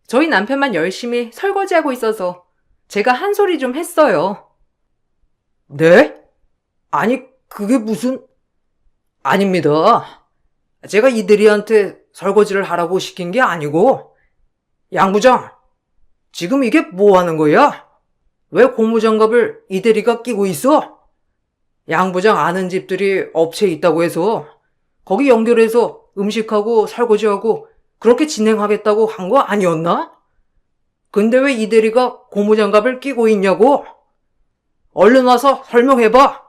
저희 남편만 열심히 설거지하고 있어서 제가 한 소리 좀 했어요. 네? 아니, 그게 무슨... 아닙니다. 제가 이대리한테 설거지를 하라고 시킨 게 아니고, 양 부장, 지금 이게 뭐 하는 거야? 왜 고무장갑을 이대리가 끼고 있어? 양 부장 아는 집들이 업체에 있다고 해서 거기 연결해서 음식하고 설거지하고 그렇게 진행하겠다고 한 거 아니었나? 근데 왜 이대리가 고무장갑을 끼고 있냐고? 얼른 와서 설명해봐.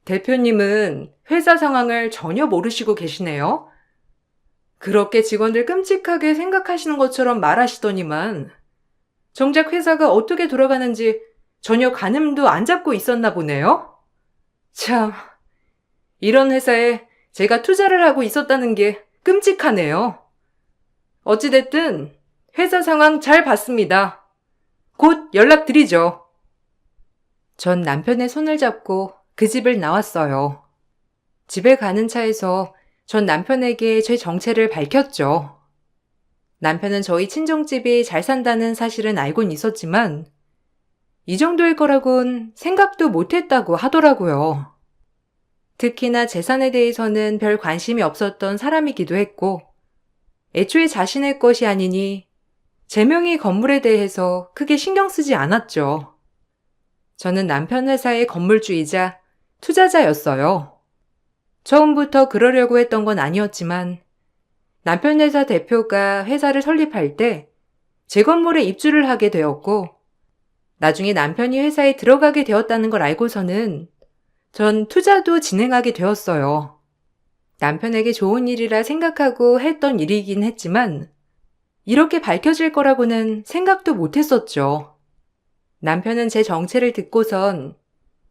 대표님은 회사 상황을 전혀 모르시고 계시네요. 그렇게 직원들 끔찍하게 생각하시는 것처럼 말하시더니만 정작 회사가 어떻게 돌아가는지 전혀 가늠도 안 잡고 있었나 보네요. 참, 이런 회사에 제가 투자를 하고 있었다는 게 끔찍하네요. 어찌됐든 회사 상황 잘 봤습니다. 곧 연락드리죠. 전 남편의 손을 잡고 그 집을 나왔어요. 집에 가는 차에서 전 남편에게 제 정체를 밝혔죠. 남편은 저희 친정집이 잘 산다는 사실은 알고는 있었지만 이 정도일 거라곤 생각도 못했다고 하더라고요. 특히나 재산에 대해서는 별 관심이 없었던 사람이기도 했고 애초에 자신의 것이 아니니 제명의 건물에 대해서 크게 신경 쓰지 않았죠. 저는 남편 회사의 건물주이자 투자자였어요. 처음부터 그러려고 했던 건 아니었지만 남편 회사 대표가 회사를 설립할 때 제 건물에 입주를 하게 되었고 나중에 남편이 회사에 들어가게 되었다는 걸 알고서는 전 투자도 진행하게 되었어요. 남편에게 좋은 일이라 생각하고 했던 일이긴 했지만 이렇게 밝혀질 거라고는 생각도 못했었죠. 남편은 제 정체를 듣고선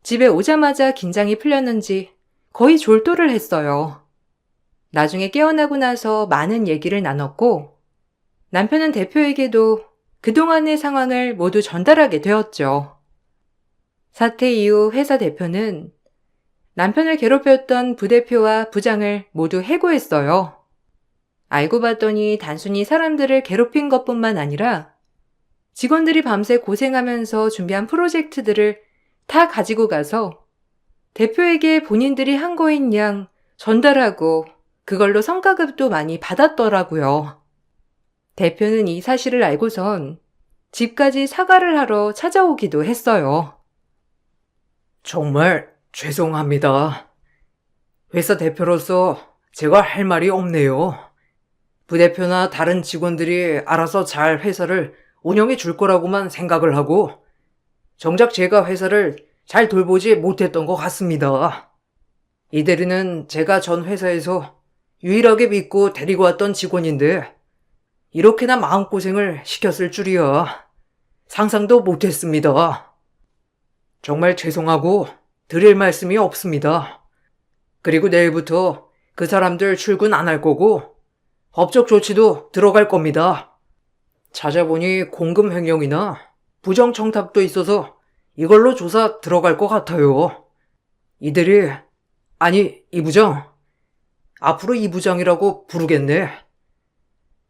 집에 오자마자 긴장이 풀렸는지 거의 졸도를 했어요. 나중에 깨어나고 나서 많은 얘기를 나눴고 남편은 대표에게도 그동안의 상황을 모두 전달하게 되었죠. 사태 이후 회사 대표는 남편을 괴롭혔던 부대표와 부장을 모두 해고했어요. 알고 봤더니 단순히 사람들을 괴롭힌 것뿐만 아니라 직원들이 밤새 고생하면서 준비한 프로젝트들을 다 가지고 가서 대표에게 본인들이 한 거인 양 전달하고 그걸로 성과급도 많이 받았더라고요. 대표는 이 사실을 알고선 집까지 사과를 하러 찾아오기도 했어요. 정말 죄송합니다. 회사 대표로서 제가 할 말이 없네요. 부대표나 다른 직원들이 알아서 잘 회사를 운영해 줄 거라고만 생각을 하고 정작 제가 회사를 잘 돌보지 못했던 것 같습니다. 이 대리는 제가 전 회사에서 유일하게 믿고 데리고 왔던 직원인데 이렇게나 마음고생을 시켰을 줄이야 상상도 못했습니다. 정말 죄송하고 드릴 말씀이 없습니다. 그리고 내일부터 그 사람들 출근 안 할 거고 법적 조치도 들어갈 겁니다. 찾아보니 공금 횡령이나 부정 청탁도 있어서 이걸로 조사 들어갈 것 같아요. 이들이, 아니, 이 부장. 앞으로 이 부장이라고 부르겠네.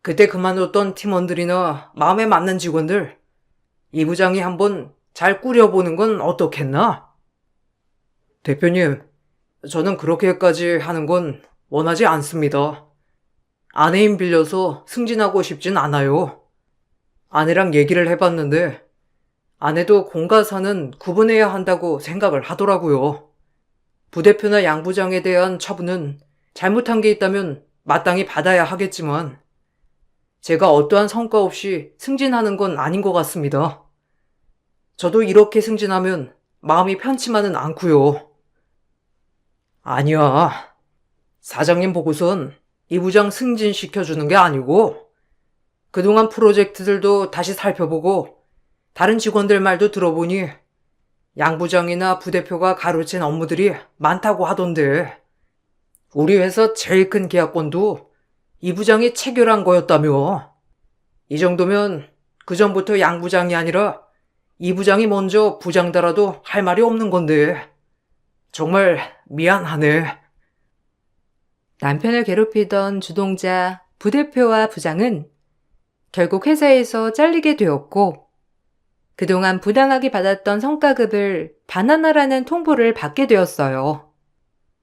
그때 그만뒀던 팀원들이나 마음에 맞는 직원들, 이 부장이 한번 잘 꾸려보는 건 어떻겠나? 대표님, 저는 그렇게까지 하는 건 원하지 않습니다. 아내 힘 빌려서 승진하고 싶진 않아요. 아내랑 얘기를 해봤는데 아내도 공과 사는 구분해야 한다고 생각을 하더라고요. 부대표나 양 부장에 대한 처분은 잘못한 게 있다면 마땅히 받아야 하겠지만 제가 어떠한 성과 없이 승진하는 건 아닌 것 같습니다. 저도 이렇게 승진하면 마음이 편치만은 않고요. 아니야. 사장님 보고선 이 부장 승진시켜주는 게 아니고 그동안 프로젝트들도 다시 살펴보고 다른 직원들 말도 들어보니 양 부장이나 부대표가 가로챈 업무들이 많다고 하던데 우리 회사 제일 큰 계약건도 이 부장이 체결한 거였다며. 이 정도면 그전부터 양 부장이 아니라 이 부장이 먼저 부장 달아도 할 말이 없는 건데 정말 미안하네. 남편을 괴롭히던 주동자, 부대표와 부장은 결국 회사에서 잘리게 되었고 그동안 부당하게 받았던 성과급을 반환하라는 통보를 받게 되었어요.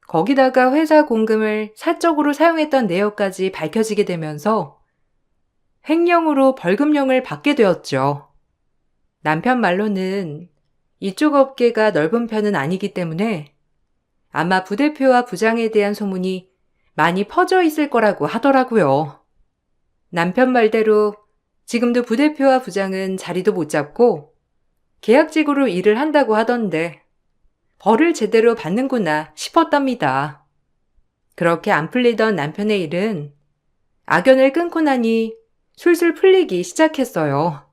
거기다가 회사 공금을 사적으로 사용했던 내역까지 밝혀지게 되면서 횡령으로 벌금형을 받게 되었죠. 남편 말로는 이쪽 업계가 넓은 편은 아니기 때문에 아마 부대표와 부장에 대한 소문이 많이 퍼져 있을 거라고 하더라고요. 남편 말대로 지금도 부대표와 부장은 자리도 못 잡고 계약직으로 일을 한다고 하던데 벌을 제대로 받는구나 싶었답니다. 그렇게 안 풀리던 남편의 일은 악연을 끊고 나니 술술 풀리기 시작했어요.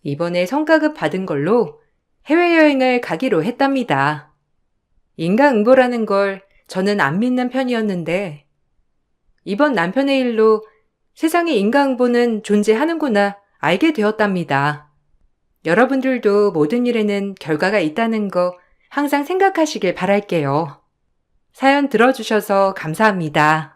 이번에 성과급 받은 걸로 해외여행을 가기로 했답니다. 인과응보라는 걸 저는 안 믿는 편이었는데 이번 남편의 일로 세상에 인과응보는 존재하는구나 알게 되었답니다. 여러분들도 모든 일에는 결과가 있다는 거 항상 생각하시길 바랄게요. 사연 들어주셔서 감사합니다.